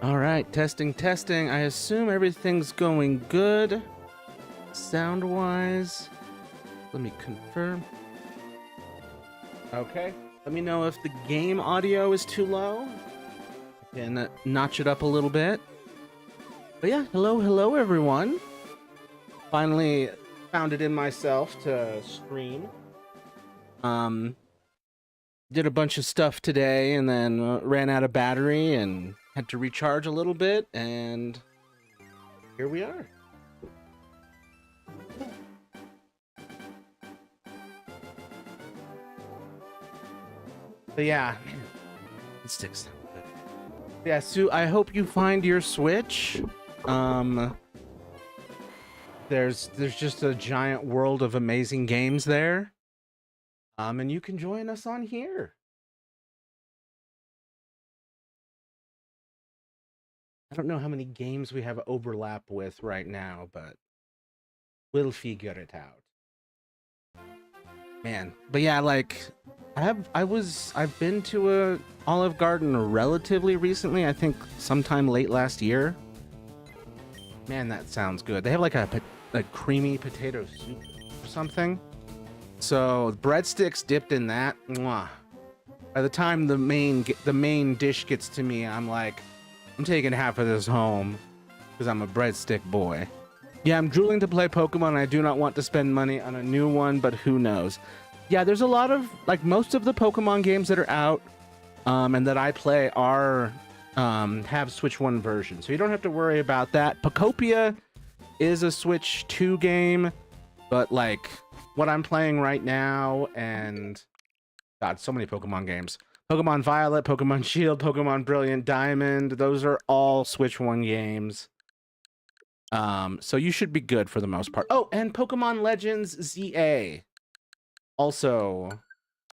All right, testing, testing. I assume everything's going good sound-wise. Let me confirm. Okay, let me know if the game audio is too low. I can notch it up a little bit. But yeah, hello everyone. Finally found it in myself to stream. Did a bunch of stuff today and then ran out of battery and had to recharge a little bit, and here we are. But yeah, it sticks. Yeah, Sue, I hope you find your Switch. There's just a giant world of amazing games there. And you can join us on here. I don't know how many games we have overlap with right now, but we'll figure it out. Man, but yeah, like I've been to a Olive Garden relatively recently. I think sometime late last year. Man, that sounds good. They have like a creamy potato soup or something. So breadsticks dipped in that. Mwah. By the time the main dish gets to me, I'm like, I'm taking half of this home because I'm a breadstick boy. Yeah, I'm drooling to play Pokemon. I do not want to spend money on a new one, but who knows? Yeah, there's a lot of, like, most of the Pokemon games that are out and that I play are have Switch 1 versions, so you don't have to worry about that. Pokopia is a Switch 2 game, but like what I'm playing right now, and God, so many Pokemon games. Pokemon Violet, Pokemon Shield, Pokemon Brilliant Diamond, those are all Switch 1 games. So you should be good for the most part. Oh, and Pokemon Legends ZA also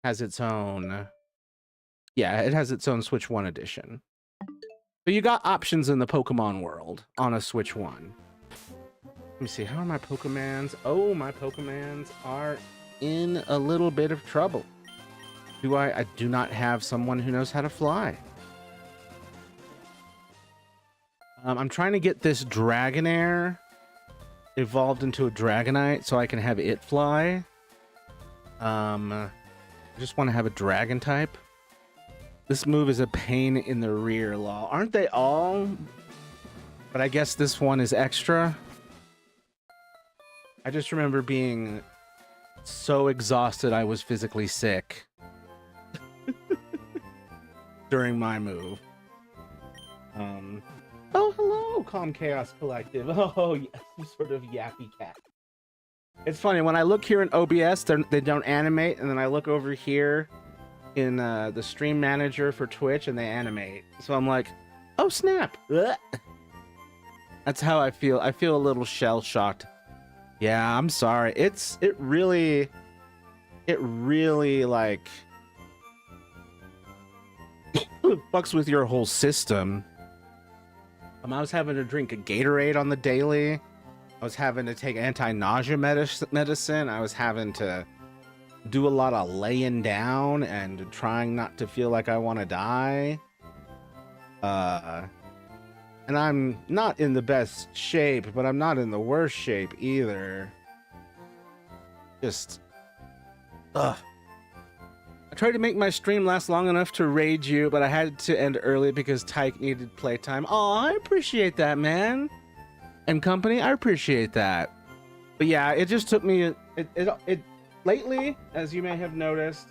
has its own, yeah, it has its own Switch 1 edition. So you got options in the Pokemon world on a Switch 1. Let me see, how are my Pokemons? Oh, my Pokemons are in a little bit of trouble. I do not have someone who knows how to fly. I'm trying to get this Dragonair evolved into a Dragonite so I can have it fly. I just want to have a dragon type. This move is a pain in the rear, lol. Aren't they all? But I guess this one is extra. I just remember being so exhausted I was physically sick during my move. Oh, hello, Calm Chaos Collective. Oh, yes, you sort of yappy cat. It's funny, when I look here in OBS, they don't animate, and then I look over here in the stream manager for Twitch, and they animate. So I'm like, oh, snap. Ugh. That's how I feel. I feel a little shell-shocked. Yeah, I'm sorry. It really, like, fucks with your whole system. I was having to drink a Gatorade on the daily. I was having to take anti-nausea medicine. I was having to do a lot of laying down and trying not to feel like I want to die. And I'm not in the best shape, but I'm not in the worst shape either. Just, ugh. I tried to make my stream last long enough to raid you, but I had to end early because Tyke needed playtime. Aw, I appreciate that, man. And company, I appreciate that. But yeah, it just took me, it lately, as you may have noticed,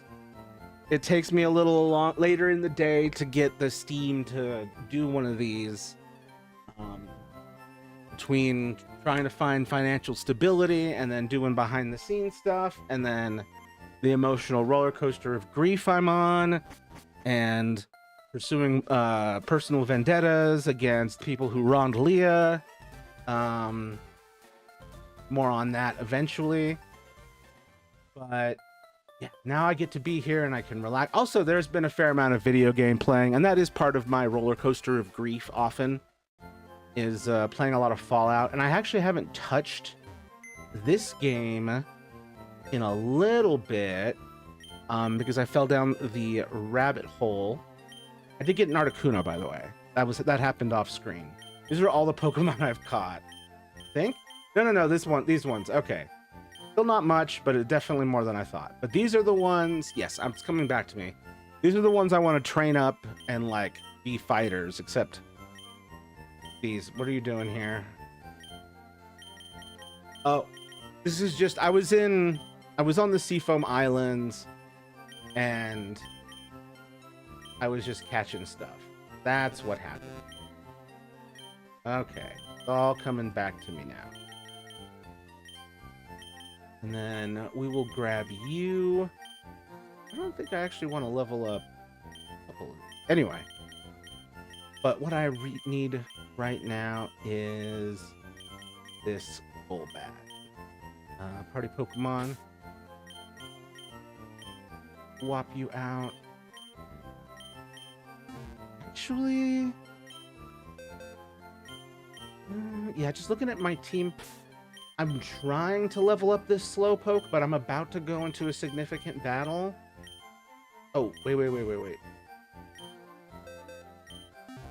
it takes me a little long later in the day to get the Steam to do one of these. Between trying to find financial stability and then doing behind the scenes stuff, and then the emotional roller coaster of grief I'm on, and pursuing personal vendettas against people who wronged Leah. More on that eventually. But yeah, now I get to be here and I can relax. Also, there's been a fair amount of video game playing, and that is part of my roller coaster of grief often, is playing a lot of Fallout. And I actually haven't touched this game in a little bit because I fell down the rabbit hole. I did get an Articuno, by the way. That happened off screen. These are all the Pokemon I've caught. Think? No. These ones. Okay. Still not much, but it definitely more than I thought. But these are the ones. Yes, it's coming back to me. These are the ones I want to train up and like be fighters. Except these. What are you doing here? Oh, this is just. I was on the Seafoam Islands, and I was just catching stuff. That's what happened. Okay, it's all coming back to me now. And then we will grab you. I don't think I actually want to level up. Anyway, but what I need right now is this Golbat. Party Pokemon. Swap you out. Actually, yeah, just looking at my team, I'm trying to level up this Slowpoke, but I'm about to go into a significant battle. Oh, wait.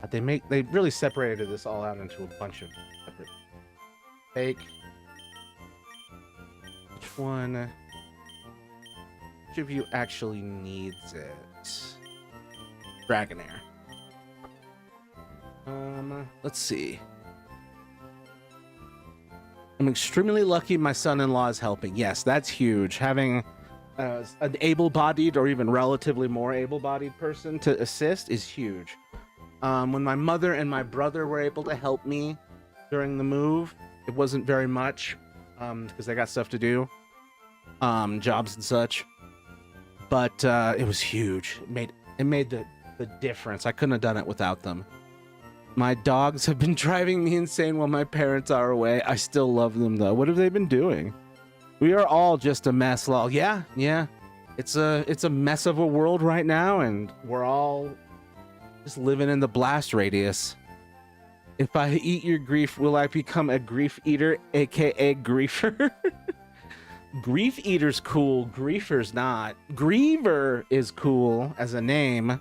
They really separated this all out into a bunch of separate. Fake. Which of you actually needs it? Dragonair. Let's see. I'm extremely lucky my son-in-law is helping. Yes, that's huge. Having an able-bodied or even relatively more able-bodied person to assist is huge. When my mother and my brother were able to help me during the move, it wasn't very much because they got stuff to do, jobs and such. But it was huge. It made the difference. I couldn't have done it without them. My dogs have been driving me insane while my parents are away. I still love them though. What have they been doing? We are all just a mess, lol. Yeah. It's a mess of a world right now, and we're all just living in the blast radius. If I eat your grief, will I become a grief eater, aka griefer? Grief eater's cool, griefer's not. Griever is cool as a name.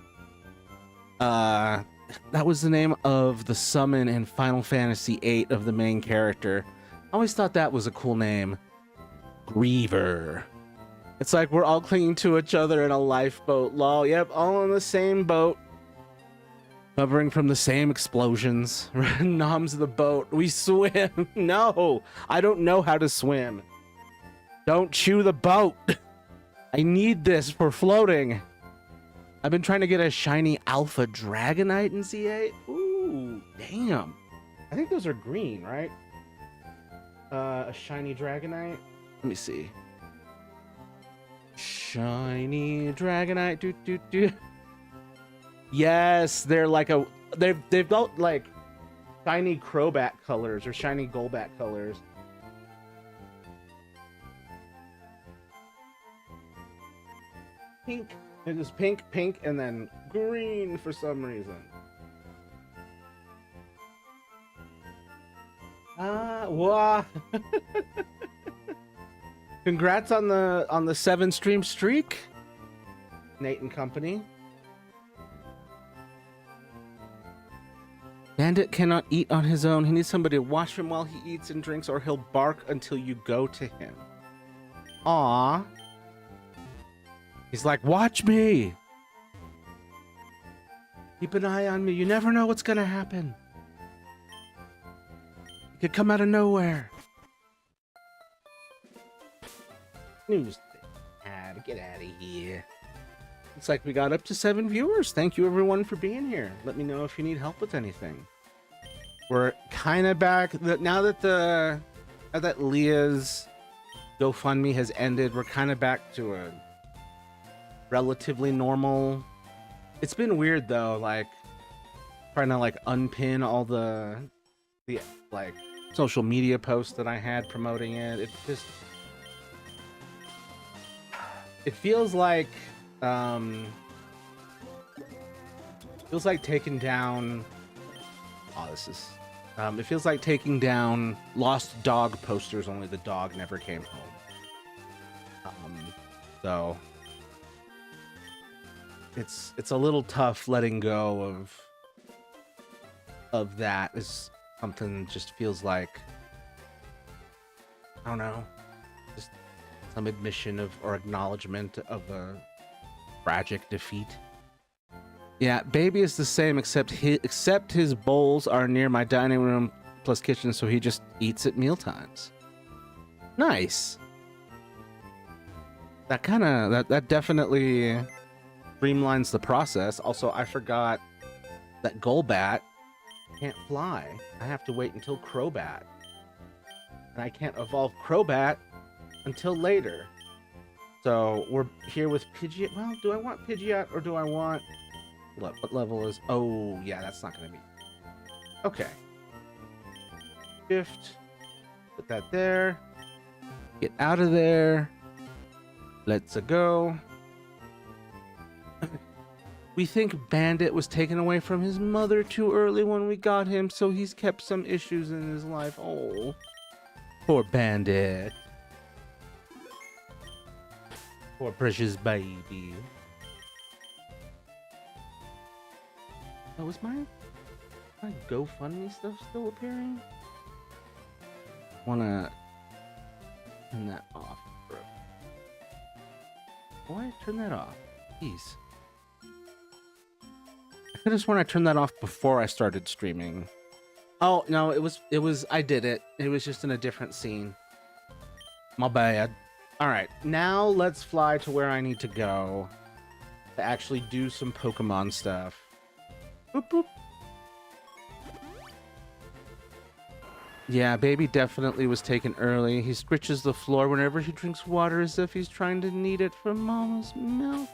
That was the name of the summon in Final Fantasy VIII of the main character. I always thought that was a cool name. Griever. It's like we're all clinging to each other in a lifeboat. Lol. Yep, all on the same boat. Covering from the same explosions. Nom's the boat. We swim. No, I don't know how to swim. Don't chew the boat. I need this for floating. I've been trying to get a shiny Alpha Dragonite in C8. Ooh, damn. I think those are green, right? A shiny Dragonite. Let me see. Shiny Dragonite. Do. Yes, they're like they've got like shiny Crobat colors or shiny Golbat colors. Pink. It is pink, and then green for some reason. Wow. Congrats on the 7-stream streak, Nate and company. Bandit cannot eat on his own. He needs somebody to watch him while he eats and drinks, or he'll bark until you go to him. Aww. He's like, watch me. Keep an eye on me. You never know what's gonna happen. It could come out of nowhere. News. Get out of here. Looks like we got up to 7 viewers. Thank you everyone for being here. Let me know if you need help with anything. We're kind of back. Now that Leah's GoFundMe has ended, we're kind of back to a relatively normal. It's been weird though, like trying to like unpin all the like social media posts that I had promoting it. It just feels like taking down it feels like taking down lost dog posters, only the dog never came home. So it's a little tough letting go of that is something that just feels like, I don't know, just some admission of or acknowledgement of a tragic defeat. Yeah, baby is the same, except his bowls are near my dining room plus kitchen, so he just eats at meal times. Nice. That that definitely streamlines the process. Also, I forgot that Golbat can't fly. I have to wait until Crobat. And I can't evolve Crobat until later. So we're here with Pidgeot. Well, do I want Pidgeot or do I want... What level is... Oh, yeah, that's not going to be... Okay. Shift. Put that there. Get out of there. Let's go. We think Bandit was taken away from his mother too early when we got him, so he's kept some issues in his life. Oh, poor Bandit. Poor precious baby. Oh, is my GoFundMe stuff still appearing? Wanna turn that off. Why turn that off? Jeez. I could have sworn I turned that off before I started streaming. Oh, no, it was, I did it. It was just in a different scene. My bad. All right, now let's fly to where I need to go to actually do some Pokemon stuff. Boop, boop. Yeah, baby definitely was taken early. He scritches the floor whenever he drinks water as if he's trying to knead it from mama's milk.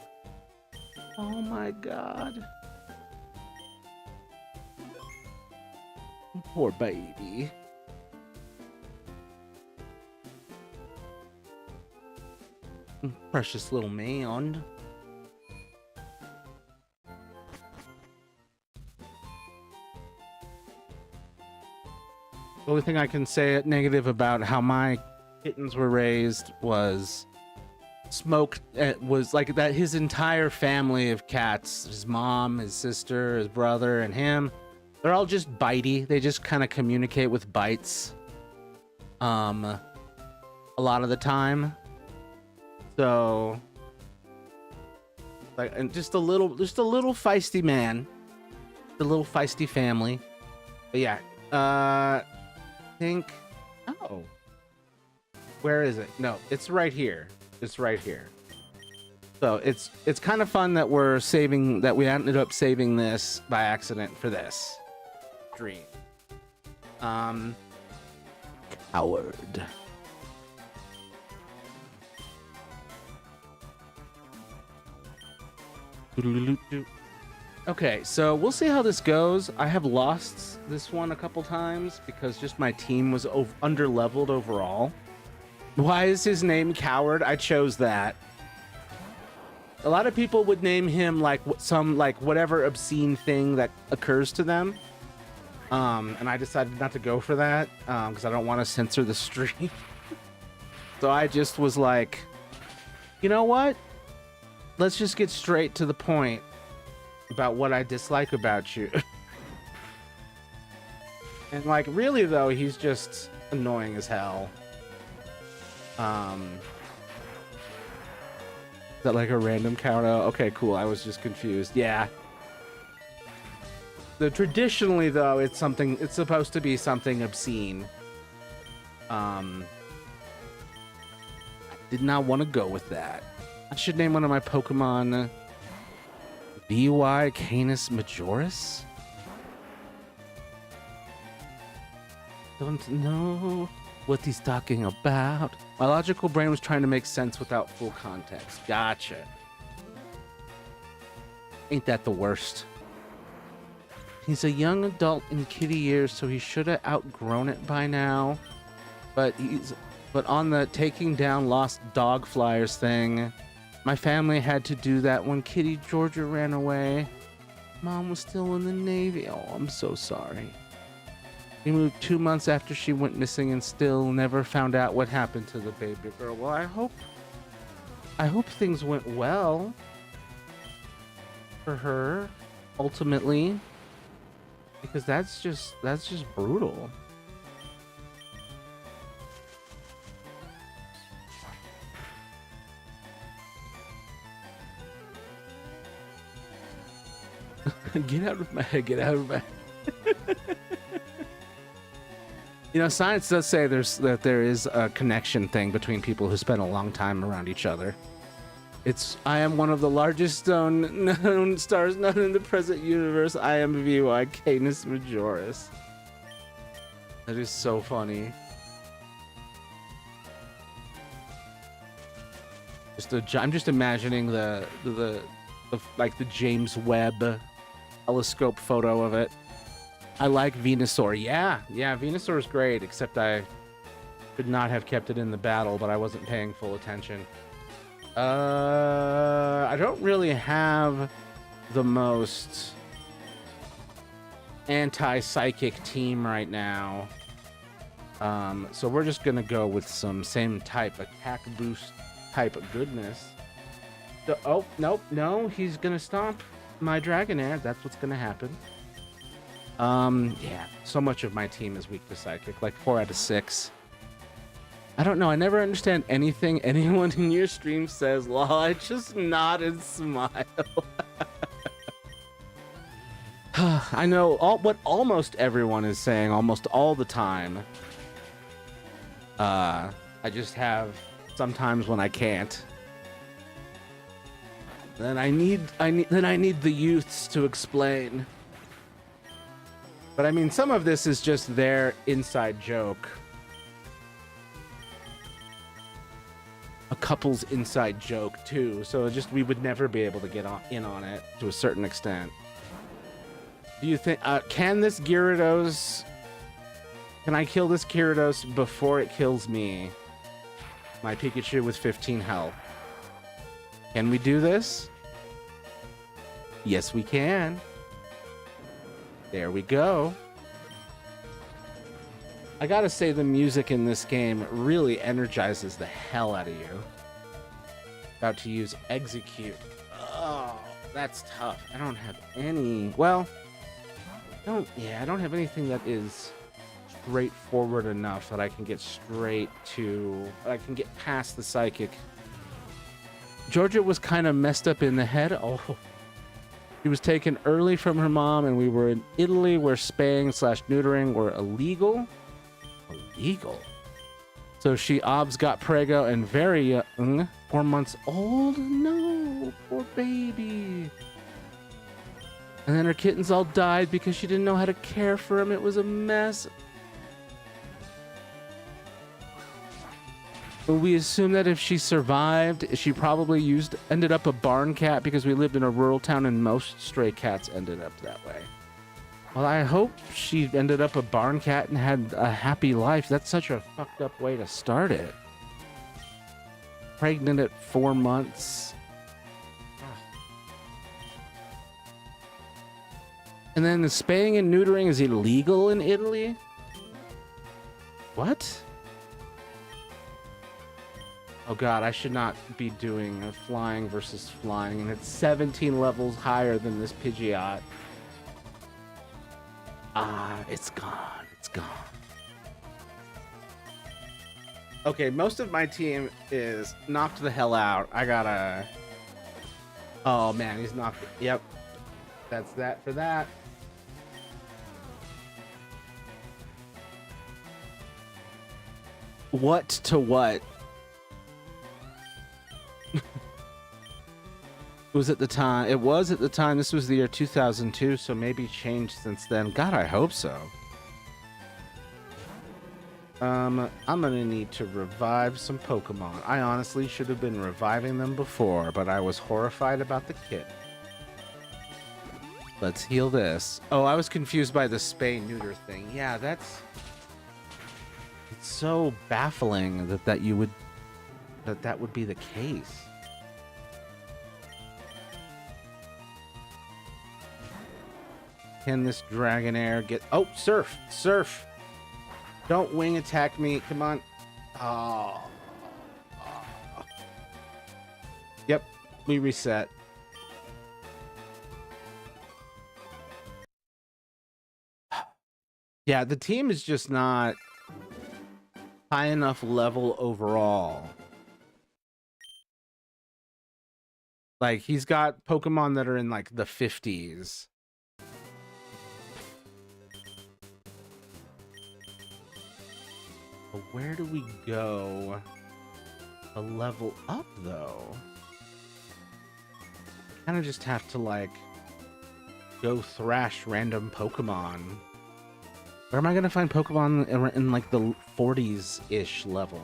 Oh my god. Poor baby. Precious little man. The only thing I can say negative about how my kittens were raised was was like that his entire family of cats, his mom, his sister, his brother, and him, they're all just bitey. They just kind of communicate with bites. A lot of the time. So like, and just a little feisty man. A little feisty family. But yeah, think, oh, where is it? No, it's right here. It's right here. So it's kind of fun that we ended up saving this by accident for this dream. Coward. Okay, so we'll see how this goes. I have lost this one a couple times because just my team was under-leveled overall. Why is his name Coward? I chose that. A lot of people would name him like some whatever obscene thing that occurs to them. And I decided not to go for that because I don't want to censor the stream. So I just was like, you know what? Let's just get straight to the point about what I dislike about you. And like, really though, he's just annoying as hell. Is that like a random counter? Okay, cool. I was just confused. Yeah. Traditionally though, it's supposed to be something obscene. I did not want to go with that. I should name one of my Pokemon BY Canis Majoris? Don't know what he's talking about. My logical brain was trying to make sense without full context. Gotcha. Ain't that the worst? He's a young adult in kitty years, so he should have outgrown it by now. But on the taking down lost dog flyers thing, my family had to do that when Kitty Georgia ran away. Mom was still in the Navy. Oh, I'm so sorry. We moved 2 months after she went missing and still never found out what happened to the baby girl. Well, I hope things went well for her, ultimately. Because that's just brutal. Get out of my head, get out of my You know, science does say there is a connection thing between people who spend a long time around each other. I am one of the largest known stars known in the present universe. I am VY Canis Majoris. That is so funny. I'm just imagining the like the James Webb telescope photo of it. I like Venusaur. Yeah, Venusaur is great, except I could not have kept it in the battle, but I wasn't paying full attention. I don't really have the most anti-psychic team right now. So we're just gonna go with some same type attack boost type of goodness. Oh, nope, no, he's gonna stomp my Dragonair. That's what's gonna happen. Yeah, so much of my team is weak to psychic, like 4 out of 6. I don't know, I never understand anything anyone in your stream says, lol. I just nod and smile. I know what almost everyone is saying almost all the time. I just have sometimes when I can't. Then I need the youths to explain. But I mean, some of this is just their inside joke. A couple's inside joke too, so we would never be able to get in on it to a certain extent. Do you think can this Gyarados? Can I kill this Gyarados before it kills me? My Pikachu with 15 health. Can we do this? Yes, we can. There we go. I gotta say, the music in this game really energizes the hell out of you. About to use Execute. Oh, that's tough. I don't have any... Well, I don't have anything that is straightforward enough that I can get straight to... I can get past the Psychic. Georgia was kind of messed up in the head. Oh, she was taken early from her mom, and we were in Italy where spaying/neutering were illegal. Illegal. So she got prego and very young, 4 months old. No, poor baby. And then her kittens all died because she didn't know how to care for them. It was a mess. But we assume that if she survived, she probably ended up a barn cat because we lived in a rural town and most stray cats ended up that way. Well, I hope she ended up a barn cat and had a happy life. That's such a fucked up way to start it. Pregnant at 4 months. And then the spaying and neutering is illegal in Italy? What? Oh god, I should not be doing a flying versus flying, and it's 17 levels higher than this Pidgeot. Ah, it's gone. It's gone. Okay, most of my team is knocked the hell out. I gotta... Oh man, he's knocked... Yep. That's that for that. What to what? It was at the time. It was at the time. This was the year 2002, so maybe changed since then. God, I hope so. I'm gonna need to revive some Pokemon. I honestly should have been reviving them before, but I was horrified about the kit. Let's heal this. Oh, I was confused by the spay-neuter thing. Yeah, it's so baffling that would be the case. Can this Dragonair get... Oh, Surf! Surf! Don't wing attack me. Come on. Oh. Yep. We reset. Yeah, the team is just not high enough level overall. Like, he's got Pokemon that are in, like, the 50s. But where do we go to level up, though? Kind of just have to, like, go thrash random Pokemon. Where am I going to find Pokemon in like, the 40s-ish level?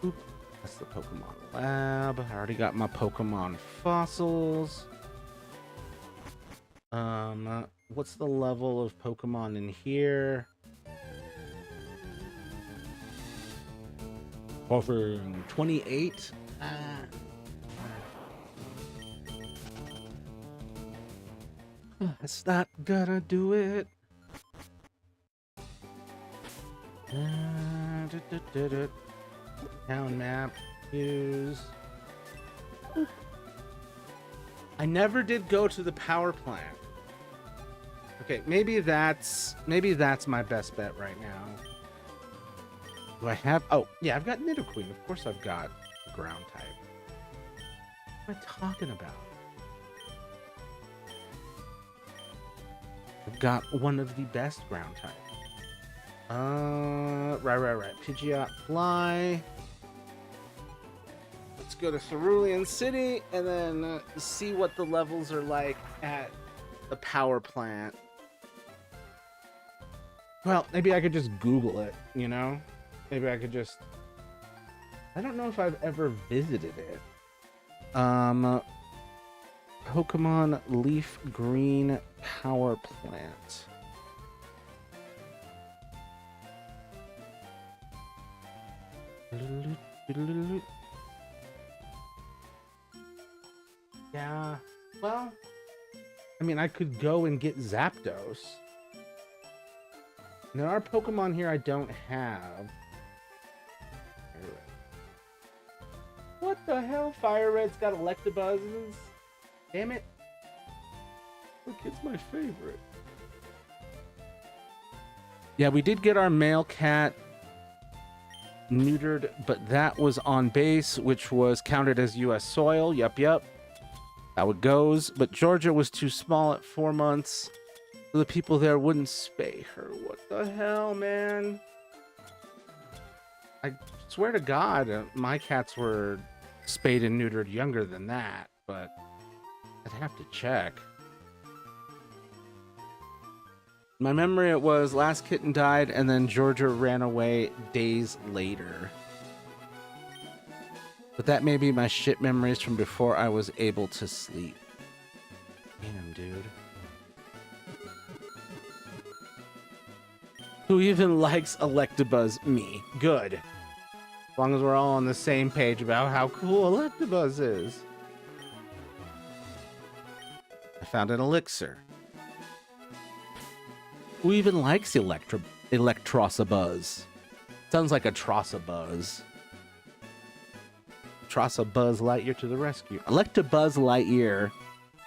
Oop, that's the Pokemon Lab. I already got my Pokemon fossils. What's the level of Pokemon in here? Offering 28. That's not gonna do it. Town map. Use. I never did go to the power plant. Okay, maybe that's my best bet right now. Do I have? Oh, yeah, I've got Nidoqueen. Of course, I've got ground type. What am I talking about? I've got one of the best ground type. Right. Pidgeot Fly. Let's go to Cerulean City and then see what the levels are like at the power plant. Well, maybe I could just Google it, you know? Maybe I could just... I don't know if I've ever visited it. Pokemon LeafGreen Power Plant. Yeah, well, I mean, I could go and get Zapdos. There are Pokemon here I don't have. What the hell? Fire Red's got Electabuzzes? Damn it. Look, it's my favorite. Yeah, we did get our male cat neutered, but that was on base, which was counted as U.S. soil. Yup. How it goes. But Georgia was too small at 4 months, so the people there wouldn't spay her. What the hell, man? I swear to God, my cats were spayed and neutered younger than that, but I'd have to check. My memory, it was last kitten died and then Georgia ran away days later. But that may be my shit memories from before I was able to sleep. Damn, dude. Who even likes Electabuzz? Me. Good. As long as we're all on the same page about how cool Electabuzz is. I found an elixir. Who even likes Electrosabuzz? Sounds like a Trossabuzz. Trossabuzz Lightyear to the rescue. Electabuzz Lightyear.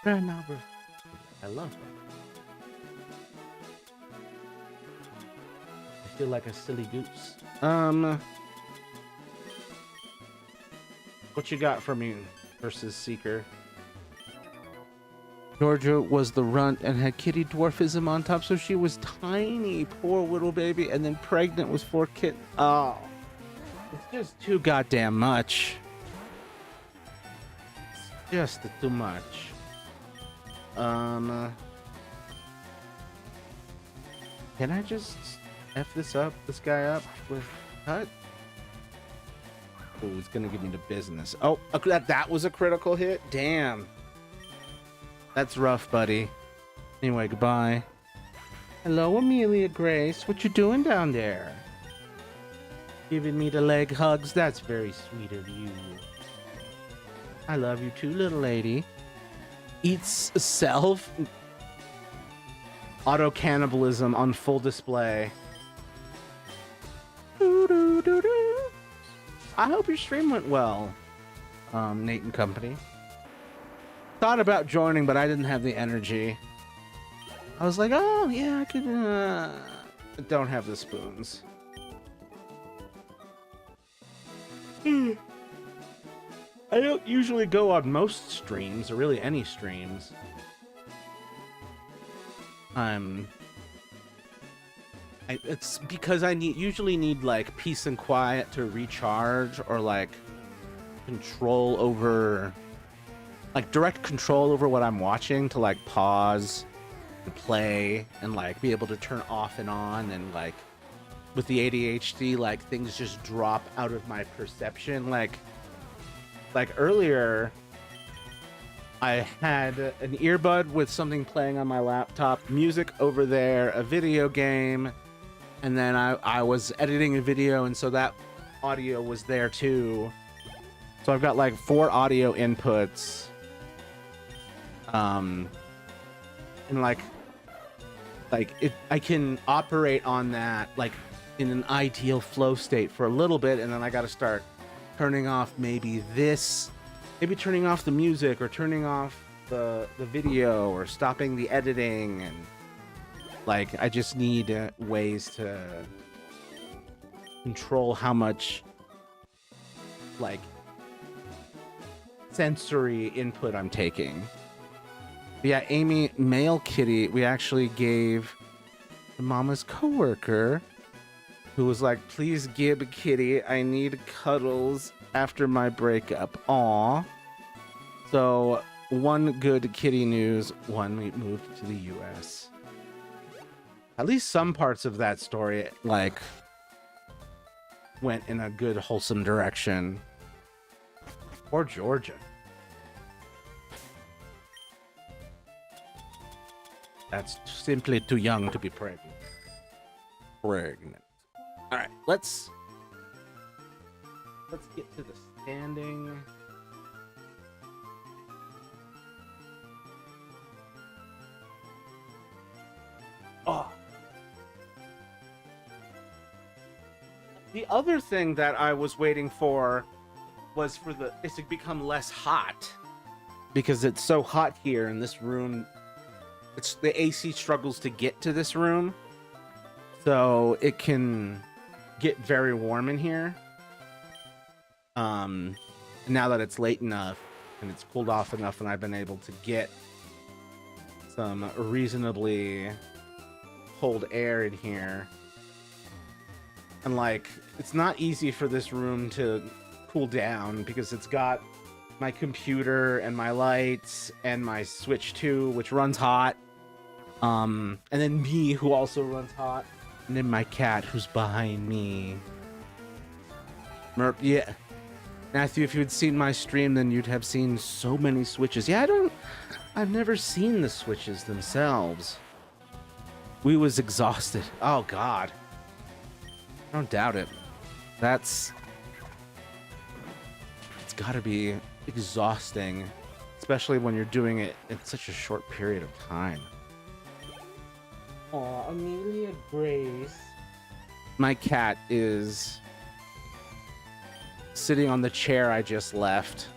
I love it. I feel like a silly goose. What you got for me versus Seeker? Georgia was the runt and had kitty dwarfism on top, so she was tiny, poor little baby, and then pregnant with 4 kittens. Oh, it's just too goddamn much. It's just too much. Can I just F this guy up with cut? Oh, he's gonna give me the business. Oh, that was a critical hit? Damn. That's rough, buddy. Anyway, goodbye. Hello, Amelia Grace. What you doing down there? Giving me the leg hugs? That's very sweet of you. I love you too, little lady. Eats self. Auto cannibalism on full display. I hope your stream went well, Nate and company. Thought about joining, but I didn't have the energy. I was like, oh yeah, I could. Don't have the spoons. I don't usually go on most streams, or really any streams. It's because I usually need like peace and quiet to recharge, or like control over, like direct control over what I'm watching, to like pause and play and like be able to turn off and on. And like with the ADHD, like things just drop out of my perception. Like earlier I had an earbud with something playing on my laptop, music over there, a video game, and then I was editing a video, and so that audio was there too. So I've got like 4 audio inputs. And like I can operate on that like in an ideal flow state for a little bit, and then I got to start turning off maybe turning off the music, or turning off the video, or stopping the editing. And like I just need ways to control how much like sensory input I'm taking. But yeah, Amy, male kitty, we actually gave to Mama's coworker, who was like, please give kitty, I need cuddles after my breakup. Aw. So, one good kitty news, one, we moved to the US. At least some parts of that story, like, went in a good, wholesome direction. Or Georgia. That's simply too young to be pregnant. Pregnant. All right, let's get to the standing. Oh. The other thing that I was waiting for was for it to become less hot, because it's so hot here in this room. The AC struggles to get to this room, so it can get very warm in here. Now that it's late enough and it's cooled off enough, and I've been able to get some reasonably cold air in here, and like it's not easy for this room to cool down, because it's got my computer and my lights and my Switch 2, which runs hot. And then me, who also runs hot, and then my cat, who's behind me. Merp, yeah. Matthew, if you had seen my stream, then you'd have seen so many switches. Yeah, I've never seen the switches themselves. We was exhausted. Oh, God. I don't doubt it. It's gotta be exhausting, especially when you're doing it in such a short period of time. Aw, Amelia Grace. My cat is sitting on the chair I just left.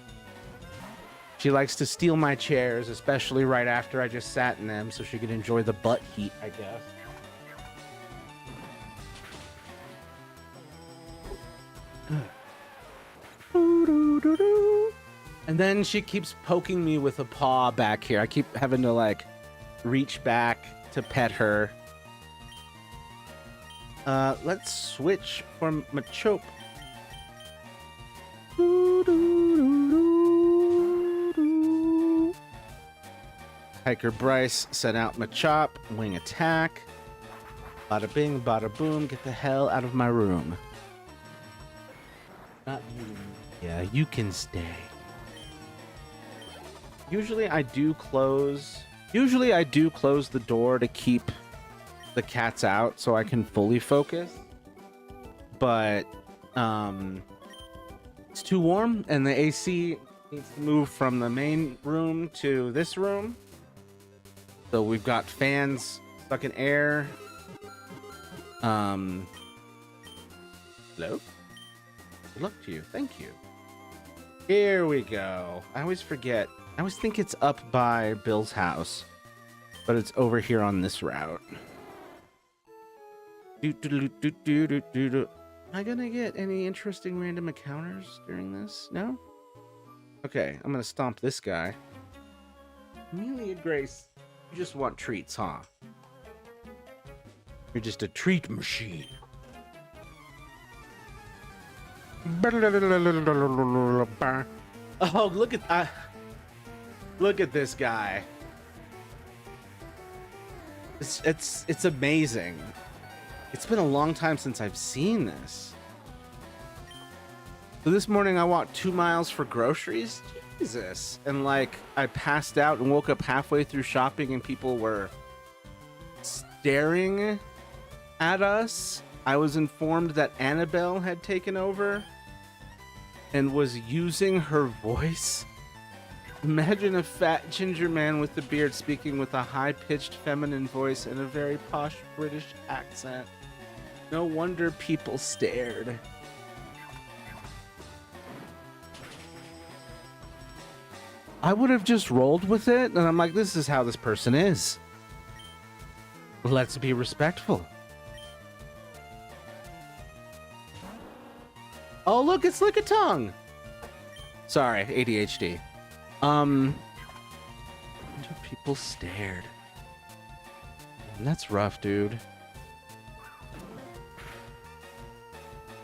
She likes to steal my chairs, especially right after I just sat in them, so she can enjoy the butt heat, I guess. And then she keeps poking me with a paw back here. I keep having to like reach back to pet her. Let's switch from Machop. Hiker Bryce sent out Machop, wing attack. Bada bing, bada boom, get the hell out of my room. Not you. Yeah, you can stay. Usually I do close the door to keep the cats out so I can fully focus. But it's too warm, and the AC needs to move from the main room to this room. So we've got fans stuck in air. Hello? Good luck to you. Thank you. Here we go. I always forget. I always think it's up by Bill's house. but it's over here on this route. Am I gonna get any interesting random encounters during this? No? Okay, I'm gonna stomp this guy. Amelia Grace, you just want treats, huh? You're just a treat machine. Oh, look at this guy. It's amazing. It's been a long time since I've seen this. So this morning I walked 2 miles for groceries. Jesus. And like I passed out and woke up halfway through shopping and people were staring at us. I was informed that Annabelle had taken over and was using her voice. Imagine a fat ginger man with a beard speaking with a high-pitched feminine voice and a very posh British accent. No wonder people stared. I would have just rolled with it, and I'm like, this is how this person is. Let's be respectful. Oh, look, it's Lick a Tongue. Sorry, ADHD. People stared. And that's rough, dude.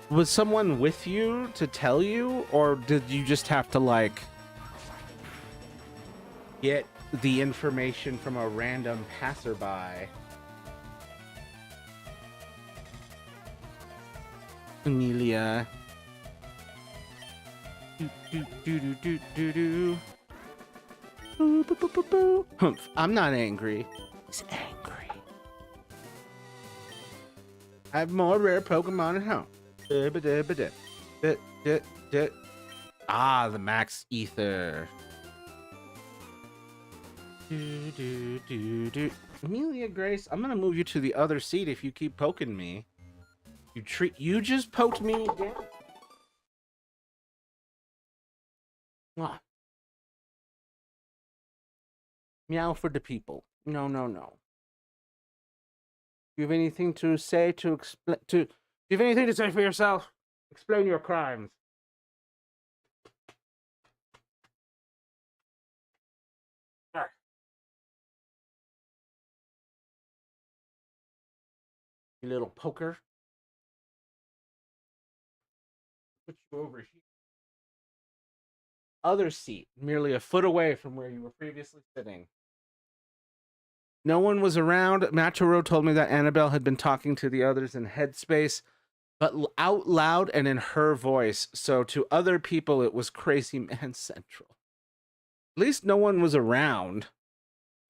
Was someone with you to tell you, or did you just have to, like, get the information from a random passerby? Amelia. Humph. I'm not angry. He's angry. I have more rare Pokemon at home. Ah, the max ether. Amelia Grace, I'm gonna move you to the other seat if you keep poking me. You just poked me down. Ah. Meow for the people. No, no, no. Do you have anything to say to explain to? Do you have anything to say for yourself? Explain your crimes. Sure. You little poker. Put you over here. Other seat, merely a foot away from where you were previously sitting. No one was around. Maturo told me that Annabelle had been talking to the others in Headspace, but out loud and in her voice. So to other people, it was Crazy Man Central. At least no one was around.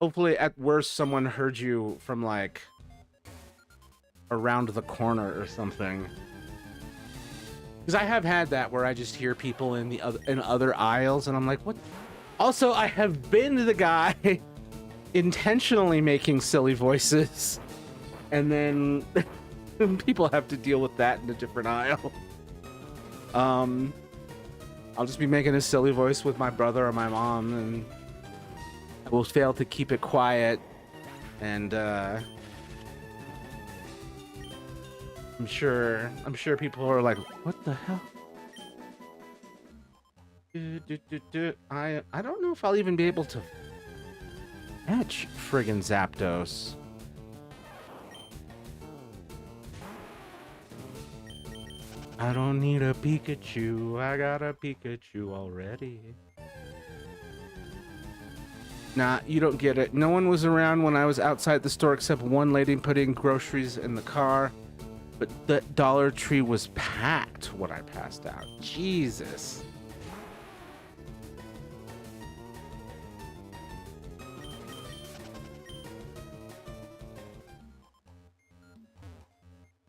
Hopefully, at worst, someone heard you from, like, around the corner or something. Because I have had that where I just hear people in other aisles, and I'm like, what? Also, I have been the guy intentionally making silly voices, and then people have to deal with that in a different aisle. I'll just be making a silly voice with my brother or my mom, and I will fail to keep it quiet, and I'm sure people are like, what the hell? I don't know if I'll even be able to catch friggin' Zapdos. I don't need a Pikachu. I got a Pikachu already. Nah, you don't get it. No one was around when I was outside the store except one lady putting groceries in the car. But the Dollar Tree was packed when I passed out. Jesus.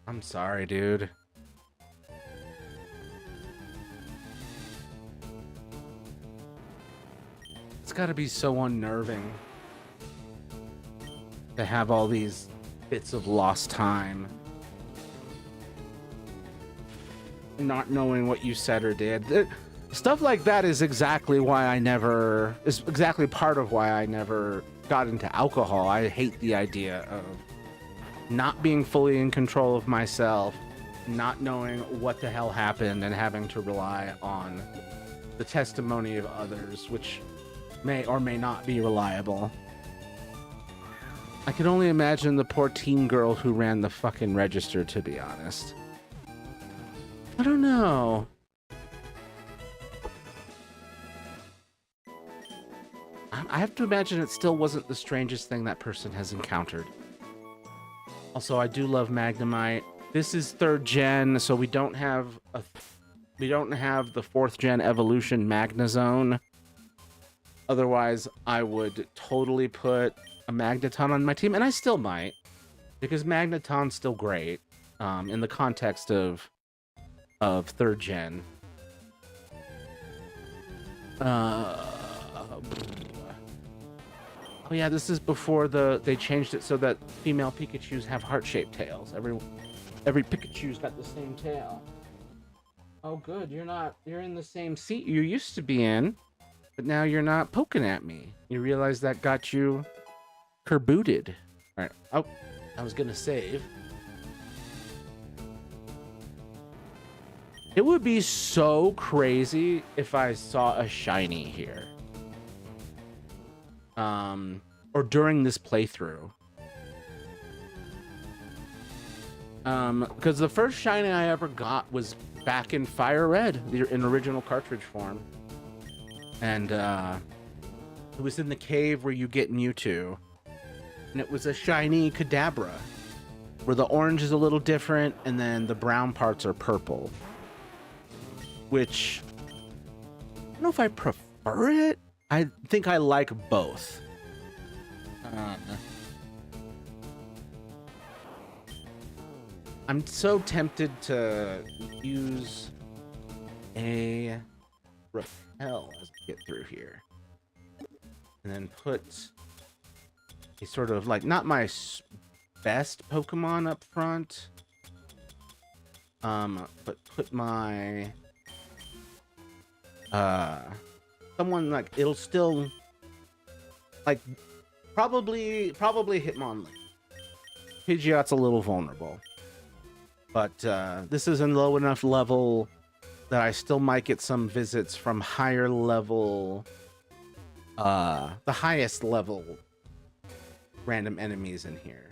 I'm sorry, dude. It's gotta be so unnerving to have all these bits of lost time. Not knowing what you said or did. Stuff like that is exactly why I never... is exactly part of why I never got into alcohol. I hate the idea of not being fully in control of myself, not knowing what the hell happened, and having to rely on the testimony of others, which may or may not be reliable. I can only imagine the poor teen girl who ran the fucking register, to be honest. I don't know. I have to imagine it still wasn't the strangest thing that person has encountered. Also, I do love Magnemite. This is 3rd gen, so we don't have the 4th gen evolution Magnezone. Otherwise, I would totally put a Magneton on my team, and I still might, because Magneton's still great in the context of 3rd gen. Oh yeah, this is before they changed it so that female Pikachus have heart-shaped tails. Every Pikachu's got the same tail. Oh good, you're in the same seat you used to be in, but now you're not poking at me. You realize that got you kerbooted. Alright, oh, I was gonna save. It would be so crazy if I saw a shiny here. Or during this playthrough. Because the first shiny I ever got was back in Fire Red, in original cartridge form. And, it was in the cave where you get Mewtwo. And it was a shiny Kadabra, where the orange is a little different, and then the brown parts are purple. Which, I don't know if I prefer it. I think I like both. I'm so tempted to use a repel as we get through here. And then put a sort of like, not my best Pokemon up front. But put my... someone like, it'll still... like, probably Hitmonlee. Pidgeot's a little vulnerable. But this is a low enough level that I still might get some visits from higher level... the highest level random enemies in here.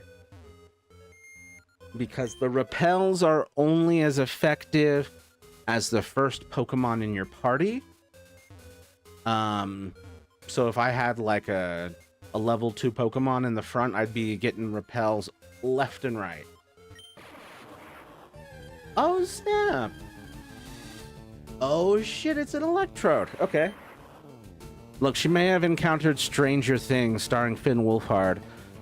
Because the repels are only as effective as the first Pokemon in your party. So if I had like a level 2 Pokemon in the front, I'd be getting repels left and right. Oh snap! Oh shit, it's an Electrode. Okay. Look, she may have encountered Stranger Things starring Finn Wolfhard,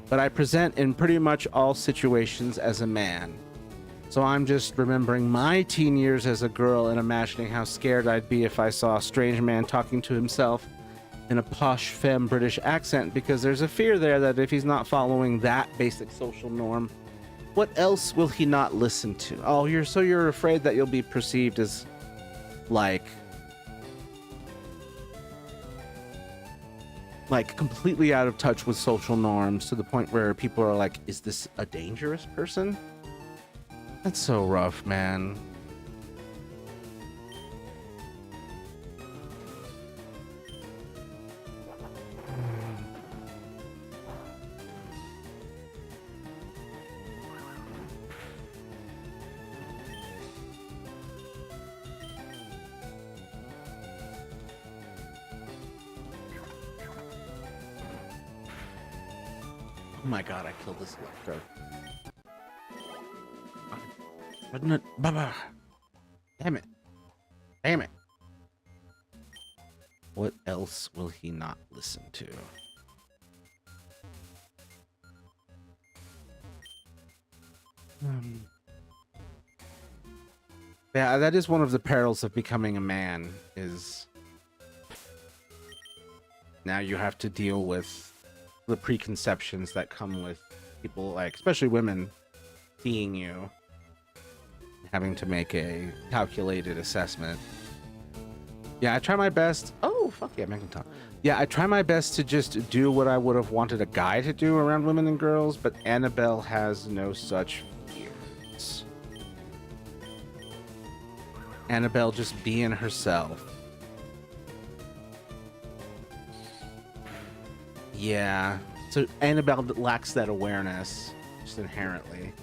but I present in pretty much all situations as a man. So I'm just remembering my teen years as a girl and imagining how scared I'd be if I saw a strange man talking to himself in a posh femme British accent, because there's a fear there that if he's not following that basic social norm, what else will he not listen to? Oh, you're afraid that you'll be perceived as like completely out of touch with social norms, to the point where people are like, is this a dangerous person? That's so rough, man. Oh my god, I killed this Electrode. Baba. Damn it. Damn it. What else will he not listen to? Yeah, that is one of the perils of becoming a man, is now you have to deal with the preconceptions that come with people, like, especially women, seeing you, having to make a calculated assessment. Yeah, I try my best. Oh, fuck yeah, man can talk. Yeah, I try my best to just do what I would have wanted a guy to do around women and girls, but Annabelle has no such fears. Annabelle just being herself. Yeah. So Annabelle lacks that awareness, just inherently.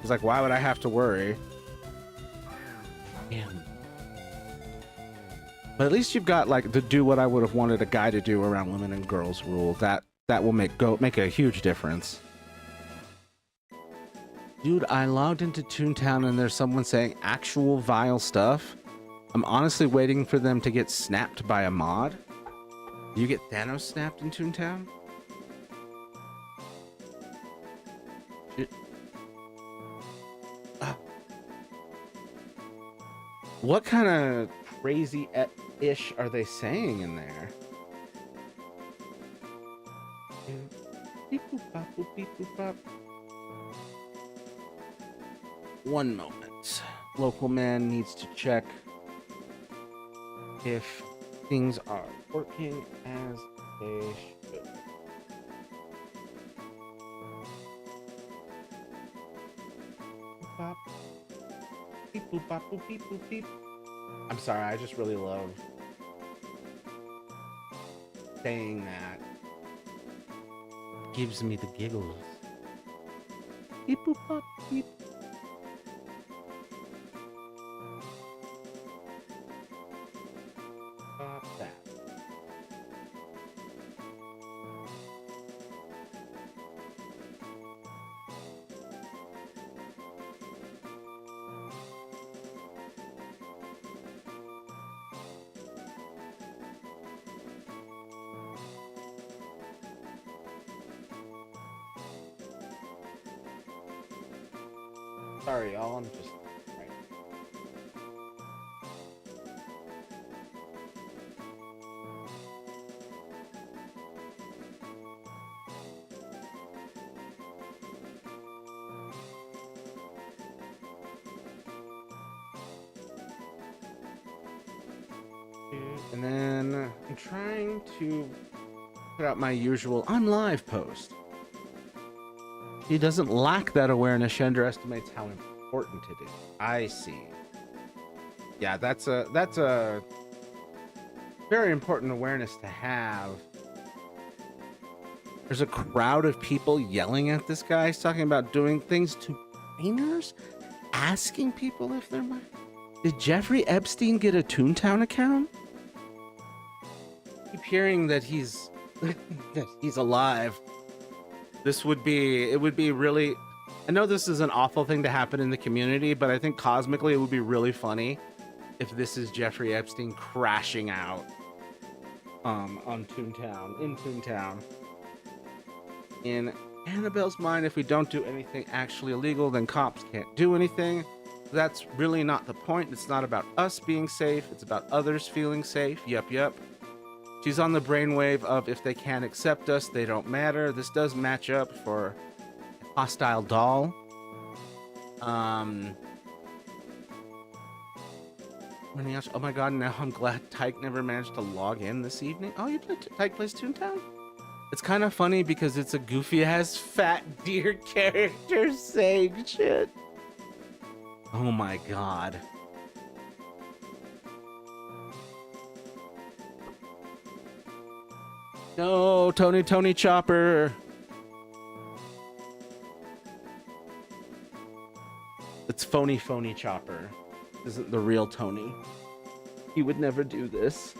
It's like, why would I have to worry? Damn. But at least you've got like the do what I would have wanted a guy to do around women and girls rule. That will make a huge difference. Dude, I logged into Toontown and there's someone saying actual vile stuff. I'm honestly waiting for them to get snapped by a mod. Do you get Thanos snapped in Toontown? What kind of crazy-ish are they saying in there? Beep, boop, bop, boop, beep, boop, bop. One moment. Local man needs to check if things are working as they should. Boop, bop. Beep, boop, bop, boop, beep, boop, beep. I'm sorry, I just really love saying that. It gives me the giggles. Beep, boop, bop, beep. Stop that. Sorry, y'all. I'm just. Right. And then I'm trying to put out my usual I'm live post. He doesn't lack that awareness. She underestimates how important it is. I see. Yeah, that's a very important awareness to have. There's a crowd of people yelling at this guy. He's talking about doing things to minors, asking people if they're minors. Did Jeffrey Epstein get a Toontown account? I keep hearing that he's that he's alive. It would be really, I know this is an awful thing to happen in the community, but I think cosmically it would be really funny if this is Jeffrey Epstein crashing out on Toontown, in Toontown. In Annabelle's mind, if we don't do anything actually illegal, then cops can't do anything. That's really not the point. It's not about us being safe. It's about others feeling safe. Yep. She's on the brainwave of if they can't accept us, they don't matter. This does match up for a hostile doll. Anything else? Oh my god, now I'm glad Tyke never managed to log in this evening. Oh, you play Tyke plays Toontown? It's kind of funny because it's a goofy-ass fat deer character saying shit. Oh my god. No, Tony Chopper. It's phony Chopper. This isn't the real Tony. He would never do this.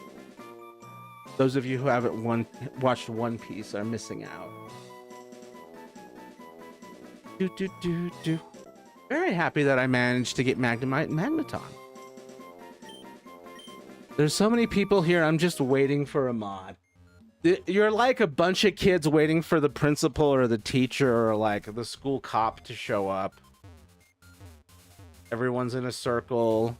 Those of you who haven't watched One Piece are missing out. Do. Very happy that I managed to get Magnemite and Magneton. There's so many people here, I'm just waiting for a mod. You're like a bunch of kids waiting for the principal or the teacher or like the school cop to show up. Everyone's in a circle.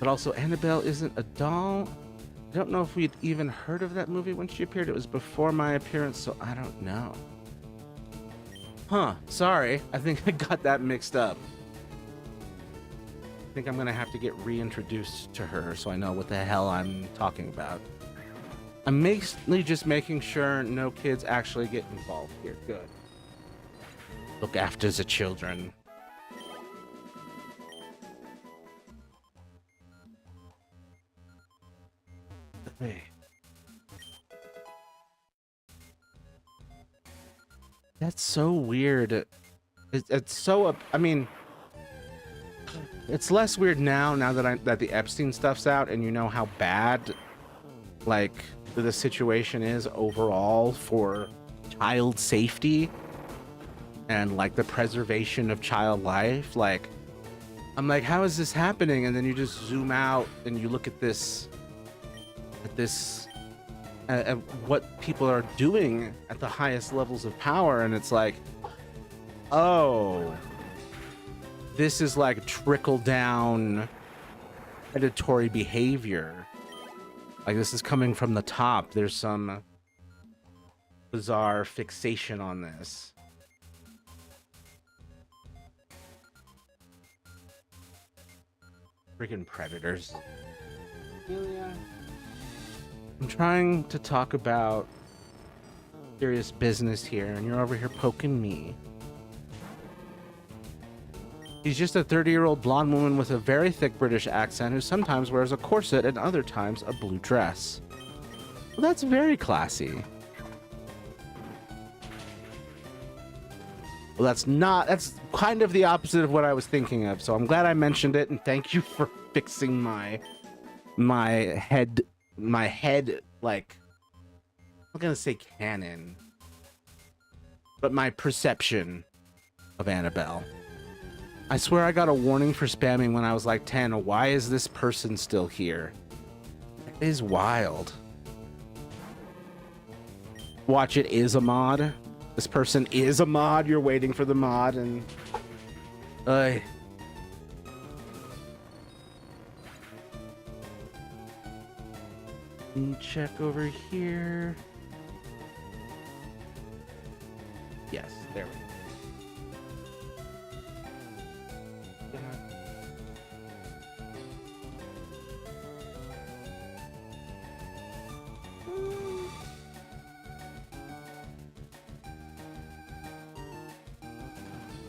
But also, Annabelle isn't a doll. I don't know if we'd even heard of that movie when she appeared. It was before my appearance, so I don't know. Huh, sorry. I think I got that mixed up. I think I'm gonna have to get reintroduced to her so I know what the hell I'm talking about. I'm mainly just making sure no kids actually get involved here. Good. Look after the children. Hey. That's so weird. It's so, I mean, it's less weird now that the Epstein stuff's out and you know how bad, like, the situation is overall for child safety and, like, the preservation of child life. Like, I'm like, how is this happening? And then you just zoom out and you look at this, at what people are doing at the highest levels of power, and it's like, oh, this is like trickle down predatory behavior. Like, this is coming from the top. There's some bizarre fixation on this. Freaking predators. Yeah. I'm trying to talk about serious business here, and you're over here poking me. She's just a 30-year-old blonde woman with a very thick British accent who sometimes wears a corset and other times a blue dress. Well, that's very classy. Well, that's kind of the opposite of what I was thinking of, so I'm glad I mentioned it, and thank you for fixing my head, like, I'm not gonna say canon, but my perception of Annabelle. I swear I got a warning for spamming when I was like 10. Why is this person still here? It is wild. Watch, it is a mod. This person is a mod. You're waiting for the mod, and check over here. Yes, there we go.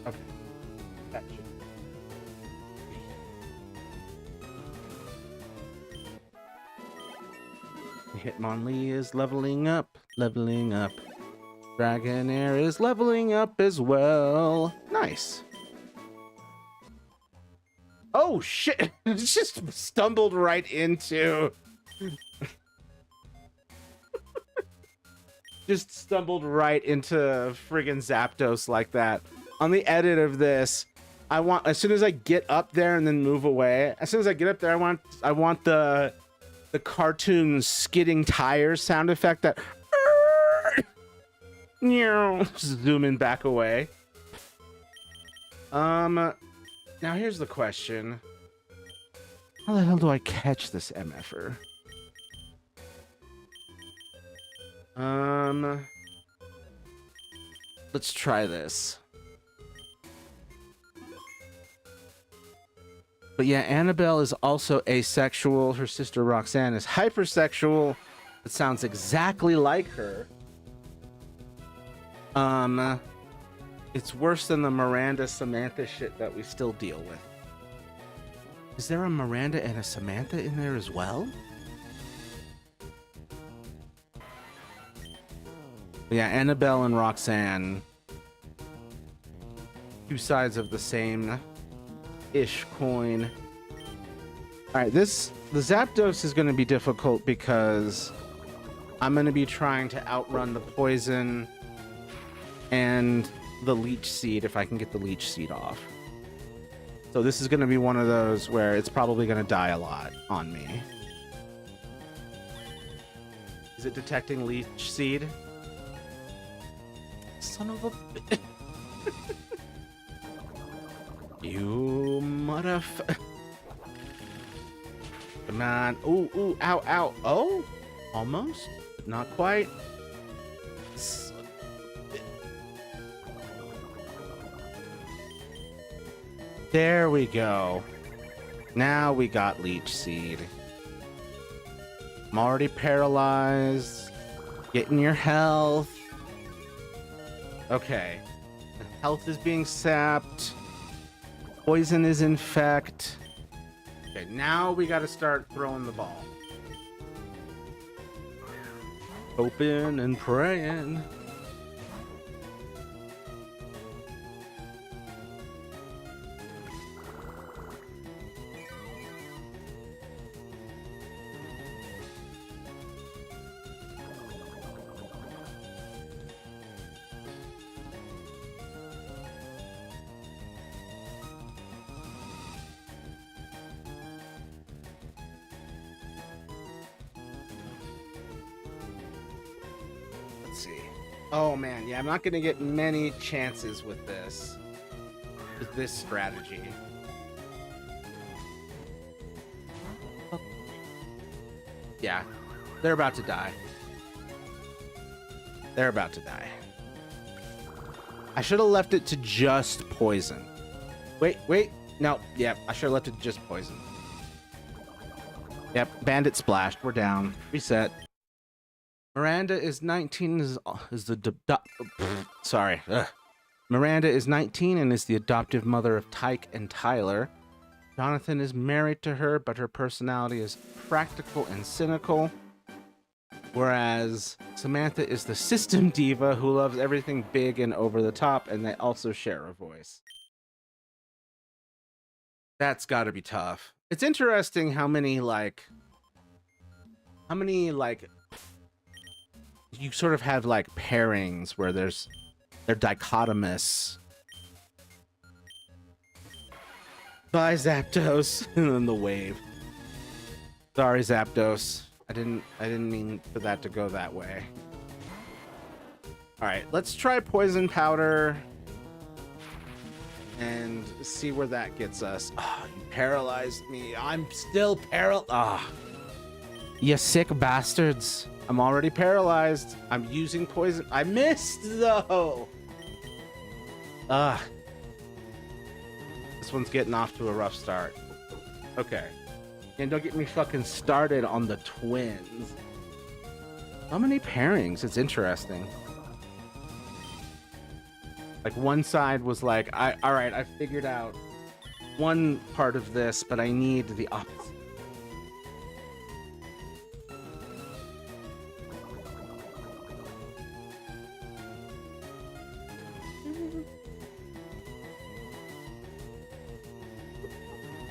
Okay. That should Hitmonlee is leveling up. Dragonair is leveling up as well. Nice. Oh shit! Just stumbled right into... Just stumbled right into friggin' Zapdos like that. On the edit of this, I want, as soon as I get up there and then move away, as soon as I get up there, I want the cartoon skidding tires sound effect that zooming back away. Now here's the question. How the hell do I catch this MFer? Let's try this. But yeah, Annabelle is also asexual. Her sister Roxanne is hypersexual. It sounds exactly like her. It's worse than the Miranda Samantha shit that we still deal with. Is there a Miranda and a Samantha in there as well? Yeah, Annabelle and Roxanne. Two sides of the same ish coin. Alright, the Zapdos is going to be difficult because I'm going to be trying to outrun the poison and the leech seed if I can get the leech seed off. So this is going to be one of those where it's probably going to die a lot on me. Is it detecting leech seed? Son of a bitch. You motherfucker. Come on. Ooh, ooh, ow, ow. Oh, almost. Not quite. There we go. Now we got Leech Seed. I'm already paralyzed. Getting your health. Okay. Health is being sapped. Poison is infect. Okay, now we gotta start throwing the ball. Hoping and praying. Oh man, yeah, I'm not gonna get many chances with this strategy. Yeah, they're about to die. They're about to die. I should have left it to just poison. Wait. No, yeah, I should have left it to just poison. Yep, Bandit splashed. We're down. Reset. Miranda is 19. Sorry. Ugh. Miranda is 19 and is the adoptive mother of Tyke and Tyler. Jonathan is married to her, but her personality is practical and cynical. Whereas Samantha is the system diva who loves everything big and over the top, and they also share a voice. That's gotta be tough. It's interesting how many you sort of have like pairings where they're dichotomous. Bye, Zapdos. And then the wave. Sorry, Zapdos. I didn't mean for that to go that way. All right, let's try poison powder and see where that gets us. Oh, you paralyzed me. I'm still paralyzed. Ah, you sick bastards. I'm already paralyzed. I'm using poison. I missed though. This one's getting off to a rough start. Okay. And don't get me fucking started on the twins. How many pairings? It's interesting. Like one side was like, all right, I figured out one part of this, but I need the opposite.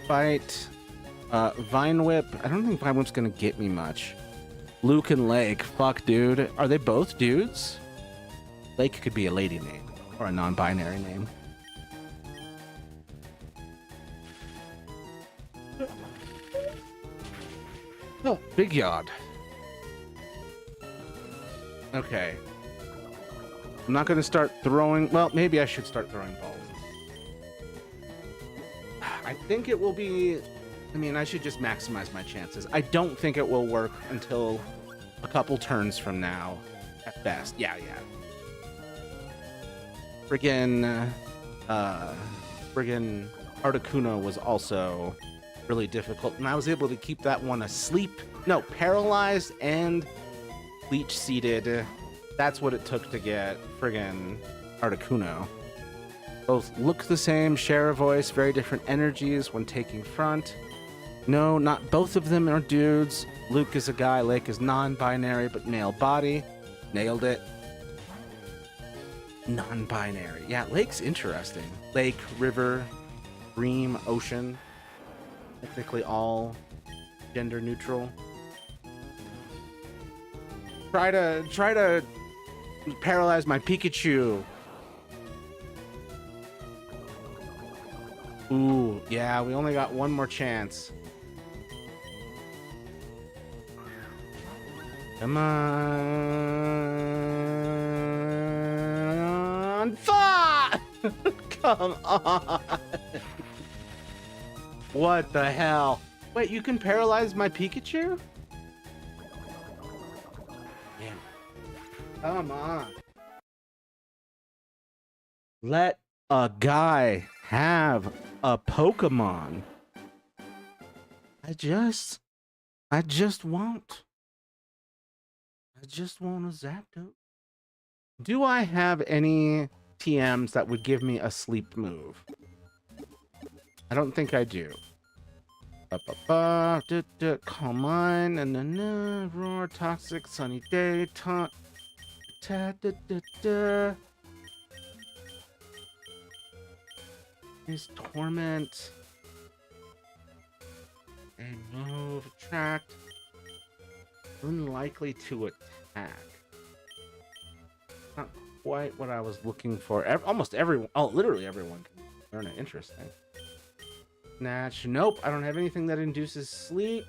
Fight. Vine Whip. I don't think Vine Whip's gonna get me much. Luke and Lake. Fuck, dude. Are they both dudes? Lake could be a lady name or a non-binary name. Oh, big yard. Okay. I'm not gonna start throwing. Well, maybe I should start throwing balls. I think it will be. I mean, I should just maximize my chances. I don't think it will work until a couple turns from now, at best. Yeah. Friggin' Articuno was also really difficult, and I was able to keep that one asleep. No, paralyzed and leech seated. That's what it took to get friggin' Articuno. Both look the same, share a voice, very different energies when taking front. No, not both of them are dudes. Luke is a guy, Lake is non-binary, but male body. Nailed it. Non-binary. Yeah, Lake's interesting. Lake, river, stream, ocean. Technically all gender neutral. Try to paralyze my Pikachu. Ooh, yeah, we only got one more chance. Come on. Fuck! Come on. What the hell? Wait, you can paralyze my Pikachu? Damn. Come on. Let a guy have a Pokemon. I just want. I just want a Zapdos. Do I have any TMs that would give me a sleep move? I don't think I do. Calm mind, roar, toxic, sunny day, taunt, is torment, and move, attract, unlikely to attack. Not quite what I was looking for. Almost everyone, literally everyone can learn it. Interesting. Snatch. Nope, I don't have anything that induces sleep.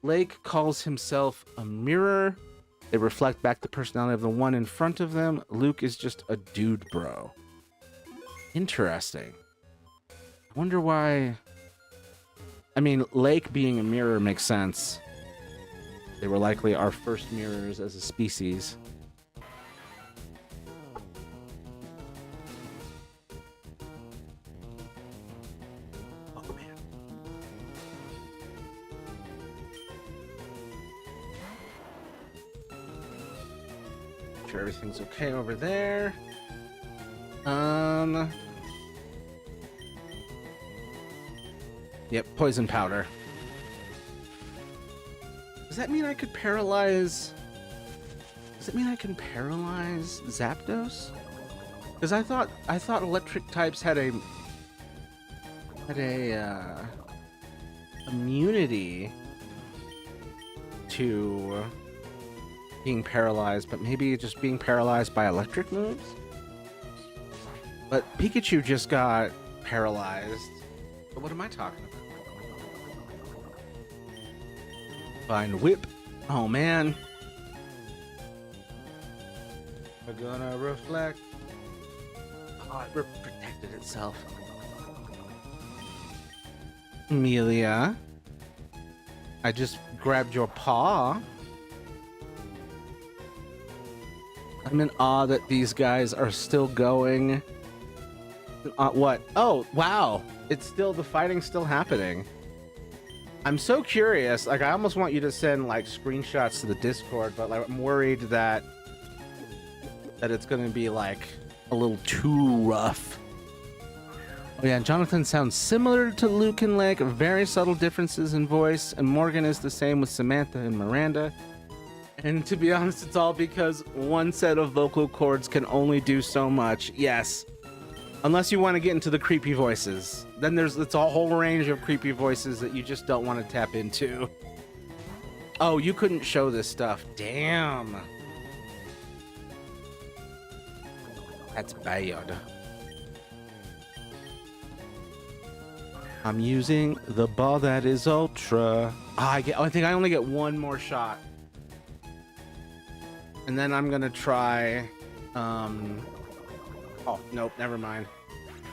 Lake calls himself a mirror. They reflect back the personality of the one in front of them. Luke is just a dude bro. Interesting. I wonder why. I mean, Lake being a mirror makes sense. They were likely our first mirrors as a species. Oh, man. Sure everything's okay over there. Yep, poison powder. Does that mean I could paralyze? Does it mean I can paralyze Zapdos? Because I thought electric types had a immunity to being paralyzed, but maybe just being paralyzed by electric moves. But Pikachu just got paralyzed. But what am I talking about? Find whip. Oh man. We're gonna reflect. Oh, it protected itself. Amelia. I just grabbed your paw. I'm in awe that these guys are still going. What? Oh, wow. It's still, the fighting's still happening. I'm so curious. Like, I almost want you to send, like, screenshots to the Discord, but like, I'm worried that it's going to be, like, a little too rough. Oh, yeah, Jonathan sounds similar to Luke and Lake. Very subtle differences in voice. And Morgan is the same with Samantha and Miranda. And to be honest, it's all because one set of vocal cords can only do so much. Yes. Unless you want to get into the creepy voices. Then it's a whole range of creepy voices that you just don't want to tap into. Oh, you couldn't show this stuff. Damn. That's bad. I'm using the ball that is ultra. I think I only get one more shot. And then I'm gonna try, oh, nope, never mind.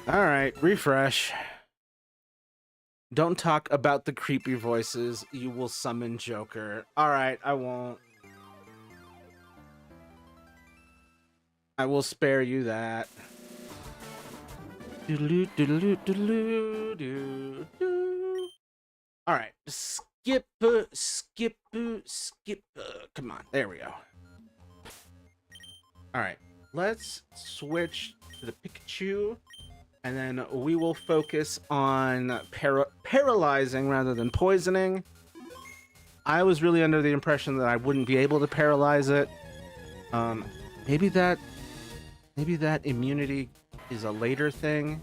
All right, refresh. Don't talk about the creepy voices. You will summon Joker. All right, I won't. I will spare you that. All right, skip. Come on, there we go. All right, let's switch to the Pikachu, and then we will focus on paralyzing rather than poisoning. I was really under the impression that I wouldn't be able to paralyze it. Maybe that immunity is a later thing.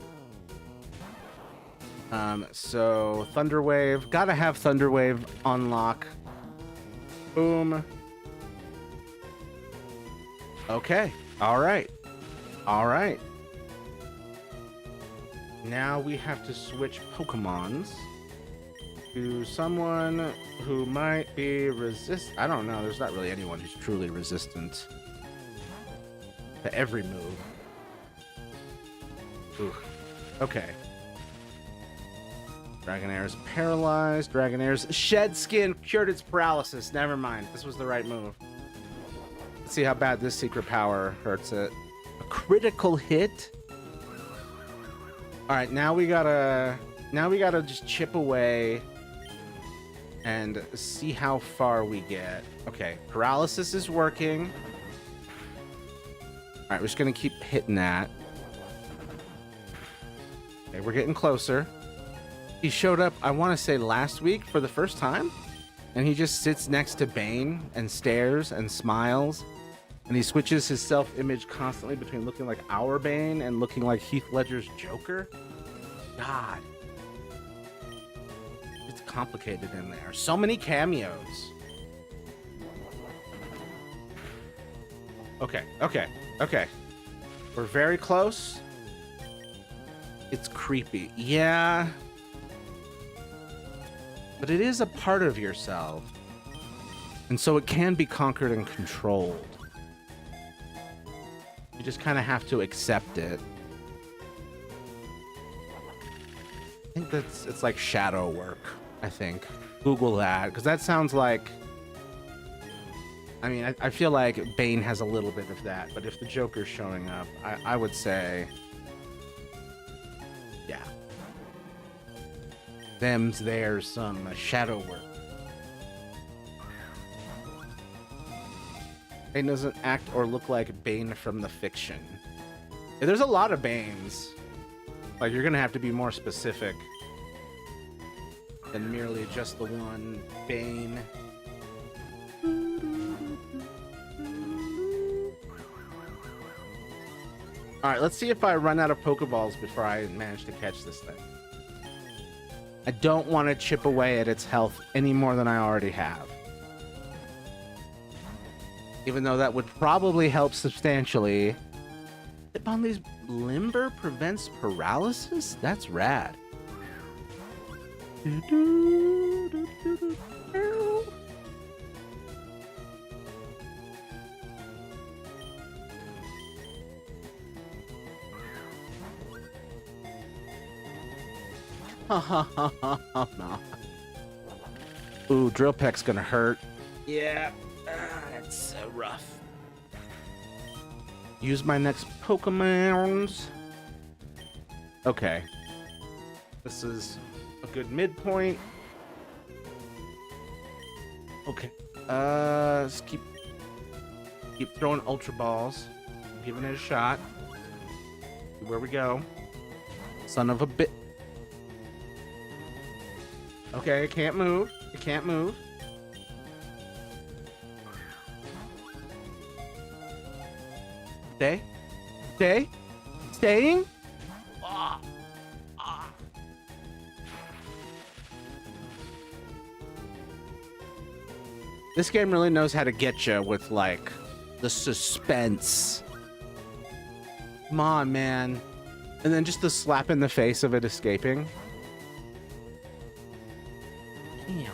So Thunder Wave, gotta have Thunder Wave on lock. Boom. Okay. All right. Now we have to switch Pokemons to someone who might be I don't know. There's not really anyone who's truly resistant to every move. Ooh. Okay. Dragonair's paralyzed. Dragonair's shed skin cured its paralysis. Never mind. This was the right move. Let's see how bad this secret power hurts it. A critical hit? All right, now we gotta just chip away and see how far we get. Okay, paralysis is working. All right, we're just gonna keep hitting that. Okay, we're getting closer. He showed up, I want to say last week for the first time, and he just sits next to Bane and stares and smiles. And he switches his self-image constantly between looking like our Bane and looking like Heath Ledger's Joker. God. It's complicated in there. So many cameos. Okay. We're very close. It's creepy. Yeah. But it is a part of yourself. And so it can be conquered and controlled. You just kind of have to accept it. I think it's like shadow work, I think. Google that, because that sounds like... I mean, I feel like Bane has a little bit of that, but if the Joker's showing up, I would say... Yeah. There's some shadow work. Bane doesn't act or look like Bane from the fiction. Yeah, there's a lot of Banes. Like, you're gonna have to be more specific than merely just the one Bane. Alright, let's see if I run out of Pokeballs before I manage to catch this thing. I don't want to chip away at its health any more than I already have. Even though that would probably help substantially. Hitmonlee's Limber prevents paralysis? That's rad. Ooh, Drill Peck's gonna hurt. Yeah, that's so rough. Use my next Pokemons. Okay. This is a good midpoint. Okay. Let's keep throwing Ultra Balls. Giving it a shot. Where we go. Son of a bit. Okay, it can't move. It can't move. Stay. Stay. Staying. This game really knows how to get you with, like, the suspense. Come on, man. And then just the slap in the face of it escaping. Damn.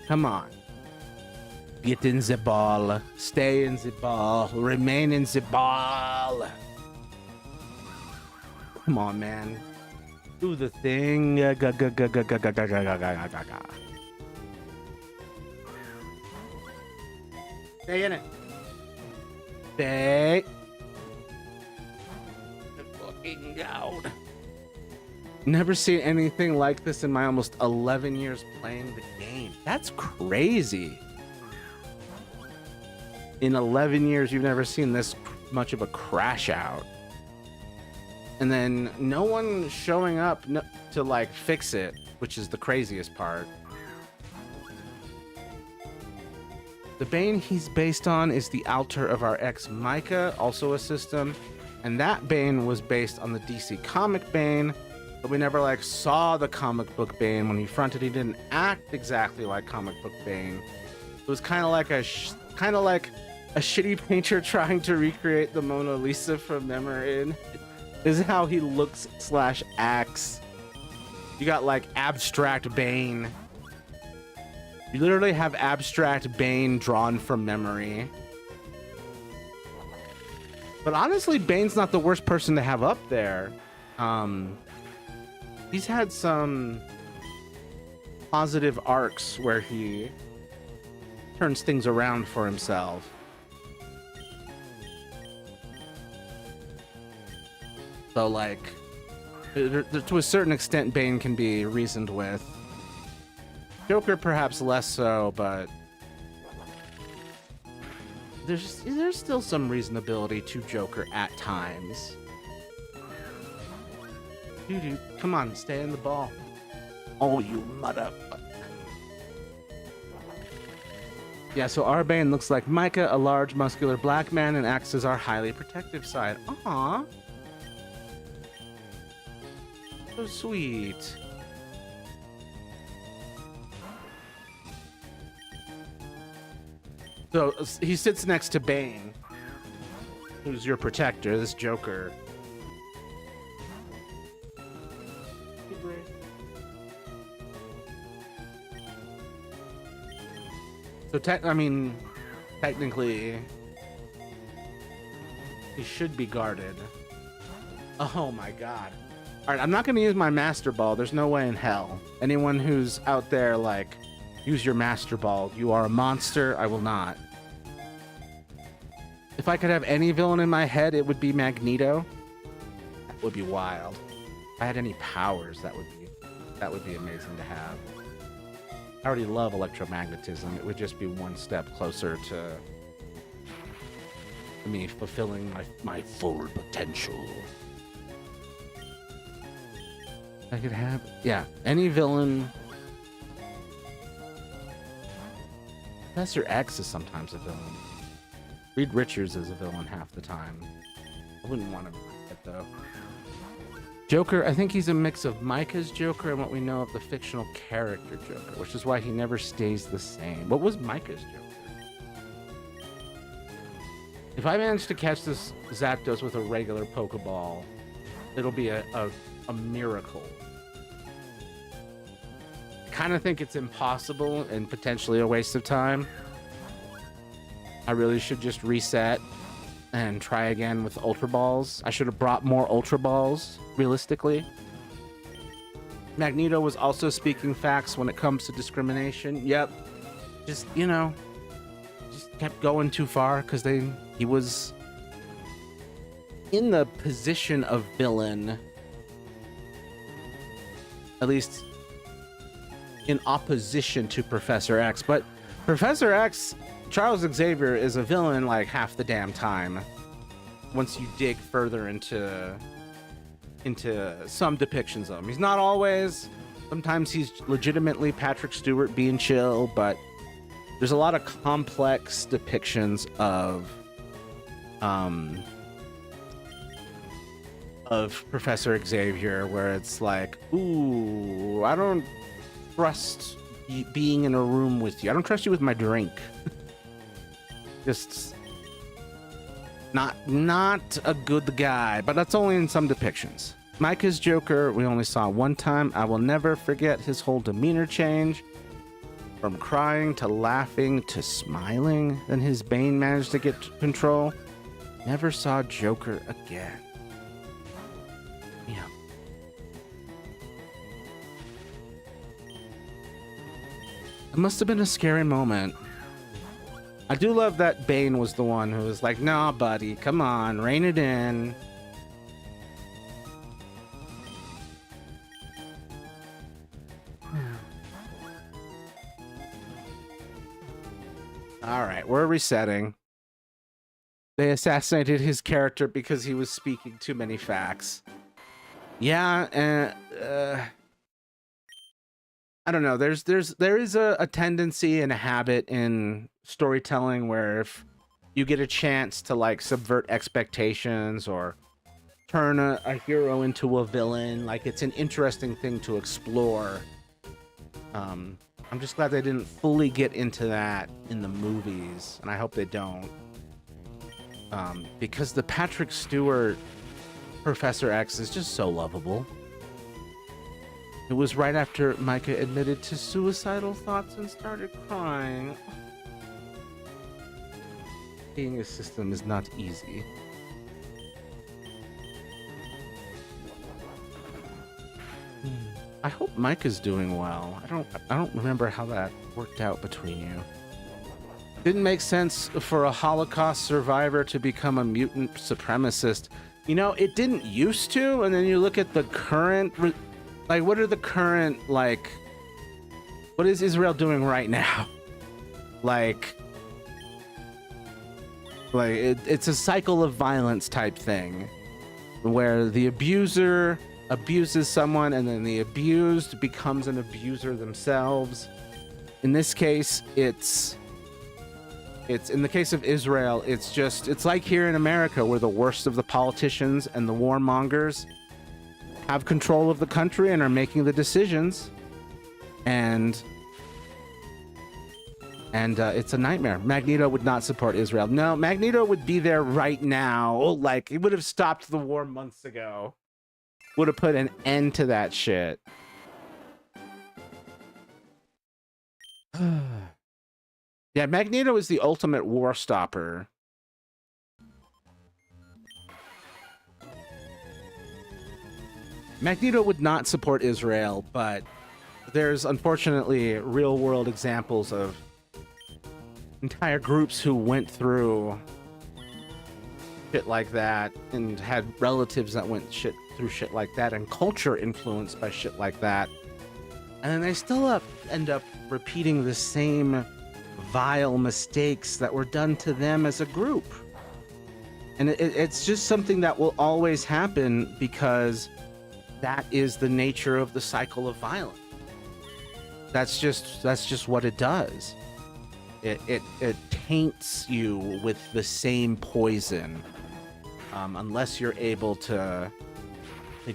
Come on. Get in the ball. Stay in the ball. Remain in the ball. Come on, man. Do the thing. Stay in it. Stay. Fucking out. Never seen anything like this in my almost 11 years playing the game. That's crazy. In 11 years, you've never seen this much of a crash out. And then no one showing up to, like, fix it, which is the craziest part. The Bane he's based on is the altar of our ex Micah, also a system. And that Bane was based on the DC comic Bane, but we never, like, saw the comic book Bane. When he fronted, he didn't act exactly like comic book Bane. It was kind of like a shitty painter trying to recreate the Mona Lisa from memory. This is how he looks / acts. You got, like, abstract Bane. You literally have abstract Bane drawn from memory. But honestly, Bane's not the worst person to have up there. He's had some positive arcs where he turns things around for himself. So, like, to a certain extent, Bane can be reasoned with. Joker, perhaps less so, but there's still some reasonability to Joker at times. Dude, come on, stay in the ball. Oh, you motherfucker. Yeah, so our Bane looks like Micah, a large, muscular black man, and acts as our highly protective side. Aww. So sweet. So he sits next to Bane, who's your protector, this Joker. So technically, he should be guarded. Oh my god. Alright, I'm not going to use my Master Ball. There's no way in hell. Anyone who's out there, like, use your Master Ball. You are a monster. I will not. If I could have any villain in my head, it would be Magneto. That would be wild. If I had any powers, that would be amazing to have. I already love electromagnetism. It would just be one step closer to me fulfilling my full potential. I could have, yeah, any villain. Professor X is sometimes a villain. Reed Richards is a villain half the time. I wouldn't want to be that though. Joker, I think he's a mix of Micah's Joker and what we know of the fictional character Joker, which is why he never stays the same. What was Micah's Joker? If I manage to catch this Zapdos with a regular Pokeball, it'll be a miracle. I kind of think it's impossible and potentially a waste of time. I really should just reset and try again with Ultra Balls. I should have brought more Ultra Balls, realistically. Magneto was also speaking facts when it comes to discrimination. Yep. Just, you know, just kept going too far because he was in the position of villain, at least in opposition to Professor X. But Professor X, Charles Xavier, is a villain like half the damn time. Once you dig further into some depictions of him, he's not always. Sometimes he's legitimately Patrick Stewart being chill, but there's a lot of complex depictions of Professor Xavier where it's like, ooh, I don't trust being in a room with you. I don't trust you with my drink. Just not a good guy, but that's only in some depictions. Micah's Joker, we only saw one time. I will never forget his whole demeanor change from crying to laughing to smiling. Then his Bane managed to get control. Never saw Joker again. Yeah. It must have been a scary moment. I do love that Bane was the one who was like, nah, buddy, come on, rein it in. All right, we're resetting. They assassinated his character because he was speaking too many facts. Yeah, I don't know. There is a tendency and a habit in storytelling where if you get a chance to like subvert expectations or turn a hero into a villain, like it's an interesting thing to explore. I'm just glad they didn't fully get into that in the movies, and I hope they don't. Because the Patrick Stewart Professor X is just so lovable. It was right after Micah admitted to suicidal thoughts and started crying. Being a system is not easy. I hope Micah's doing well. I don't remember how that worked out between you. Didn't make sense for a Holocaust survivor to become a mutant supremacist. You know, it didn't used to, and then you look at the current, like, what are the current, like, what is Israel doing right now? Like it's a cycle of violence type thing, where the abuser abuses someone, and then the abused becomes an abuser themselves. In this case, it's in the case of Israel, it's like here in America, where the worst of the politicians and the warmongers have control of the country and are making the decisions, and it's a nightmare. Magneto would not support Israel. No, Magneto would be there right now. Like, he would have stopped the war months ago. Would have put an end to that shit. Yeah, Magneto is the ultimate war stopper. Magneto would not support Israel, but there's unfortunately real-world examples of entire groups who went through shit like that and had relatives that went through shit like that, and culture influenced by shit like that. And then they still end up repeating the same vile mistakes that were done to them as a group. And it's just something that will always happen, because that is the nature of the cycle of violence. That's just what it does. It taints you with the same poison, unless you're able to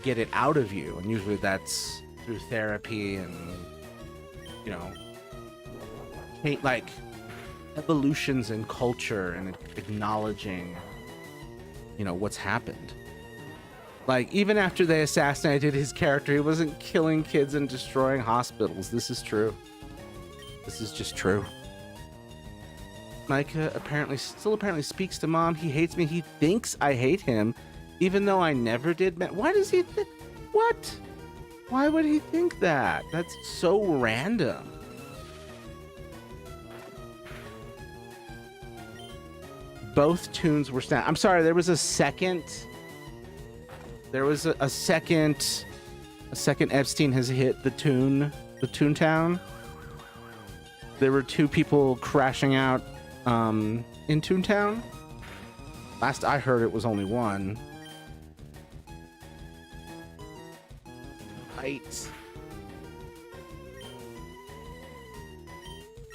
get it out of you, and usually that's through therapy and, you know, like evolutions in culture and acknowledging, you know, what's happened. Like, even after they assassinated his character, he wasn't killing kids and destroying hospitals. This is true. This is just true. Micah still apparently speaks to Mom. He hates me. He thinks I hate him, even though I never did. Why does he think? What? Why would he think that? That's so random. Both tunes were snapped. I'm sorry, there was a second. There was a second Epstein has hit the Toontown. There were two people crashing out in Toontown. Last I heard, it was only one. Right.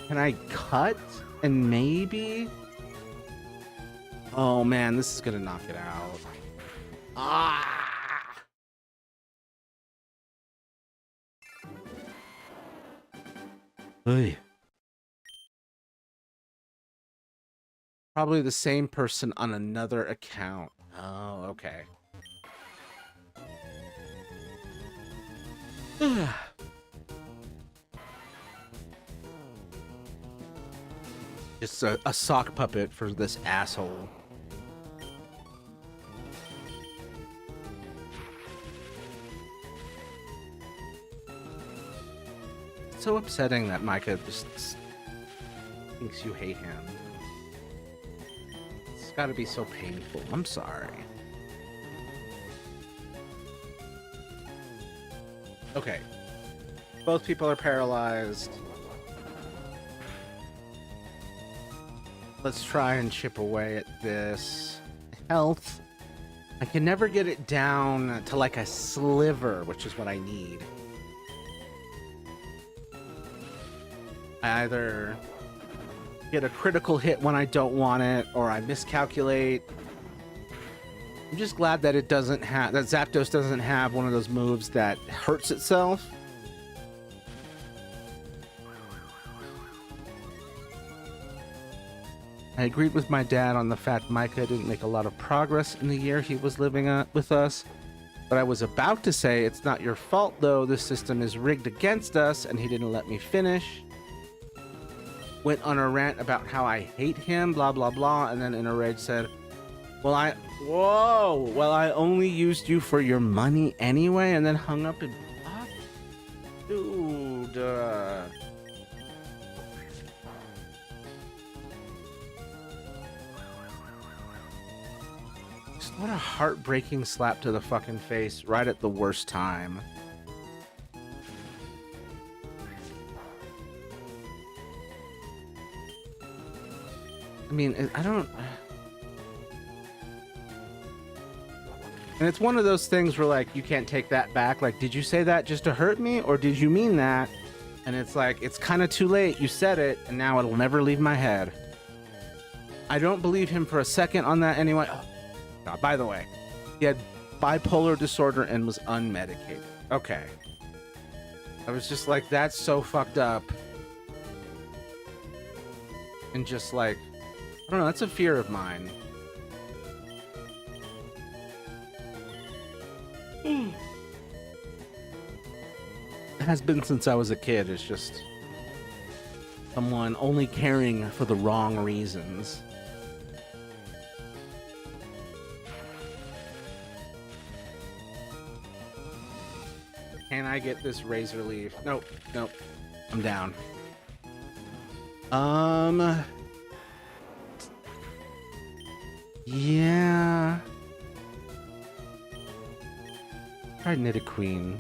Can I cut and maybe? Oh man, this is gonna knock it out. Ah! Hey. Probably the same person on another account. Oh, okay. Just a sock puppet for this asshole. It's so upsetting that Micah just thinks you hate him. It's gotta be so painful. I'm sorry. Okay. Both people are paralyzed. Let's try and chip away at this. Health. I can never get it down to like a sliver, which is what I need. I either get a critical hit when I don't want it, or I miscalculate. I'm just glad that it doesn't have, that Zapdos doesn't have one of those moves that hurts itself. I agreed with my dad on the fact Micah didn't make a lot of progress in the year he was living with us. But I was about to say, it's not your fault though, this system is rigged against us, and he didn't let me finish. Went on a rant about how I hate him, blah blah blah, and then in a rage said, well I only used you for your money anyway, and then hung up and fuck? Dude, Just what a heartbreaking slap to the fucking face right at the worst time. I mean, I don't... And it's one of those things where, like, you can't take that back. Like, did you say that just to hurt me, or did you mean that? And it's like, it's kind of too late. You said it, and now it'll never leave my head. I don't believe him for a second on that anyway. Oh, God, by the way, he had bipolar disorder and was unmedicated. Okay. I was just like, that's so fucked up. And just like, I don't know, that's a fear of mine. It has been since I was a kid. It's just someone only caring for the wrong reasons. Can I get this razor leaf? Nope, nope. I'm down. Yeah. Try Nidoqueen.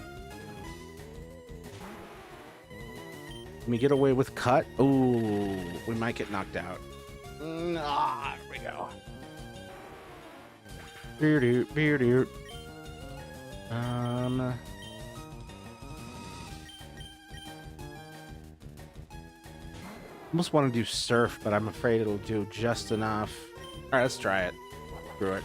Can we get away with cut? Ooh, we might get knocked out. Here we go. Beer. Almost want to do surf, but I'm afraid it'll do just enough. All right, let's try it. Screw it.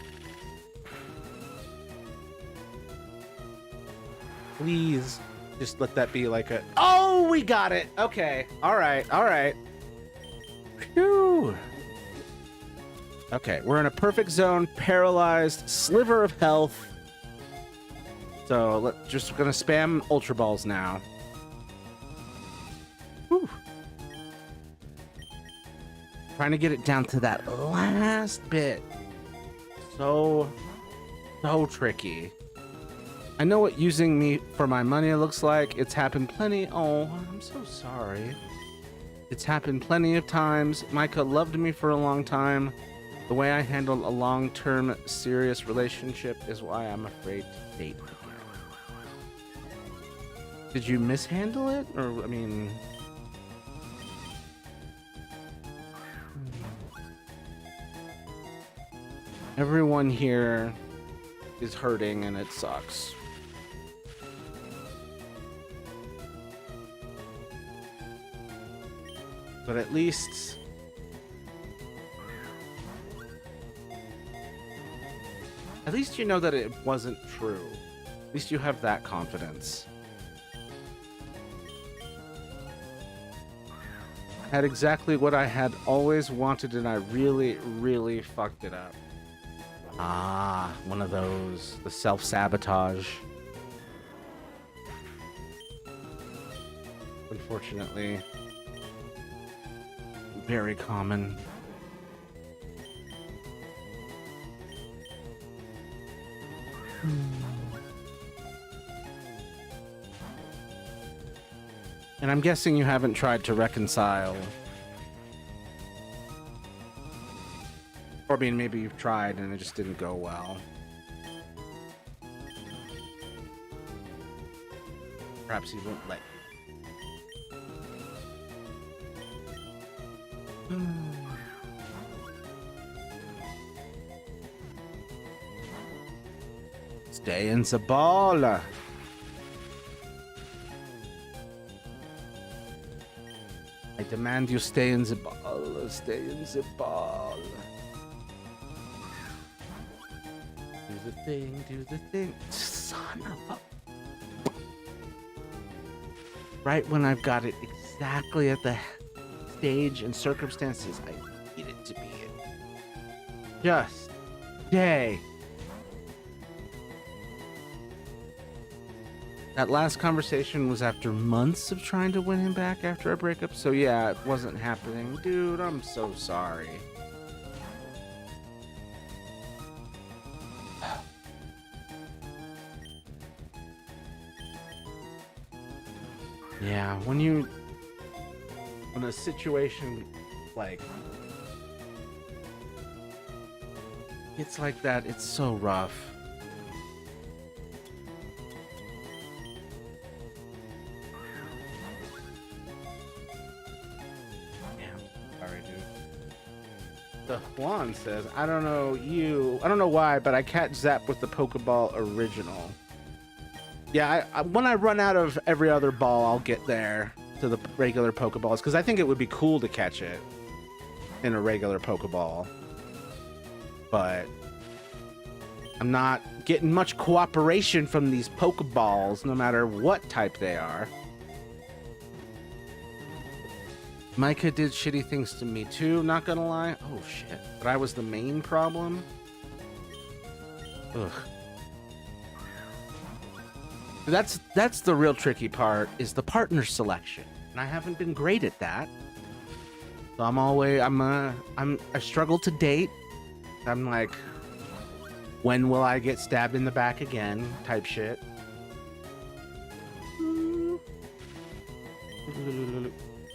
Please, just let that be like a... Oh, we got it. Okay. All right. All right. Phew. Okay, we're in a perfect zone. Paralyzed. Sliver of health. So just gonna spam Ultra Balls now. Whew. Trying to get it down to that last bit. So tricky. I know what using me for my money looks like. It's happened plenty. Oh, I'm so sorry. It's happened plenty of times. Micah loved me for a long time. The way I handle a long-term serious relationship is why I'm afraid to date again. Did you mishandle it? Or, I mean... Everyone here is hurting and it sucks. But at least you know that it wasn't true. At least you have that confidence. Had exactly what I had always wanted and I really, really fucked it up. Ah, one of those. The self-sabotage. Unfortunately. Very common. And I'm guessing you haven't tried to reconcile. Or I mean, maybe you've tried and it just didn't go well. Perhaps he won't let you. Stay in the ball. I demand you stay in the ball. Stay in the ball. Do the thing, do the thing. Son of a... Right when I've got it exactly at the stage and circumstances I need it to be in. Just stay. That last conversation was after months of trying to win him back after our breakup, so yeah, it wasn't happening. Dude, I'm so sorry. Yeah, when a situation like It's like that. It's so rough. Sorry, dude. The Juan says, I don't know why, but I catch Zap with the Pokeball original. Yeah, when I run out of every other ball, I'll get there to the regular Pokeballs, because I think it would be cool to catch it in a regular Pokeball. But I'm not getting much cooperation from these Pokeballs, no matter what type they are. Micah did shitty things to me too, not gonna lie. Oh shit. But I was the main problem? Ugh. That's the real tricky part, is the partner selection. And I haven't been great at that. So I struggle to date. I'm like, when will I get stabbed in the back again? Type shit.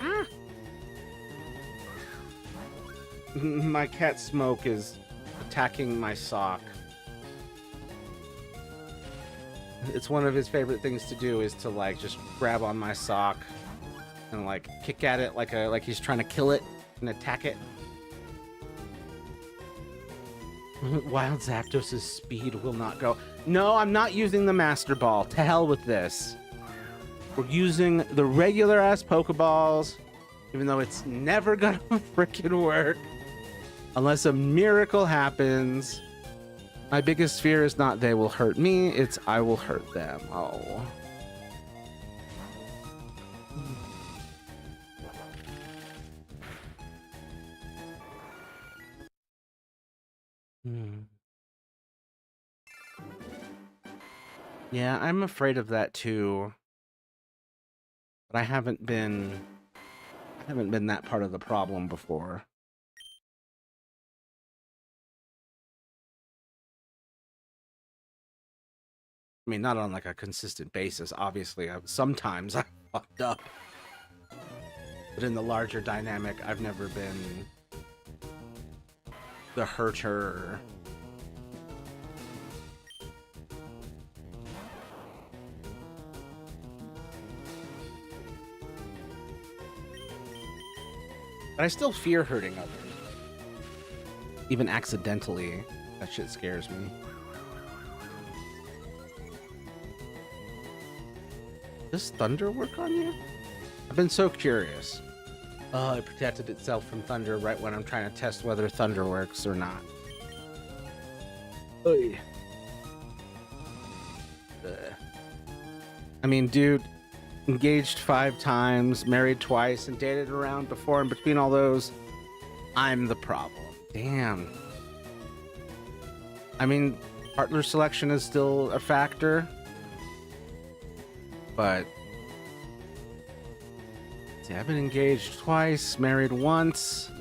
Ah! My cat Smoke is attacking my sock. It's one of his favorite things to do, is to like just grab on my sock and like kick at it like he's trying to kill it and attack it. Wild Zapdos' speed will not go. No, I'm not using the Master Ball. To hell with this. We're using the regular ass Pokeballs, even though it's never gonna freaking work unless a miracle happens. My biggest fear is not they will hurt me, it's I will hurt them. Oh. Yeah, I'm afraid of that too. But I haven't been that part of the problem before. I mean, not on like a consistent basis. Obviously, sometimes I fucked up. But in the larger dynamic, I've never been the hurter. But I still fear hurting others. Even accidentally. That shit scares me. Does thunder work on you? I've been so curious. Oh, it protected itself from thunder right when I'm trying to test whether thunder works or not. Oy. I mean, dude, engaged 5 times, married twice, and dated around before and between all those, I'm the problem. Damn. I mean, partner selection is still a factor, but see, I've been engaged twice, married once,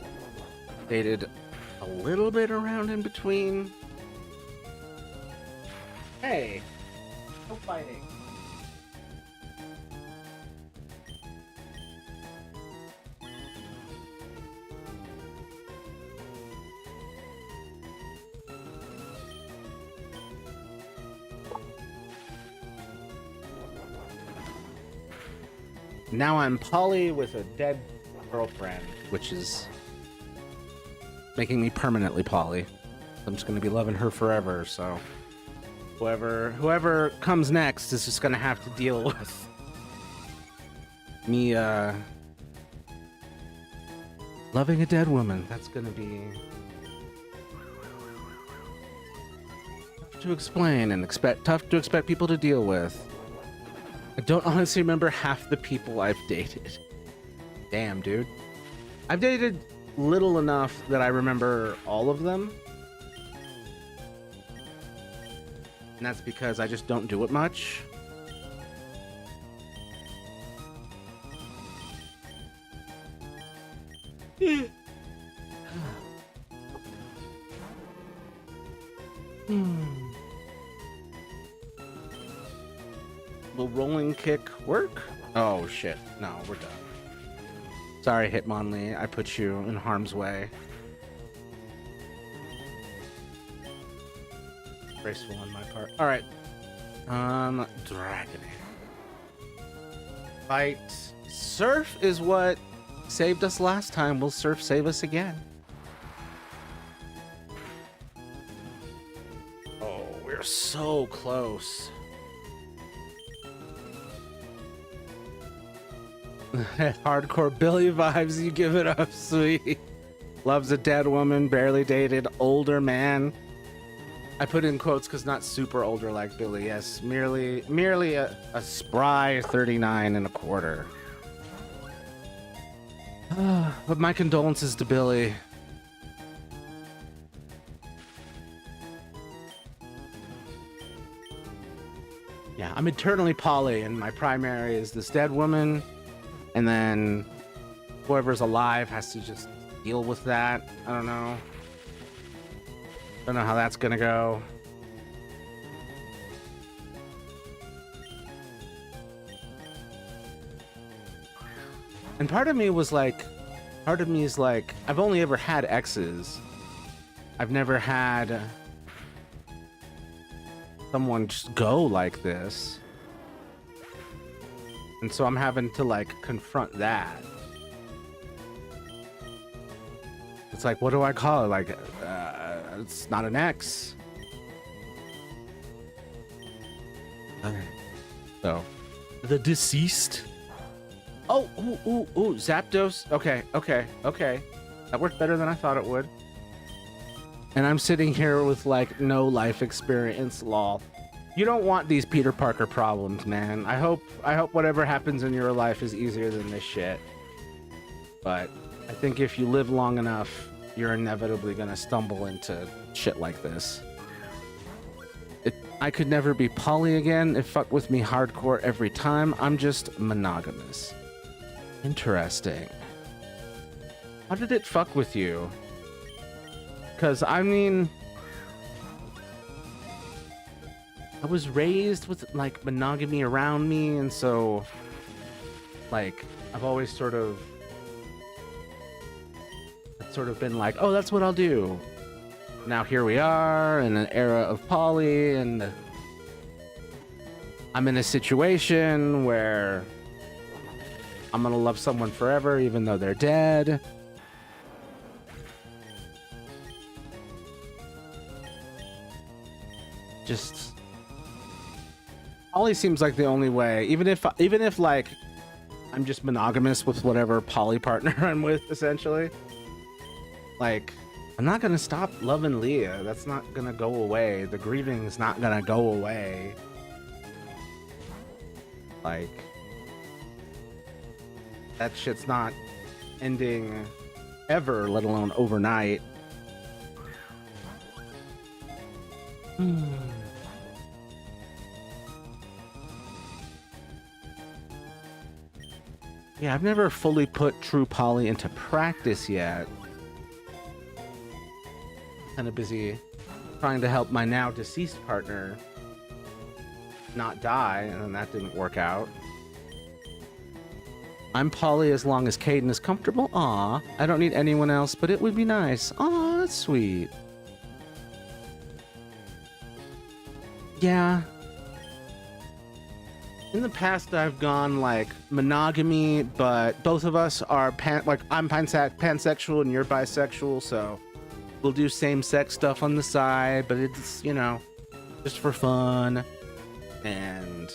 dated a little bit around in between. Hey, no fighting. Now I'm poly with a dead girlfriend, which is making me permanently poly. I'm just gonna be loving her forever, so whoever comes next is just gonna have to deal with me loving a dead woman. That's gonna be tough to explain and tough to expect people to deal with. I don't honestly remember half the people I've dated. Damn, dude. I've dated little enough that I remember all of them. And that's because I just don't do it much. Will rolling kick work? Oh shit. No, we're done. Sorry, Hitmonlee. I put you in harm's way. Graceful on my part. All right. Dragon. Fight. Surf is what saved us last time. Will Surf save us again? Oh, we're so close. Hardcore Billy vibes, you give it up, sweet. Loves a dead woman, barely dated, older man. I put in quotes because not super older like Billy. Yes, merely a spry 39 and a quarter. But my condolences to Billy. Yeah, I'm eternally poly, and my primary is this dead woman, and then whoever's alive has to just deal with that. I don't know. Don't know how that's gonna go. And part of me is like, I've only ever had exes. I've never had someone just go like this. And so I'm having to like confront that. It's like, what do I call it? Like, it's not an ex. So, the deceased. Oh, ooh, Zapdos. Okay. That worked better than I thought it would. And I'm sitting here with like no life experience, lol. You don't want these Peter Parker problems, man. I hope whatever happens in your life is easier than this shit. But I think if you live long enough, you're inevitably gonna stumble into shit like this. I could never be poly again. It fucked with me hardcore every time. I'm just monogamous. Interesting. How did it fuck with you? Because, I mean, I was raised with, like, monogamy around me, and so, like, I've always sort of been like, oh, that's what I'll do. Now here we are in an era of poly, and I'm in a situation where I'm gonna love someone forever even though they're dead. Just poly seems like the only way, even if like I'm just monogamous with whatever poly partner I'm with, essentially. Like, I'm not gonna stop loving Leah. That's not gonna go away. The grieving's not gonna go away. Like, that shit's not ending ever, let alone overnight. Yeah, I've never fully put true poly into practice yet. Kind of busy trying to help my now deceased partner not die, and then that didn't work out. I'm poly as long as Caden is comfortable. Aw, I don't need anyone else, but it would be nice. Aw, that's sweet. Yeah. In the past, I've gone like monogamy, but both of us are I'm pansexual and you're bisexual, so we'll do same-sex stuff on the side, but it's, you know, just for fun, and,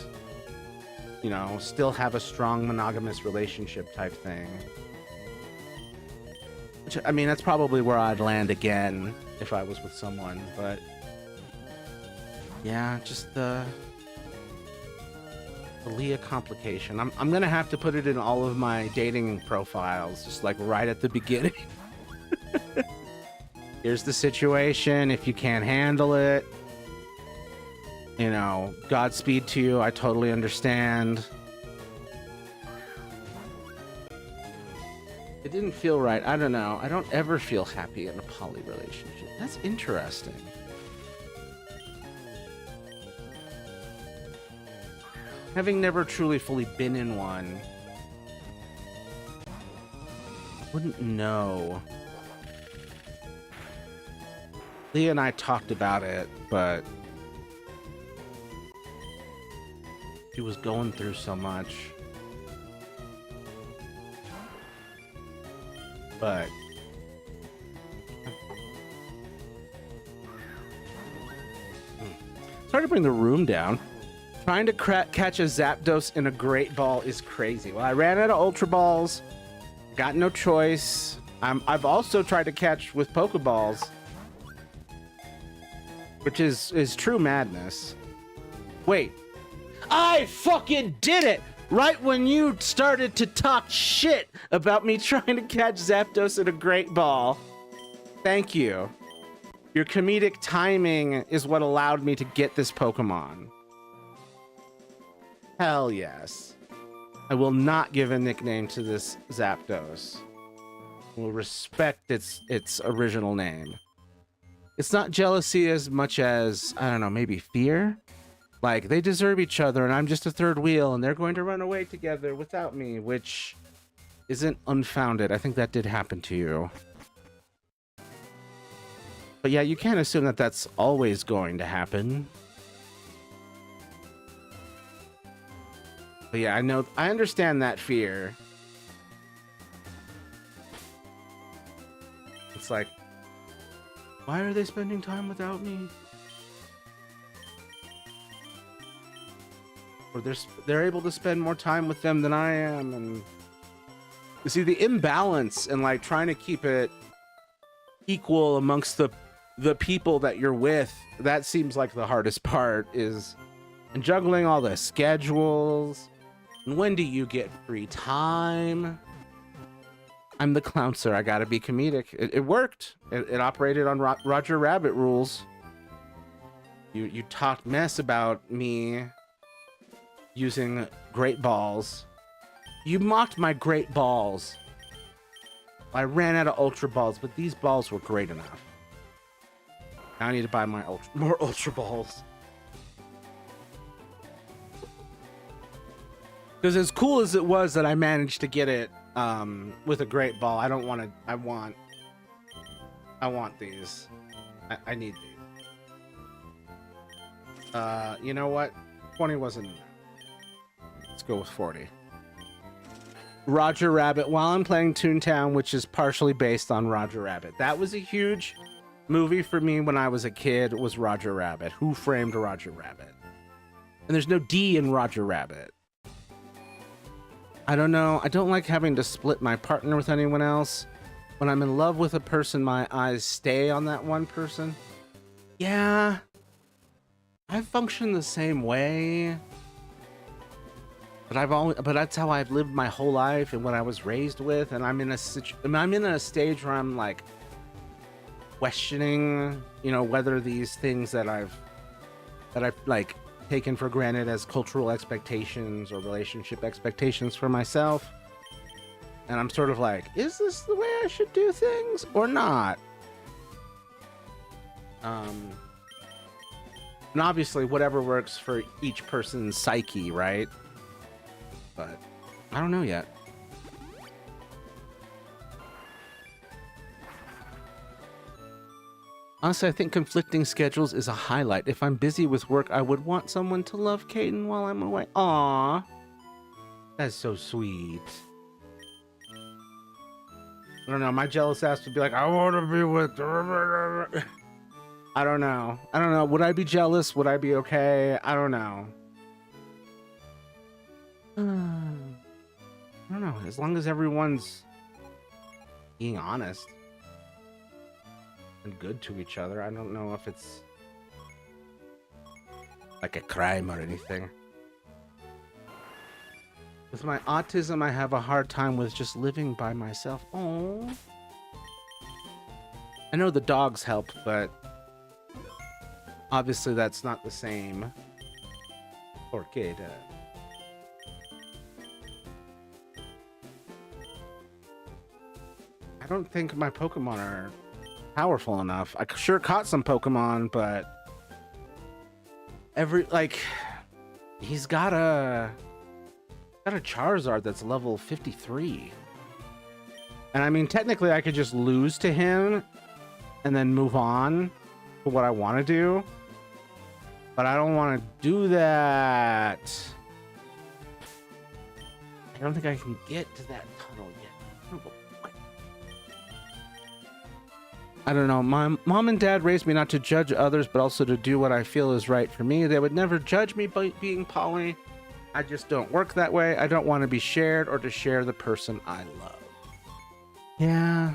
you know, still have a strong monogamous relationship type thing. Which, I mean, that's probably where I'd land again if I was with someone, but yeah, just the Leah complication. I'm gonna have to put it in all of my dating profiles, just like right at the beginning. Here's the situation. If you can't handle it, you know, Godspeed to you. I totally understand. It didn't feel right. I don't know. I don't ever feel happy in a poly relationship. That's interesting. Having never truly fully been in one, I wouldn't know. Leah and I talked about it, but He was going through so much. But sorry to bring the room down. Trying to catch a Zapdos in a Great Ball is crazy. Well, I ran out of Ultra Balls. Got no choice. I've also tried to catch with Pokeballs, which is true madness. Wait. I fucking did it! Right when you started to talk shit about me trying to catch Zapdos in a Great Ball. Thank you. Your comedic timing is what allowed me to get this Pokemon. Hell yes. I will not give a nickname to this Zapdos. I will respect its original name. It's not jealousy as much as, I don't know, maybe fear? Like, they deserve each other, and I'm just a third wheel, and they're going to run away together without me, which isn't unfounded. I think that did happen to you. But yeah, you can't assume that that's always going to happen. But yeah, I understand that fear. It's like, why are they spending time without me? Or they're able to spend more time with them than I am, and you see the imbalance and like trying to keep it equal amongst the people that you're with. That seems like the hardest part, is and juggling all the schedules. And when do you get free time? I'm the clowncer. I gotta be comedic. It worked. It operated on Roger Rabbit rules. You talked mess about me using Great Balls. You mocked my Great Balls. I ran out of Ultra Balls, but these balls were great enough. Now I need to buy my more Ultra Balls. Because as cool as it was that I managed to get it with a Great Ball, I don't want to. I want these. I need these. You know what? 20 wasn't enough. Let's go with 40. Roger Rabbit. While I'm playing Toontown, which is partially based on Roger Rabbit. That was a huge movie for me when I was a kid. Was Roger Rabbit. Who Framed Roger Rabbit? And there's no D in Roger Rabbit. I don't know. I don't like having to split my partner with anyone else. When I'm in love with a person, my eyes stay on that one person. Yeah. I function the same way. But that's how I've lived my whole life and what I was raised with. And I'm in a stage where I'm like questioning, you know, whether these things that I've like taken for granted as cultural expectations or relationship expectations for myself. And I'm sort of like, is this the way I should do things or not? And obviously whatever works for each person's psyche, right? But I don't know yet. Honestly, I think conflicting schedules is a highlight. If I'm busy with work, I would want someone to love Kaden while I'm away. Aww. That's so sweet. I don't know. My jealous ass would be like, I want to be with... I don't know. I don't know. Would I be jealous? Would I be okay? I don't know. I don't know. As long as everyone's being honest and good to each other, I don't know if it's like a crime or anything. With my autism, I have a hard time with just living by myself. Oh, I know the dogs help, but obviously that's not the same. Orchid. I don't think my Pokemon are powerful enough. I sure caught some Pokemon, but he's got a Charizard that's level 53. And I mean, technically I could just lose to him and then move on to what I want to do. But I don't want to do that. I don't think I can get to that tunnel yet. I don't know. My mom and dad raised me not to judge others, but also to do what I feel is right for me. They would never judge me by being poly. I just don't work that way. I don't want to be shared or to share the person I love. Yeah.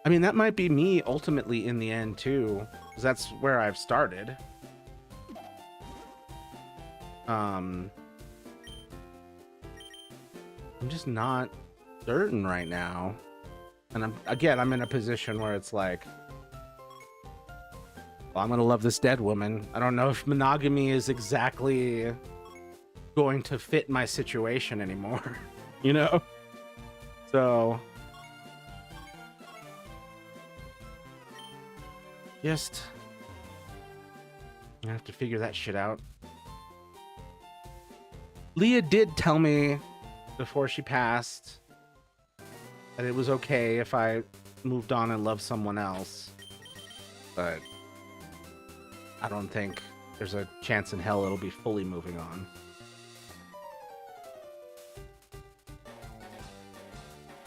I mean, that might be me ultimately in the end too, because that's where I've started. I'm just not certain right now. And I'm in a position where it's like, well, I'm gonna love this dead woman. I don't know if monogamy is exactly going to fit my situation anymore, you know? So just I have to figure that shit out. Leah did tell me before she passed that it was okay if I moved on and loved someone else, but I don't think there's a chance in hell it'll be fully moving on.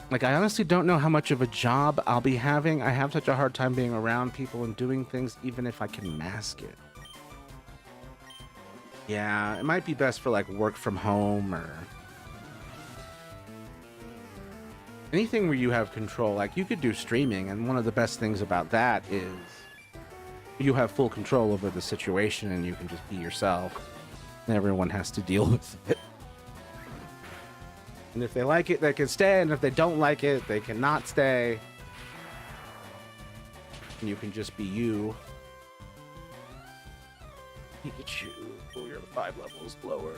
Like, I honestly don't know how much of a job I'll be having. I have such a hard time being around people and doing things, even if I can mask it. Yeah, it might be best for like work from home or anything where you have control. Like, you could do streaming, and one of the best things about that is you have full control over the situation and you can just be yourself. And everyone has to deal with it. And if they like it, they can stay, and if they don't like it, they cannot stay. And you can just be you. Pikachu, oh, you're 5 levels lower.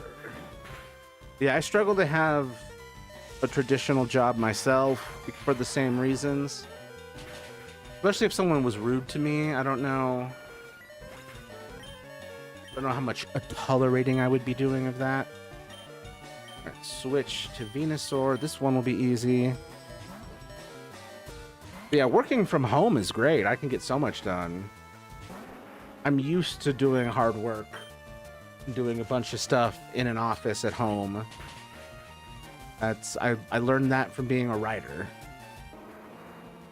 Yeah, I struggle to have a traditional job myself for the same reasons. Especially if someone was rude to me. I don't know how much tolerating I would be doing of that. All right, switch to Venusaur. This one will be easy. But yeah, working from home is great. I can get so much done. I'm used to doing hard work, doing a bunch of stuff in an office at home. I learned that from being a writer.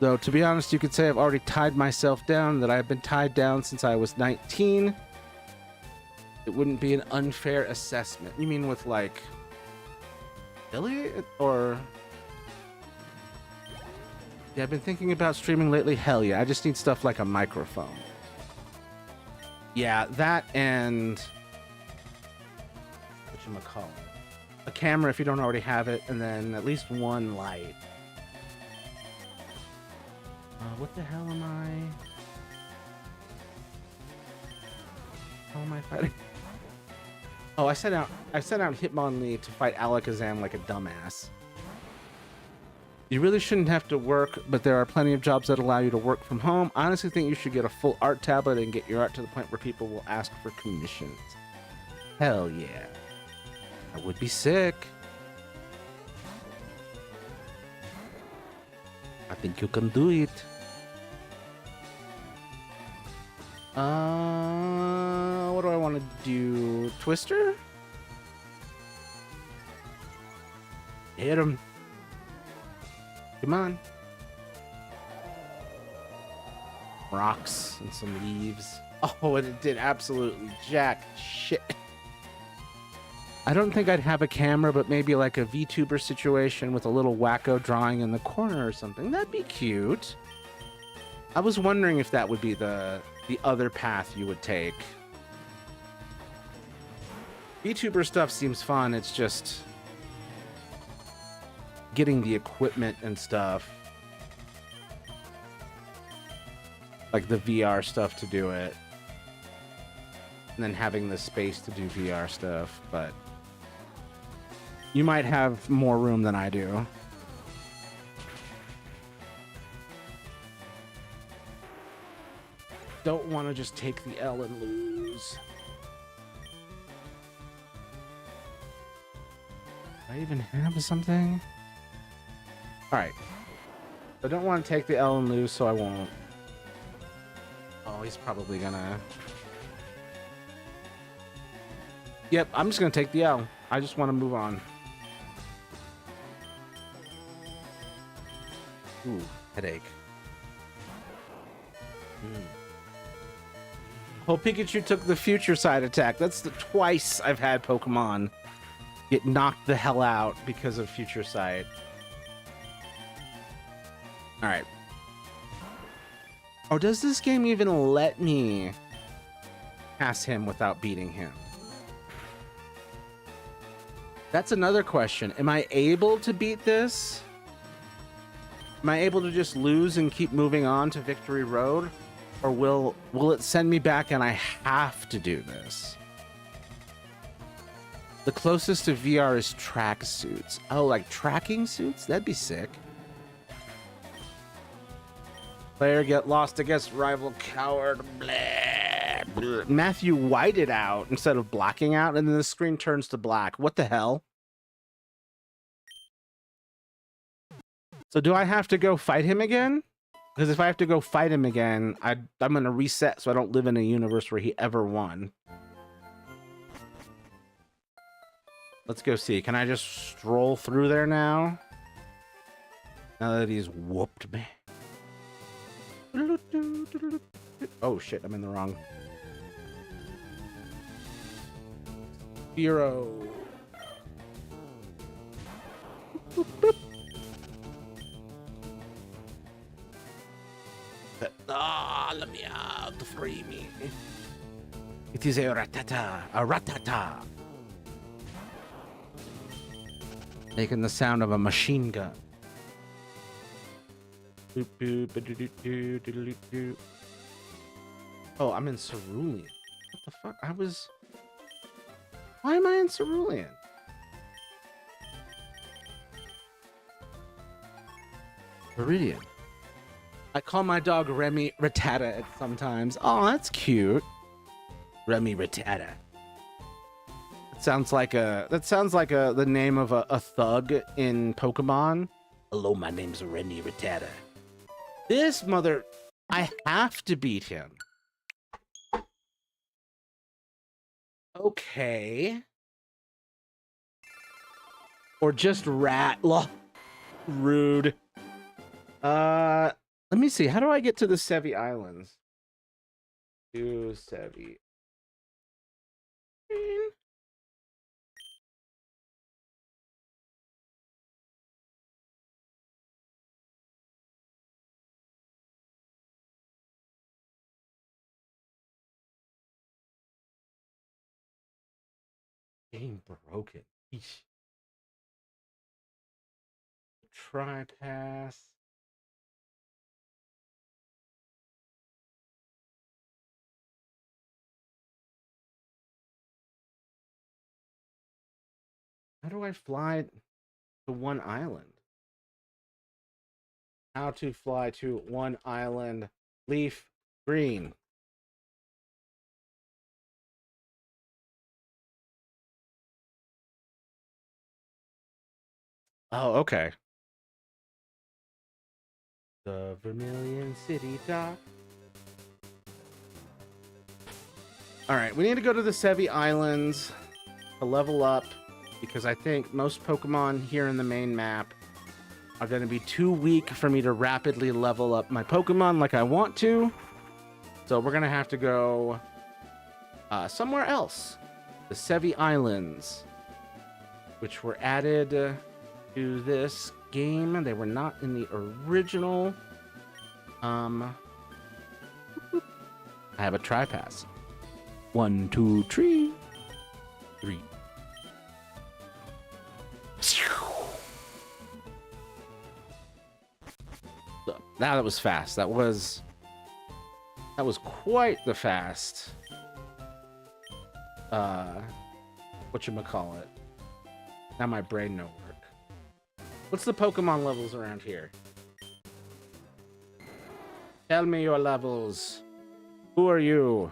Though, to be honest, you could say I've already tied myself down, that I've been tied down since I was 19. It wouldn't be an unfair assessment. You mean with, like, really? Or... yeah, I've been thinking about streaming lately. Hell yeah, I just need stuff like a microphone. Yeah, that and... whatchamacallit? A camera if you don't already have it, and then at least one light. What the hell am I? How am I fighting? Oh, I sent out Hitmonlee to fight Alakazam like a dumbass. You really shouldn't have to work, but there are plenty of jobs that allow you to work from home. I honestly think you should get a full art tablet and get your art to the point where people will ask for commissions. Hell yeah. That would be sick. I think you can do it. What do I want to do? Twister? Hit him. Come on. Rocks and some leaves. Oh, and it did absolutely jack shit. I don't think I'd have a camera, but maybe like a VTuber situation with a little wacko drawing in the corner or something. That'd be cute. I was wondering if that would be the other path you would take. VTuber stuff seems fun. It's just getting the equipment and stuff. Like the VR stuff to do it. And then having the space to do VR stuff, but you might have more room than I do. Don't want to just take the L and lose. Do I even have something? Alright. I don't want to take the L and lose, so I won't. Oh, he's probably gonna... Yep, I'm just gonna take the L. I just want to move on. Ooh, headache. Oh, Pikachu took the future side attack. That's the twice I've had Pokemon get knocked the hell out because of future sight. All right. Oh, does this game even let me pass him without beating him? That's another question. Am I able to beat this? Am I able to just lose and keep moving on to Victory Road? Or will it send me back and I have to do this? The closest to VR is track suits. Oh, like tracking suits? That'd be sick. Player get lost against rival coward. Blah, blah. Matthew whited out instead of blacking out, and then the screen turns to black. What the hell? So do I have to go fight him again? Because if I have to go fight him again, I'm going to reset so I don't live in a universe where he ever won. Let's go see. Can I just stroll through there now? Now that he's whooped me. Oh shit, I'm in the wrong. Hero. Let me out, free me. It is a ratata, a ratata. Making the sound of a machine gun. Oh, I'm in Cerulean. What the fuck? Why am I in Cerulean? Viridian. I call my dog Remy Rattata sometimes. Oh, that's cute. Remy Rattata. That sounds like the name of a thug in Pokemon. Hello, my name's Remy Rattata. This mother, I have to beat him. Okay. Or just rat. Rude. Let me see. How do I get to the Sevi Islands? To Sevi. Game broken. Eesh. Try pass. How do I fly to one island? How to fly to one island. Leaf Green. Oh, okay. The Vermilion City Dock. All right, we need to go to the Sevi Islands to level up because I think most Pokemon here in the main map are going to be too weak for me to rapidly level up my Pokemon like I want to. So we're going to have to go somewhere else. The Sevi Islands, which were added to this game. They were not in the original. I have a tri-pass. 1, 2, 3. 3. So, now that was fast. That was quite the fast. Whatchamacallit. Now my brain no work. What's the Pokemon levels around here? Tell me your levels. Who are you?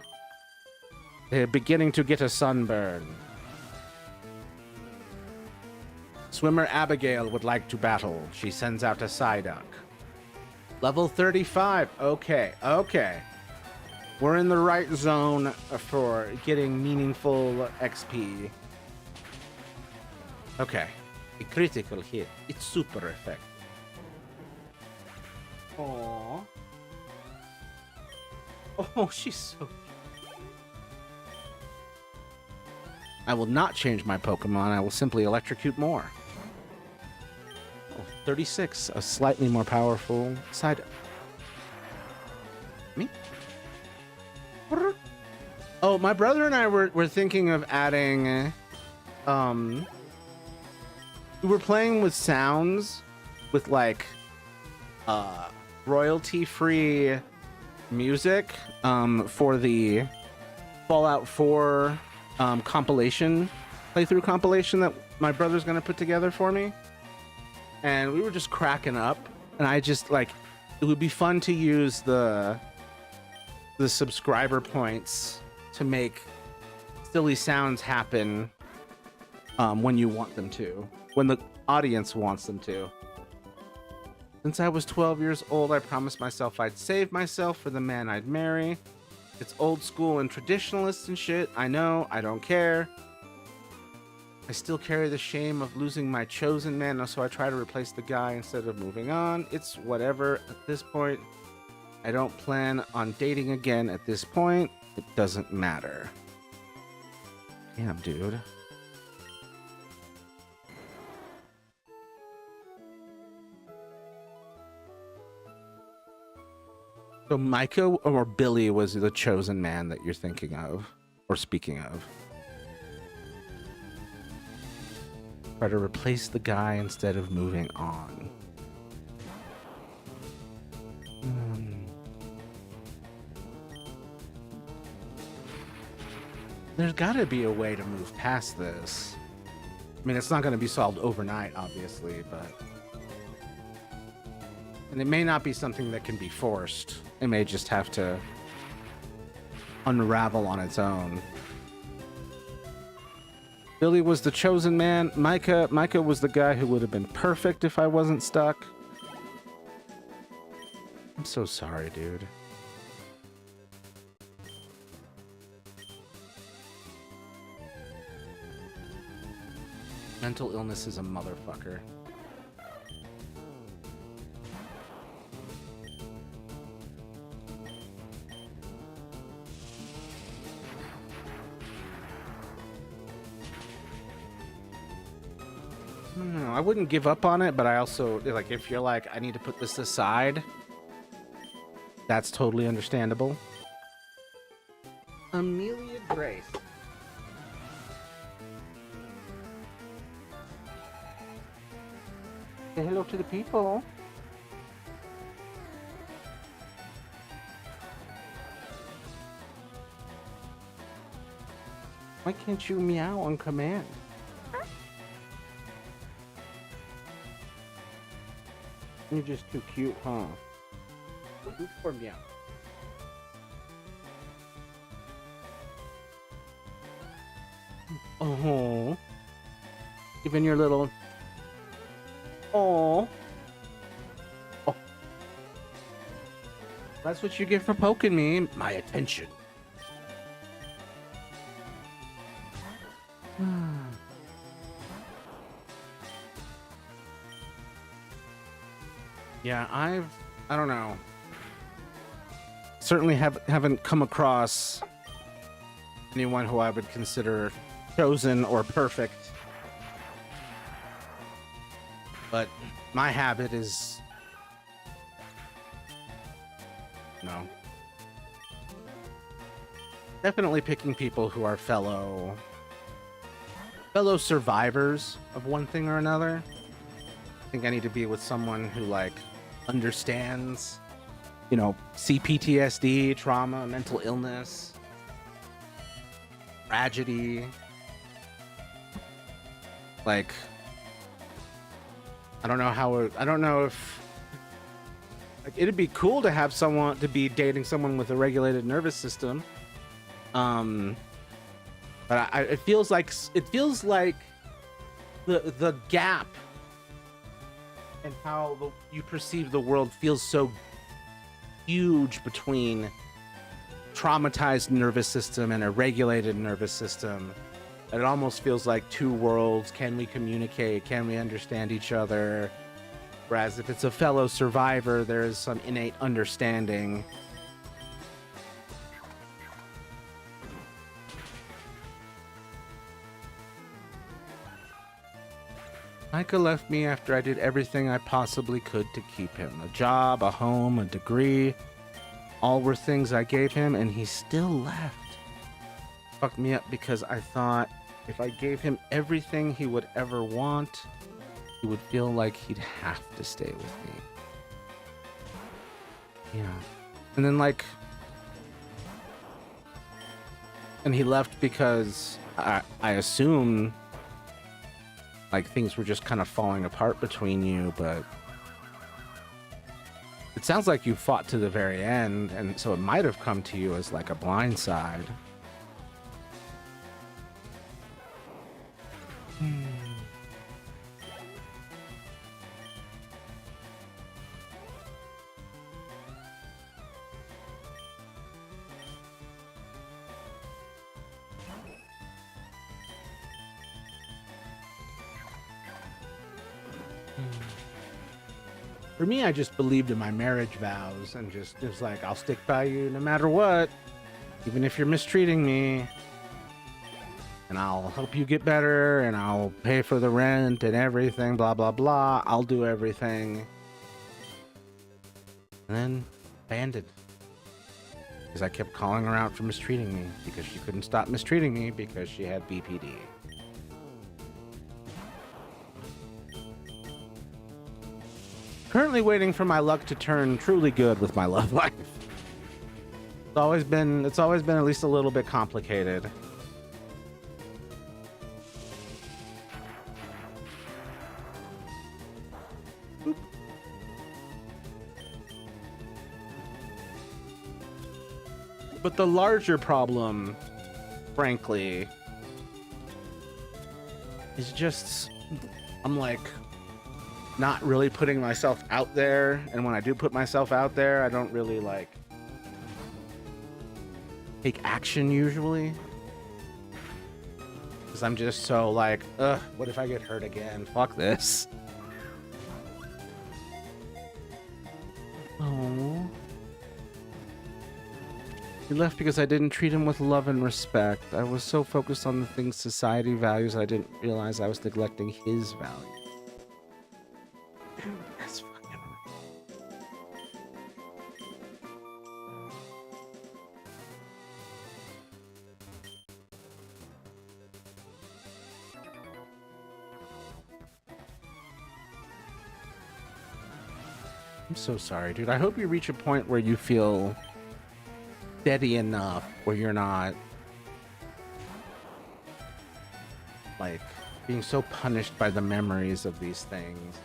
They're beginning to get a sunburn. Swimmer Abigail would like to battle. She sends out a Psyduck. Level 35. Okay, okay. We're in the right zone for getting meaningful XP. Okay. A critical hit. It's super effective. Aww. Oh, she's so... I will not change my Pokemon. I will simply electrocute more. Oh, 36. A slightly more powerful side... Me? Oh, my brother and I were thinking of adding... We were playing with sounds with, like, royalty-free music for the Fallout 4 playthrough compilation that my brother's gonna put together for me. And we were just cracking up, and I just, like, it would be fun to use the subscriber points to make silly sounds happen when you want them to, when the audience wants them to. Since I was 12 years old, I promised myself I'd save myself for the man I'd marry. It's old school and traditionalist and shit. I know, I don't care. I still carry the shame of losing my chosen man, so I try to replace the guy instead of moving on. It's whatever at this point. I don't plan on dating again at this point. It doesn't matter. Damn, dude. So Micah or Billy was the chosen man that you're thinking of, or speaking of. Try to replace the guy instead of moving on. There's gotta be a way to move past this. I mean, it's not gonna be solved overnight, obviously, but... And it may not be something that can be forced. It may just have to unravel on its own. Billy was the chosen man. Micah was the guy who would have been perfect if I wasn't stuck. I'm so sorry, dude. Mental illness is a motherfucker. I wouldn't give up on it, but I also, like, if you're like, I need to put this aside, that's totally understandable. Amelia Grace. Say hello to the people. Why can't you meow on command? You're just too cute, huh? Good for meow. Oh, even your little. Oh. Oh. That's what you get for poking me. My attention. Yeah, I don't know. Certainly haven't come across anyone who I would consider chosen or perfect. But my habit is, no. Definitely picking people who are fellow survivors of one thing or another. I think I need to be with someone who, like, understands, you know, CPTSD, trauma, mental illness, tragedy. Like, I don't know if, like, it'd be cool to have someone, to be dating someone with a regulated nervous system. But it feels like the gap and how you perceive the world feels so huge between traumatized nervous system and a regulated nervous system, It almost feels like two worlds. Can we communicate? Can we understand each other? Whereas if it's a fellow survivor, there is some innate understanding. Micah left me after I did everything I possibly could to keep him. A job, a home, a degree. All were things I gave him, and he still left. Fucked me up because I thought if I gave him everything he would ever want, he would feel like he'd have to stay with me. Yeah. And then, like... And he left because I assume... like, things were just kind of falling apart between you, but... It sounds like you fought to the very end, and so it might have come to you as, like, a blindside. For me, I just believed in my marriage vows and just was like, I'll stick by you no matter what, even if you're mistreating me. And I'll help you get better, and I'll pay for the rent and everything, blah, blah, blah. I'll do everything. And then abandoned. Because I kept calling her out for mistreating me, because she couldn't stop mistreating me because she had BPD. Currently waiting for my luck to turn truly good with my love life. It's always been at least a little bit complicated. But the larger problem, frankly, is just, I'm like, not really putting myself out there. And when I do put myself out there, I don't really, like, take action usually. Because I'm just so like, ugh, what if I get hurt again? Fuck this. Oh. He left because I didn't treat him with love and respect. I was so focused on the things society values, I didn't realize I was neglecting his values. Dude, that's fucking... I'm so sorry, dude. I hope you reach a point where you feel steady enough where you're not like being so punished by the memories of these things.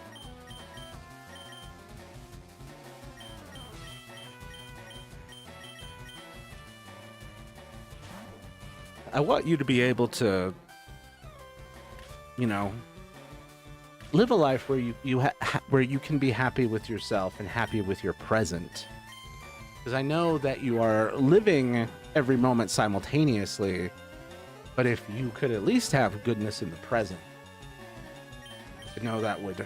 I want you to be able to, you know, live a life where where you can be happy with yourself and happy with your present. Because I know that you are living every moment simultaneously, but if you could at least have goodness in the present, I know that would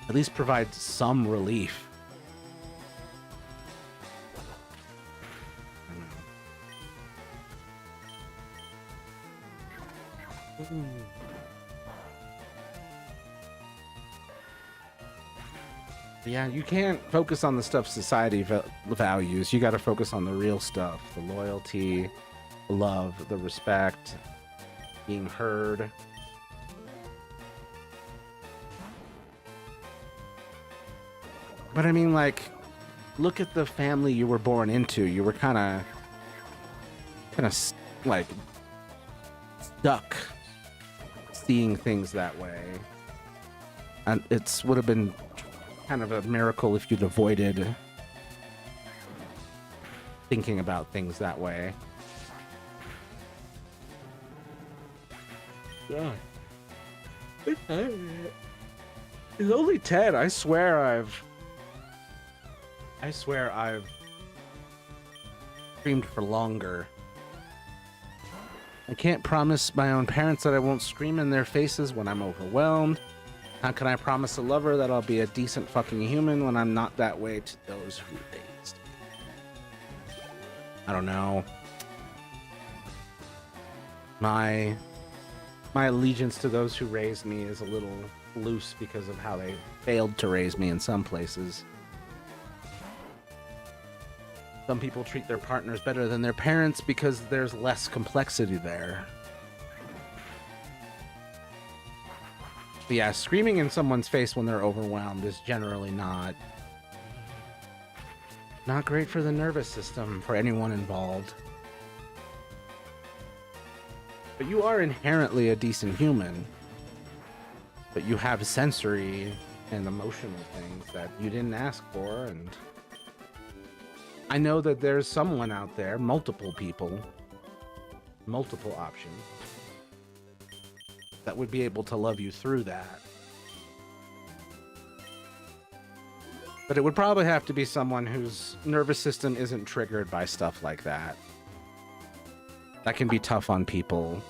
at least provide some relief. Yeah, you can't focus on the stuff society values. You got to focus on the real stuff. The loyalty, the love, the respect, being heard. But I mean, like, look at the family you were born into. You were kind of like stuck seeing things that way. And it would have been kind of a miracle if you'd avoided thinking about things that way. Yeah. It's only 10. I swear I've streamed for longer. I can't promise my own parents that I won't scream in their faces when I'm overwhelmed. How can I promise a lover that I'll be a decent fucking human when I'm not that way to those who raised me? I don't know. My allegiance to those who raised me is a little loose because of how they failed to raise me in some places. Some people treat their partners better than their parents because there's less complexity there. But yeah, screaming in someone's face when they're overwhelmed is generally not great for the nervous system for anyone involved. But you are inherently a decent human. But you have sensory and emotional things that you didn't ask for, and I know that there's someone out there, multiple people, multiple options, that would be able to love you through that. But it would probably have to be someone whose nervous system isn't triggered by stuff like that. That can be tough on people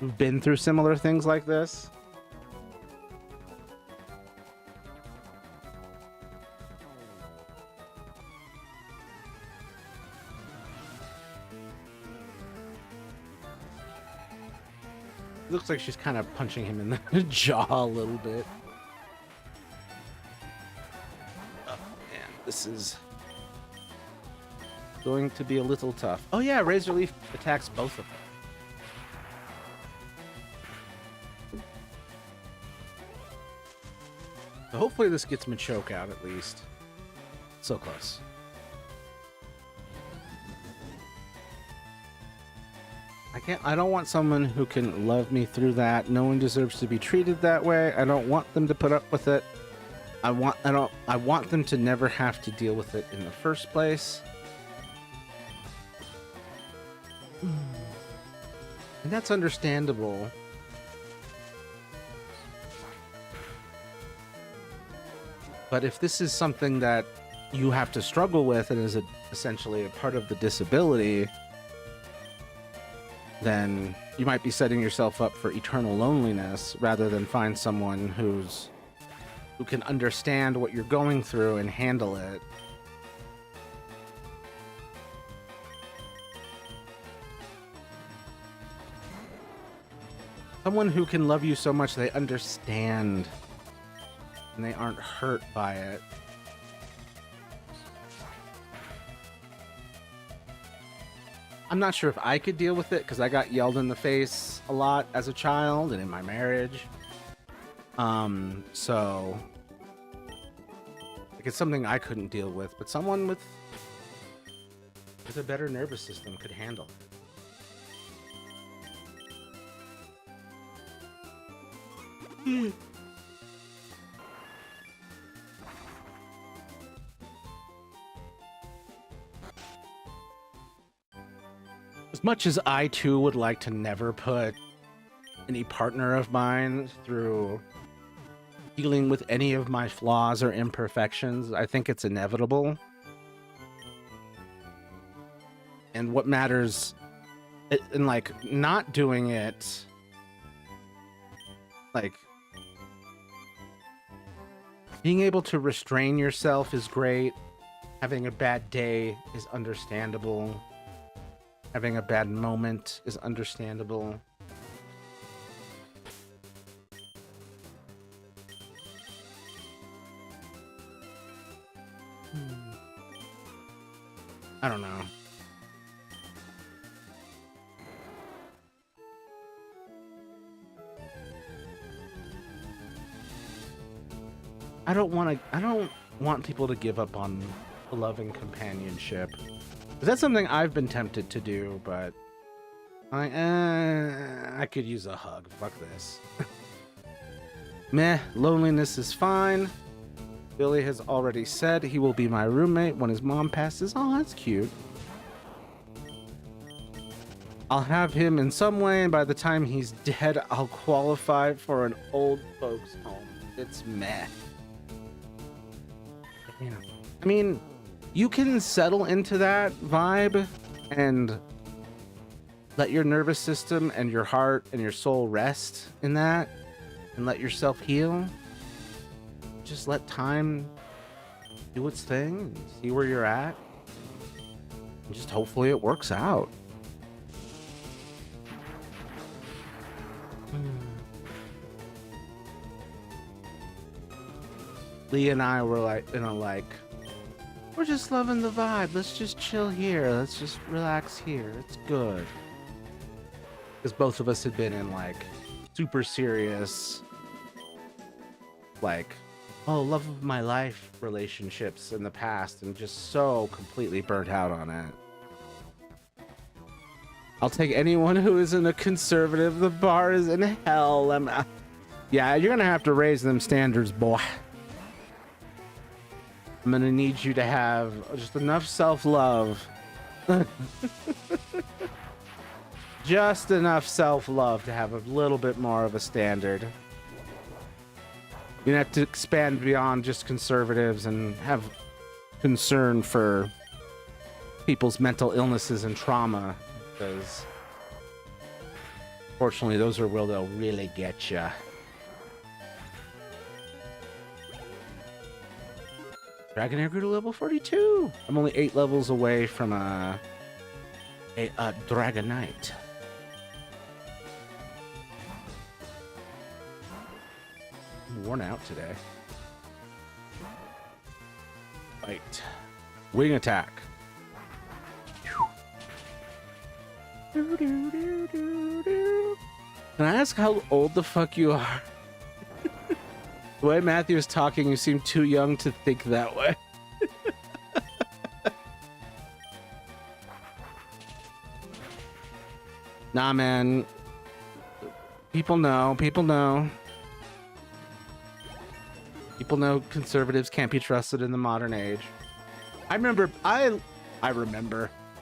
who've been through similar things like this. Looks like she's kind of punching him in the jaw a little bit. Oh man, this is going to be a little tough. Oh yeah, Razor Leaf attacks both of them. So hopefully this gets Machoke out at least. So close. I don't want someone who can love me through that. No one deserves to be treated that way. I don't want them to put up with it. I want them to never have to deal with it in the first place. And that's understandable. But if this is something that you have to struggle with and is essentially a part of the disability, then you might be setting yourself up for eternal loneliness rather than find someone who can understand what you're going through and handle it. Someone who can love you so much they understand and they aren't hurt by it. I'm not sure if I could deal with it because I got yelled in the face a lot as a child and in my marriage. So like it's something I couldn't deal with, but someone with a better nervous system could handle it. As much as I too would like to never put any partner of mine through dealing with any of my flaws or imperfections, I think it's inevitable. And what matters in like not doing it, like being able to restrain yourself is great. Having a bad day is understandable. Having a bad moment is understandable. I don't know. I don't want people to give up on love and companionship. That's something I've been tempted to do, but I could use a hug. Fuck this. Meh, loneliness is fine. Billy has already said he will be my roommate when his mom passes. Oh, that's cute. I'll have him in some way, and by the time he's dead, I'll qualify for an old folks home. It's meh. Yeah. I mean, you can settle into that vibe and let your nervous system and your heart and your soul rest in that and let yourself heal. Just let time do its thing and see where you're at. And just hopefully it works out. Lee and I were like, we're just loving the vibe. Let's just chill here. Let's just relax here. It's good. Because both of us had been in like super serious, like, oh, love of my life relationships in the past and just so completely burnt out on it. I'll take anyone who isn't a conservative. The bar is in hell. Yeah, you're going to have to raise them standards, boy. I'm gonna need you to have just enough self-love. Just enough self-love to have a little bit more of a standard. You have to expand beyond just conservatives and have concern for people's mental illnesses and trauma, because fortunately those are where they'll really get you. Dragonair grew to level 42. I'm only 8 levels away from a Dragonite. I'm worn out today. Fight. Wing attack. Can I ask how old the fuck you are? The way Matthew is talking, you seem too young to think that way. Nah, man. People know. People know. People know conservatives can't be trusted in the modern age. I remember.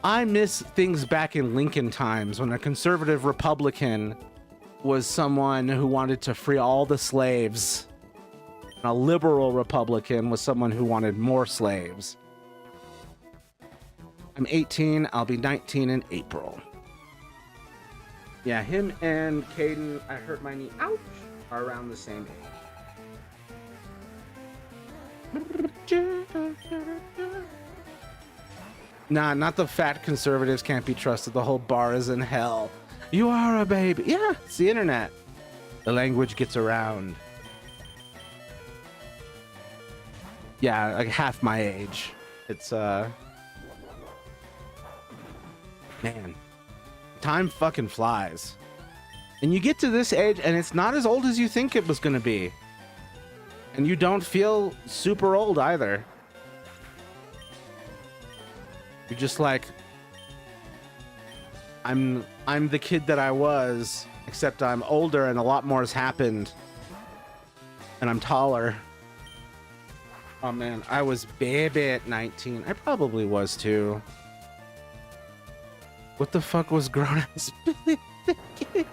I miss things back in Lincoln times when a conservative Republican was someone who wanted to free all the slaves. A liberal Republican was someone who wanted more slaves. I'm 18. I'll be 19 in April. Yeah, him and Caden, I hurt my knee, ouch, are around the same age. Nah, not the fat conservatives can't be trusted. The whole bar is in hell. You are a baby. Yeah, it's the internet. The language gets around. Yeah, like half my age. It's, man. Time fucking flies. And you get to this age, and it's not as old as you think it was gonna be. And you don't feel super old either. You're just like, I'm the kid that I was, except I'm older and a lot more has happened. And I'm taller. Oh man, I was baby at 19. I probably was too. What the fuck was grown-ass Billy thinking?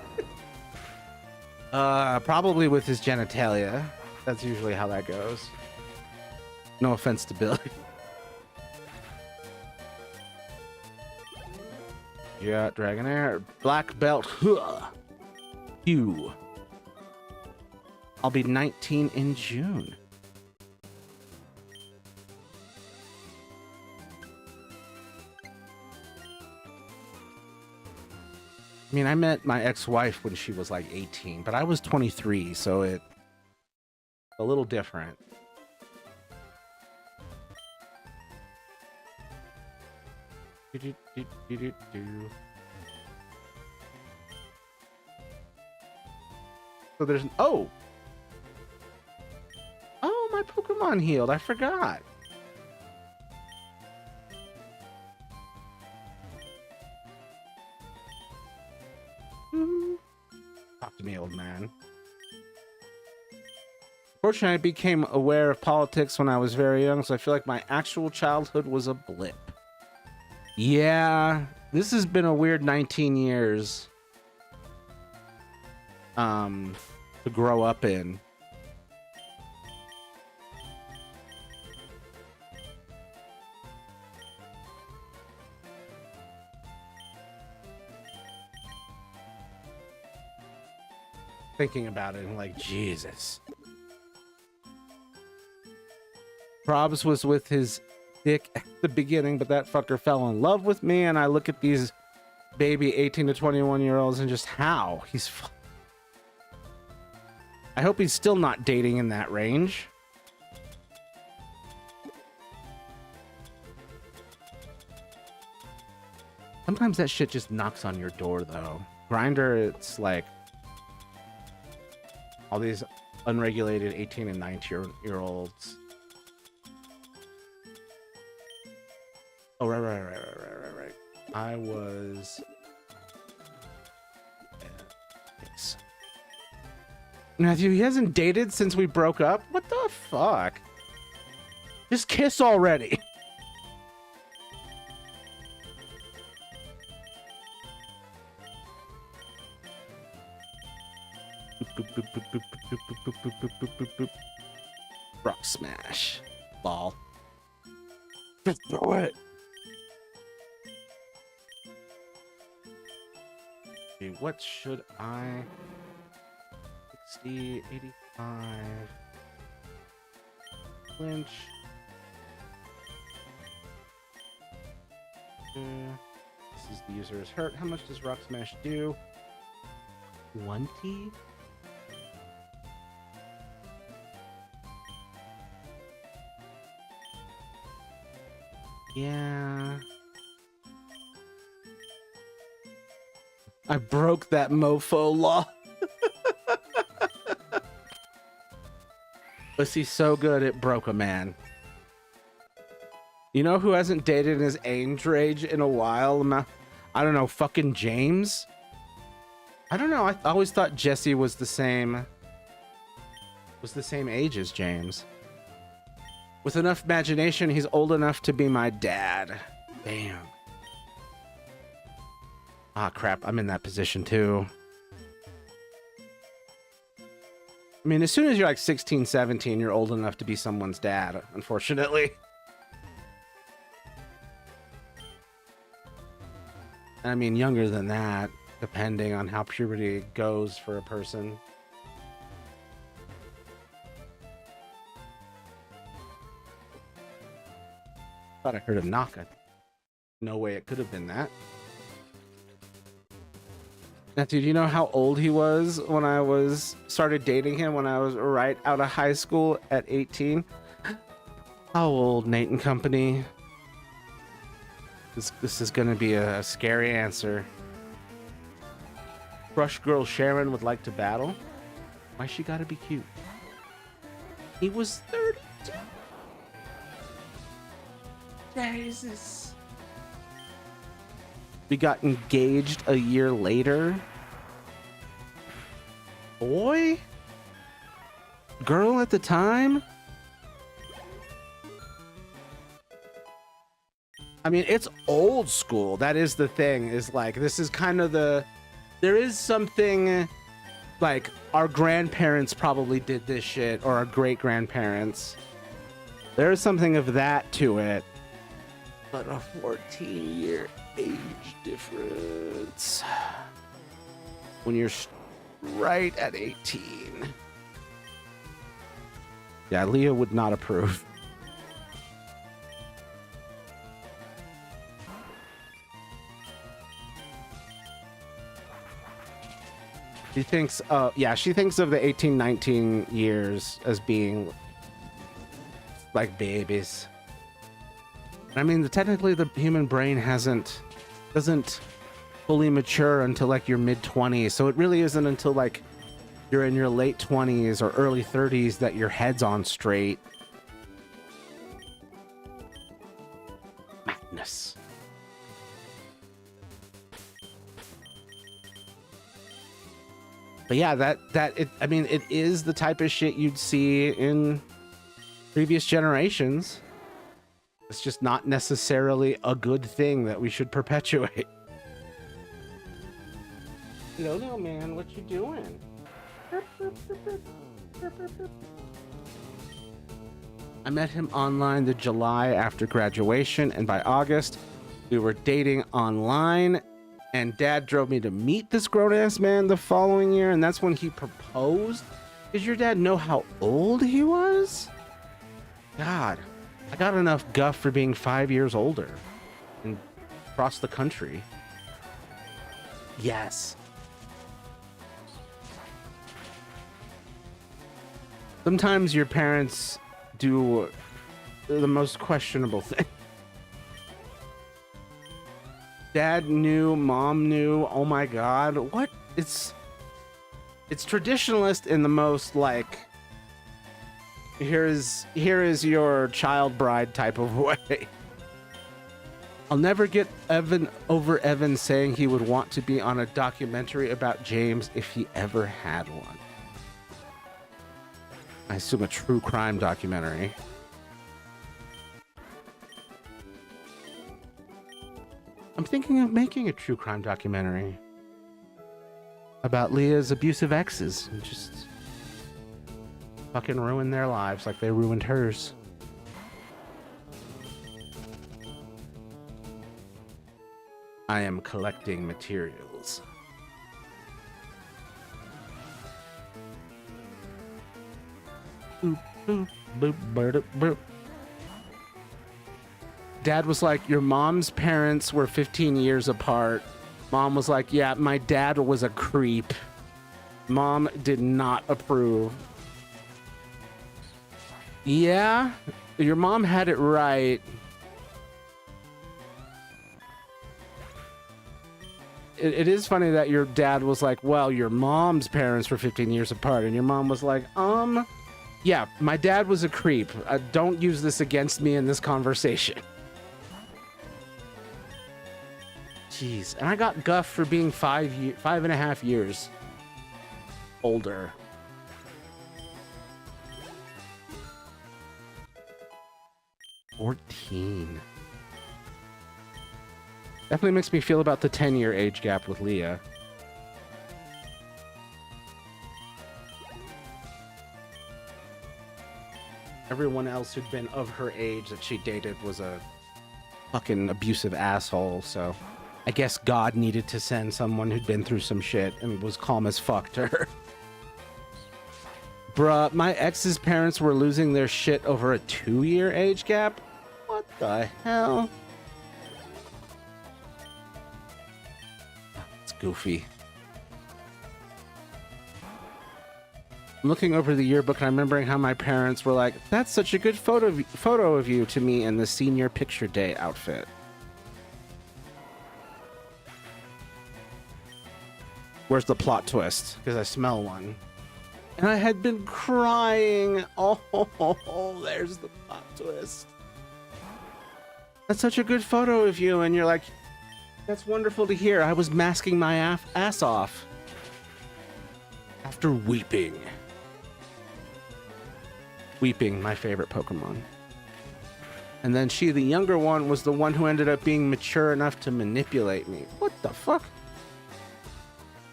Probably with his genitalia. That's usually how that goes. No offense to Billy. Yeah, Dragonair. Black belt. Hugh. I'll be 19 in June. I mean, I met my ex-wife when she was like 18, but I was 23, so it's a little different. So there's... Oh! Oh, my Pokemon healed. I forgot. Talk to me, old man. Fortunately, I became aware of politics when I was very young, so I feel like my actual childhood was a blip. Yeah, this has been a weird 19 years to grow up in. thinking about it and like, Jesus. Probs was with his dick at the beginning, but that fucker fell in love with me, and I look at these baby 18 to 21-year-olds and just how he's... I hope he's still not dating in that range. Sometimes that shit just knocks on your door, though. Grindr, it's like all these unregulated 18 and 19-year-olds. Oh, right. I was... Yes. Matthew, he hasn't dated since we broke up? What the fuck? Just kiss already. Rock smash. Ball. Just throw it. Okay, what should I... 60, 85... Clinch. This is the user's hurt. How much does Rock Smash do? 20? Yeah. I broke that mofo law. Pussy's so good it broke a man. You know who hasn't dated in his age range in a while? I don't know, fucking James? I don't know, I always thought Jesse was the same age as James. With enough imagination, he's old enough to be my dad. Damn. Ah, crap, I'm in that position too. I mean, as soon as you're like 16, 17, you're old enough to be someone's dad, unfortunately. I mean, younger than that, depending on how puberty goes for a person. Thought I heard a knock. No way it could have been that. Now, dude, you know how old he was when I started dating him when I was right out of high school at 18? How old, Nate and company? This is gonna be a scary answer. Crush girl Sharon would like to battle. Why she gotta be cute? He was 32. Jesus. We got engaged a year later. Boy? Girl at the time? I mean, it's old school. That is the thing, is like, this is kind of the... There is something like our grandparents probably did this shit, or our great-grandparents. There is something of that to it. But a 14-year age difference when you're right at 18. Yeah, Leah would not approve. She thinks, yeah, she thinks of the 18, 19 years as being like babies. I mean, technically the human brain doesn't fully mature until like your mid-20s. So it really isn't until like you're in your late 20s or early 30s that your head's on straight. Madness. But yeah, I mean, it is the type of shit you'd see in previous generations. It's just not necessarily a good thing that we should perpetuate. No, man, what you doing? I met him online the July after graduation, and by August, we were dating online. And Dad drove me to meet this grown-ass man the following year, and that's when he proposed. Does your dad know how old he was? God, I got enough guff for being 5 years older and across the country. Yes. Sometimes your parents do the most questionable thing. Dad knew, mom knew. Oh my God. What? It's traditionalist in the most like, here is your child bride type of way. I'll never get over Evan saying he would want to be on a documentary about James if he ever had one. I assume a true crime documentary. I'm thinking of making a true crime documentary about Leah's abusive exes and just fucking ruin their lives like they ruined hers. I am collecting materials. Boop, boop, boop, boop, boop. Dad was like, your mom's parents were 15 years apart. Mom was like, yeah, my dad was a creep. Mom did not approve. Yeah, your mom had it right. It is funny that your dad was like, well, your mom's parents were 15 years apart. And your mom was like, yeah, my dad was a creep. Don't use this against me in this conversation. Jeez, and I got guff for being 5.5 years older. $14. Definitely makes me feel about the 10-year age gap with Leah. Everyone else who'd been of her age that she dated was a fucking abusive asshole, so I guess God needed to send someone who'd been through some shit and was calm as fuck to her. Bruh, my ex's parents were losing their shit over a 2-year age gap? What the hell? It's goofy. I'm looking over the yearbook and I'm remembering how my parents were like, that's such a good photo of you to me in the senior picture day outfit. Where's the plot twist? Because I smell one. And I had been crying. Oh, there's the plot twist. That's such a good photo of you. And you're like, that's wonderful to hear. I was masking my ass off. After weeping. Weeping, my favorite Pokemon. And then she, the younger one, was the one who ended up being mature enough to manipulate me. What the fuck?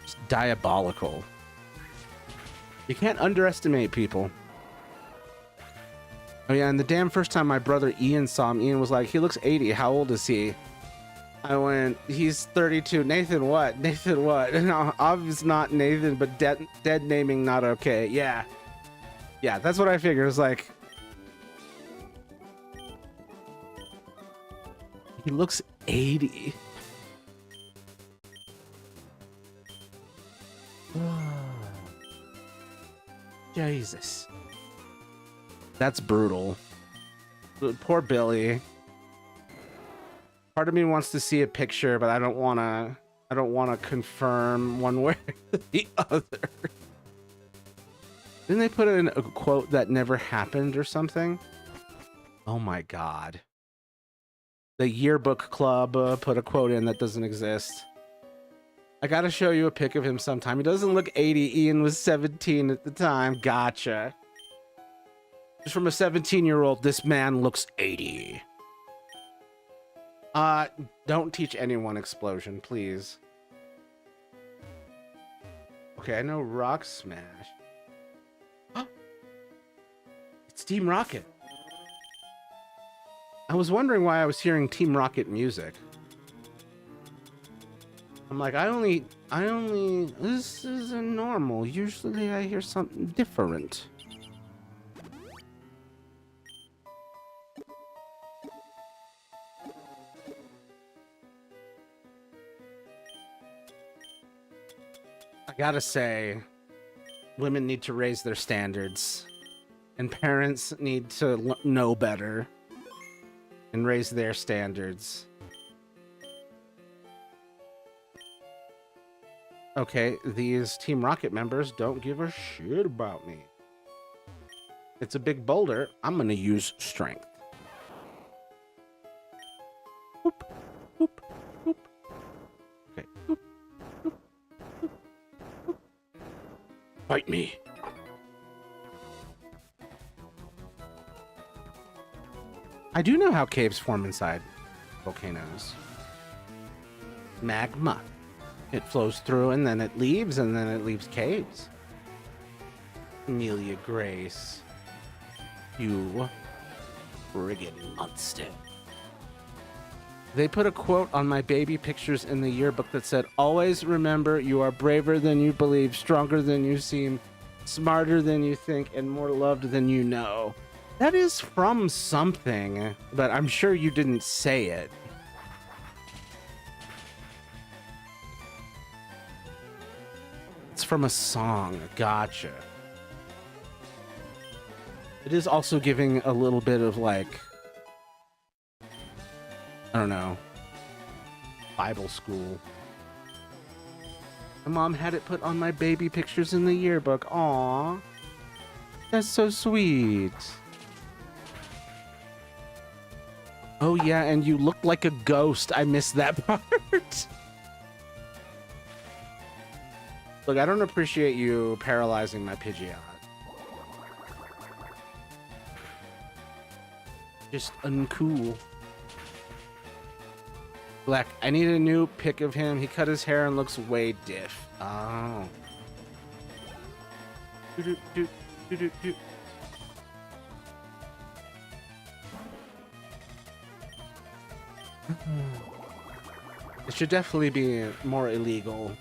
It's diabolical. You can't underestimate people. Oh yeah, and the damn first time my brother Ian saw him, Ian was like, he looks 80. How old is he? I went, he's 32. Nathan what? Nathan what? No, obviously not Nathan, but dead naming not okay. Yeah. Yeah, that's what I figured. It was like, he looks 80. Jesus. That's brutal. Poor Billy. Part of me wants to see a picture, but I don't want to confirm one way or the other. Didn't they put in a quote that never happened or something? Oh my God. The yearbook club put a quote in that doesn't exist. I gotta show you a pic of him sometime. He doesn't look 80. Ian was 17 at the time. Gotcha. Just from a 17-year-old, this man looks 80. Don't teach anyone explosion, please. Okay, I know Rock Smash. It's Team Rocket. I was wondering why I was hearing Team Rocket music. I'm like, this isn't normal. Usually I hear something different. I gotta say, women need to raise their standards, and parents need to know better and raise their standards. Okay, these Team Rocket members don't give a shit about me. It's a big boulder. I'm gonna use strength. Whoop, whoop, whoop. Okay. Whoop, whoop, whoop, whoop. Fight me. I do know how caves form inside volcanoes. Magma. It flows through and then it leaves caves. Amelia Grace. You friggin' monster. They put a quote on my baby pictures in the yearbook that said, "Always remember you are braver than you believe, stronger than you seem, smarter than you think, and more loved than you know." That is from something, but I'm sure you didn't say it. It's from a song. Gotcha. It is also giving a little bit of, like, I don't know, Bible school. My mom had it put on my baby pictures in the yearbook. Aww. That's so sweet. Oh yeah, and you look like a ghost. I missed that part. Look, I don't appreciate you paralyzing my Pidgeot. Just uncool. Black, I need a new pic of him. He cut his hair and looks way diff. Oh. It should definitely be more illegal.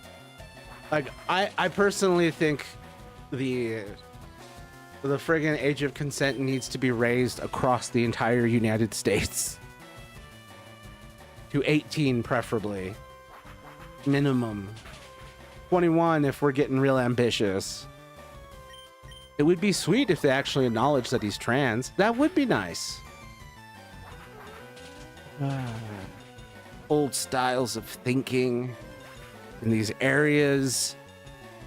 Like, I personally think the friggin' age of consent needs to be raised across the entire United States. To 18, preferably. Minimum. 21 if we're getting real ambitious. It would be sweet if they actually acknowledged that he's trans. That would be nice. Old styles of thinking in these areas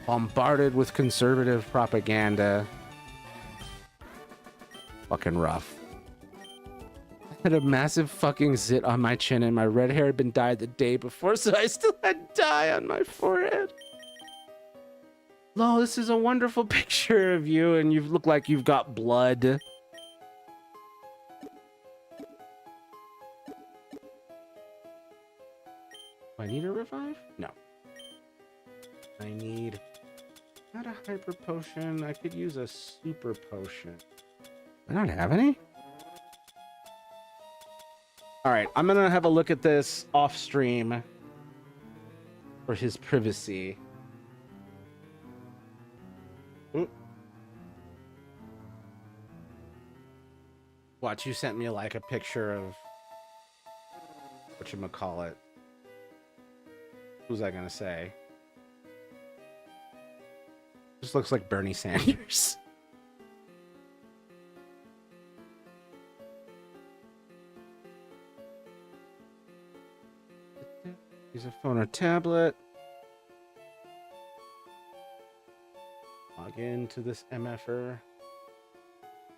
bombarded with conservative propaganda. Fucking rough. I had a massive fucking zit on my chin and my red hair had been dyed the day before, so I still had dye on my forehead. Lo, this is a wonderful picture of you and you look like you've got blood. Do I need a revive? No. I need not a hyper potion. I could use a super potion. I don't have any. All right, I'm gonna have a look at this off stream for his privacy. Ooh. Watch, you sent me like a picture of whatchamacallit. Who's I gonna say? Just looks like Bernie Sanders. Use a phone or tablet. Log into this MFR.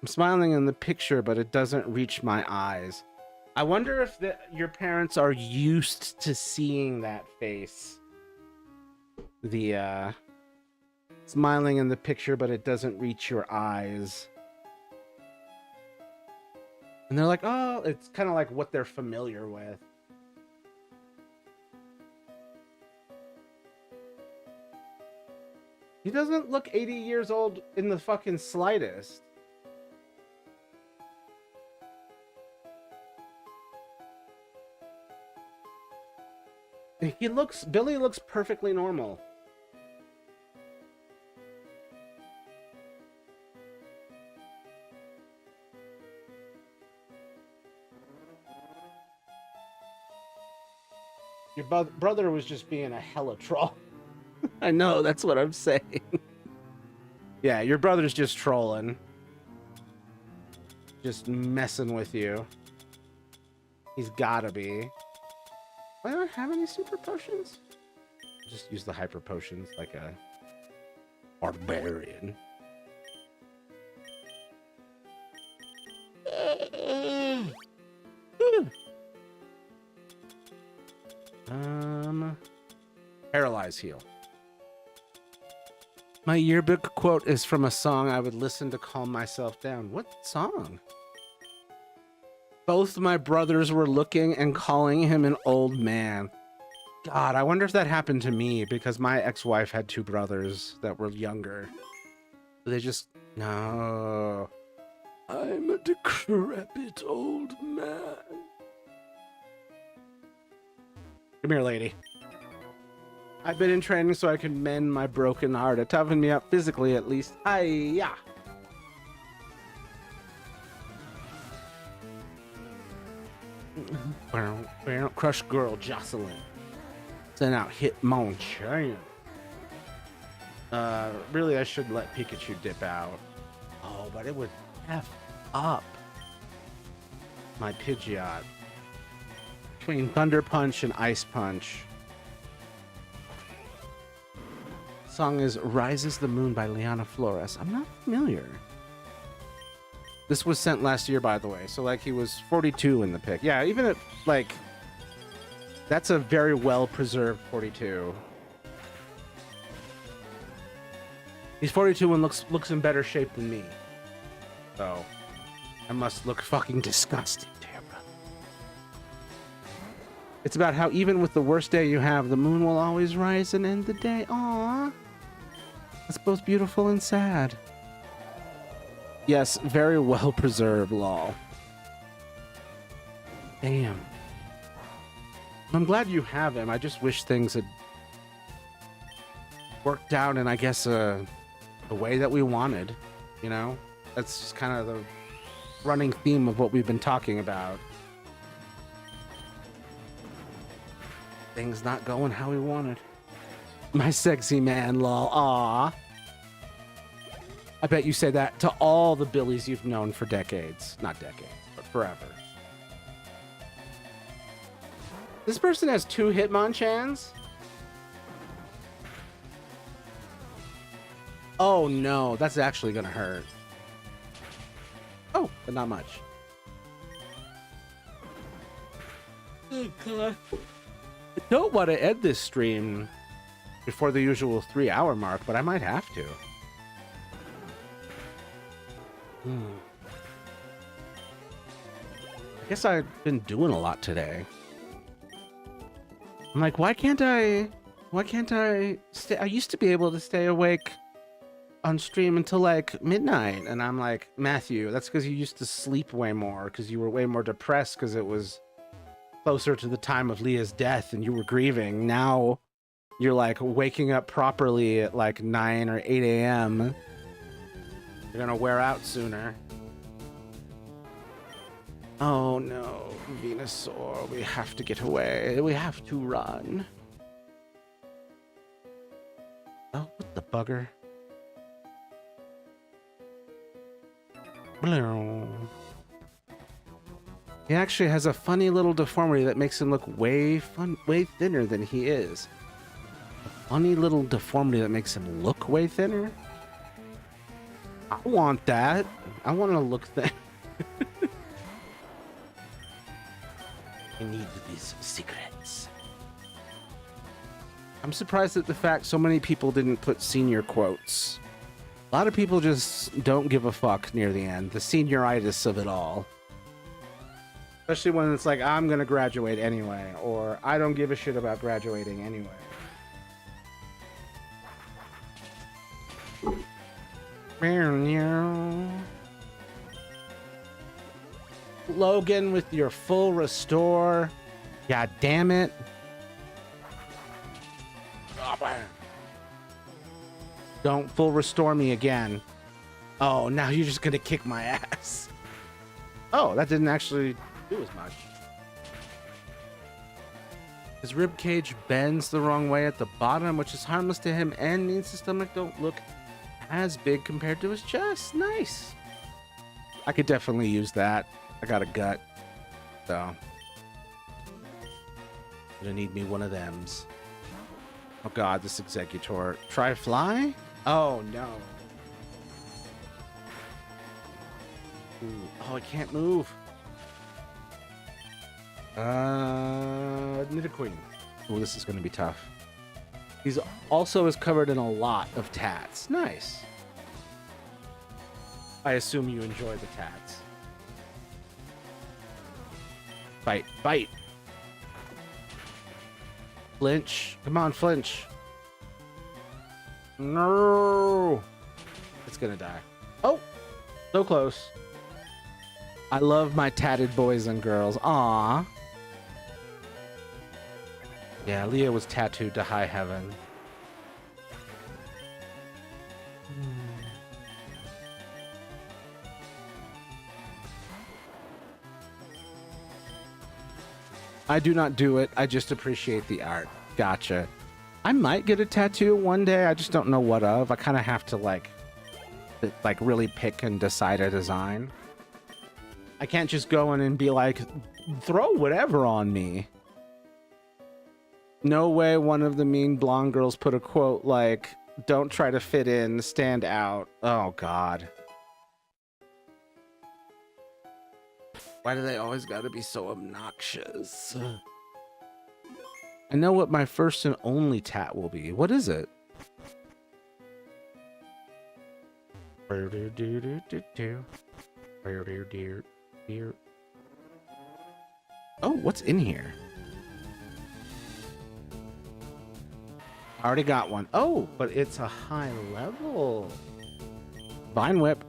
I'm smiling in the picture, but it doesn't reach my eyes. I wonder if your parents are used to seeing that face. The smiling in the picture, but it doesn't reach your eyes. And they're like, oh, it's kind of like what they're familiar with. He doesn't look 80 years old in the fucking slightest. Billy looks perfectly normal. Your brother was just being a hella troll. I know, that's what I'm saying. Yeah, your brother's just trolling. Just messing with you. He's gotta be. Do I not have any super potions? Just use the hyper potions like a barbarian. Paralyze heal. My yearbook quote is from a song I would listen to calm myself down. What song? Both my brothers were looking and calling him an old man. God, I wonder if that happened to me because my ex-wife had two brothers that were younger. They just... No. I'm a decrepit old man. Come here, lady. I've been in training so I can mend my broken heart. It toughened me up physically, at least. Hi-ya! Crush girl Jocelyn. Send out Hitmonchan. Really, I should let Pikachu dip out. Oh, but it would F up my Pidgeot. Between Thunder Punch and Ice Punch. Song is Rises the Moon by Liana Flores. I'm not familiar. This was sent last year, by the way. So, like, he was 42 in the pick. Yeah, even if, like, that's a very well-preserved 42. He's 42 and looks in better shape than me. So, I must look fucking disgusting to your brother. It's about how even with the worst day you have, the moon will always rise and end the day. Aww. That's both beautiful and sad. Yes, very well preserved, lol. Damn. I'm glad you have him. I just wish things had worked out in, I guess, the way that we wanted. You know? That's just kind of the running theme of what we've been talking about. Things not going how we wanted. My sexy man, lol. Aww. I bet you say that to all the Billies you've known for decades. Not decades, but forever. This person has 2 Hitmonchans? Oh no, that's actually gonna hurt. Oh, but not much. Oh God. I don't want to end this stream before the usual 3-hour mark, but I might have to. I guess I've been doing a lot today. I'm like, why can't I stay? I used to be able to stay awake on stream until like midnight. And I'm like, Matthew, that's because you used to sleep way more because you were way more depressed because it was closer to the time of Leah's death and you were grieving. Now you're like waking up properly at like 9 or 8 a.m. You're gonna wear out sooner. Oh no, Venusaur, we have to get away. We have to run. Oh, what the bugger? He actually has a funny little deformity that makes him look way thinner than he is. A funny little deformity that makes him look way thinner? I want that. I want to look thin. I need these secrets. I'm surprised at the fact so many people didn't put senior quotes. A lot of people just don't give a fuck near the end. The senioritis of it all. Especially when it's like, I'm gonna graduate anyway, or I don't give a shit about graduating anyway. Logan with your full restore. God damn it. Don't full restore me again. Oh, now you're just gonna kick my ass. Oh, that didn't actually do as much. His rib cage bends the wrong way at the bottom, which is harmless to him, and means his stomach don't look as big compared to his chest. Nice. I could definitely use that. I got a gut, so gonna need me one of thems. Oh god, this Executor. Try fly? Oh no. Ooh. Oh, I can't move. Nidoqueen. Oh, this is gonna be tough. He's also is covered in a lot of tats. Nice. I assume you enjoy the tats. Fight, fight. Flinch. Come on, flinch. No. It's gonna die. Oh, so close. I love my tatted boys and girls. Aww. Yeah, Leah was tattooed to high heaven. I do not do it. I just appreciate the art. Gotcha. I might get a tattoo one day. I just don't know what of. I kind of have to like really pick and decide a design. I can't just go in and be like, throw whatever on me. No way one of the mean blonde girls put a quote like, don't try to fit in, stand out. Oh, God. Why do they always gotta be so obnoxious? I know what my first and only tat will be. What is it? Oh, what's in here? I already got one. Oh, but it's a high level. Vine Whip.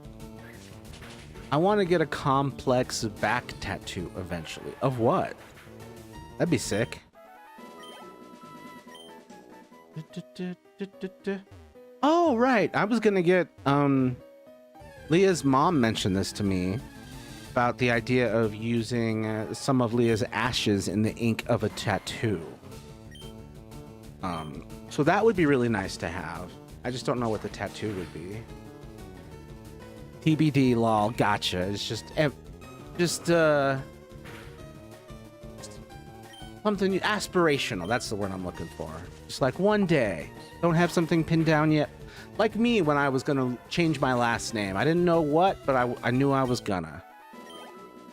I want to get a complex back tattoo eventually. Of what? That'd be sick. Oh, right. I was gonna get Leah's mom mentioned this to me about the idea of using some of Leah's ashes in the ink of a tattoo. So that would be really nice to have. I just don't know what the tattoo would be. TBD, lol. Gotcha. It's just something aspirational. That's the word I'm looking for. Just like one day. Don't have something pinned down yet. Like me when I was gonna change my last name. I didn't know what, but I knew I was gonna.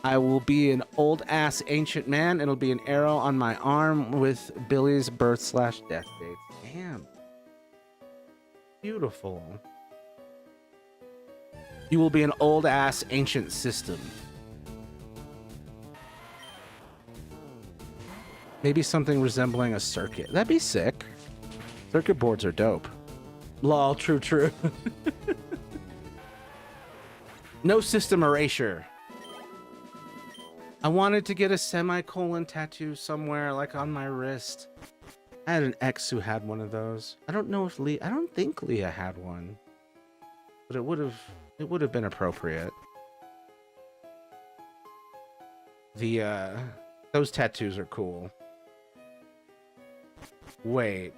I will be an old ass ancient man. It'll be an arrow on my arm with Billy's birth/death date. Damn. Beautiful. You will be an old ass ancient system. Maybe something resembling a circuit. That'd be sick. Circuit boards are dope. Lol, true, true. No system erasure. I wanted to get a semicolon tattoo somewhere, like on my wrist. I had an ex who had one of those. I don't know if I don't think Leah had one, but it would have been appropriate. Those tattoos are cool. Wait,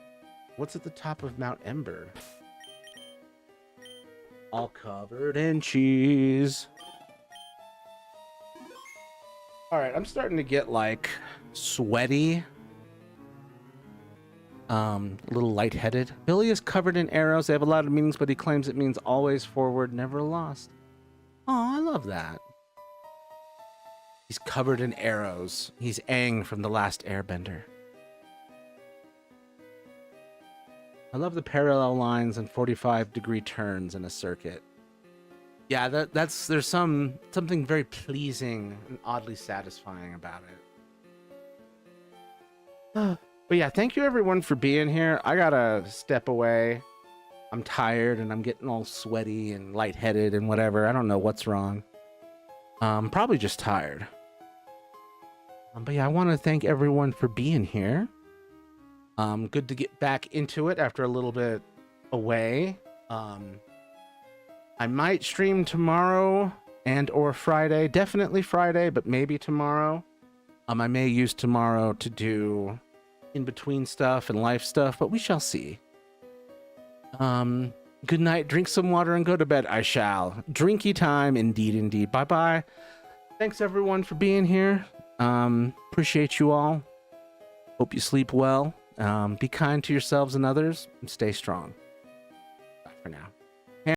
what's at the top of Mount Ember? All covered in cheese. All right, I'm starting to get like sweaty. A little lightheaded. Billy is covered in arrows. They have a lot of meanings, but he claims it means always forward, never lost. Oh, I love that. He's covered in arrows. He's Aang from The Last Airbender. I love the parallel lines and 45-degree turns in a circuit. Yeah, there's something very pleasing and oddly satisfying about it. But yeah, thank you everyone for being here. I gotta step away. I'm tired and I'm getting all sweaty and lightheaded and whatever. I don't know what's wrong. Probably just tired. But yeah, I want to thank everyone for being here. Good to get back into it after a little bit away. I might stream tomorrow and or Friday. Definitely Friday, but maybe tomorrow. I may use tomorrow to do in-between stuff and life stuff, but we shall see. Good night. Drink some water and go to bed. I shall. Drinky time, indeed, indeed. Bye-bye. Thanks, everyone, for being here. Appreciate you all. Hope you sleep well. Be kind to yourselves and others, and stay strong. Bye for now.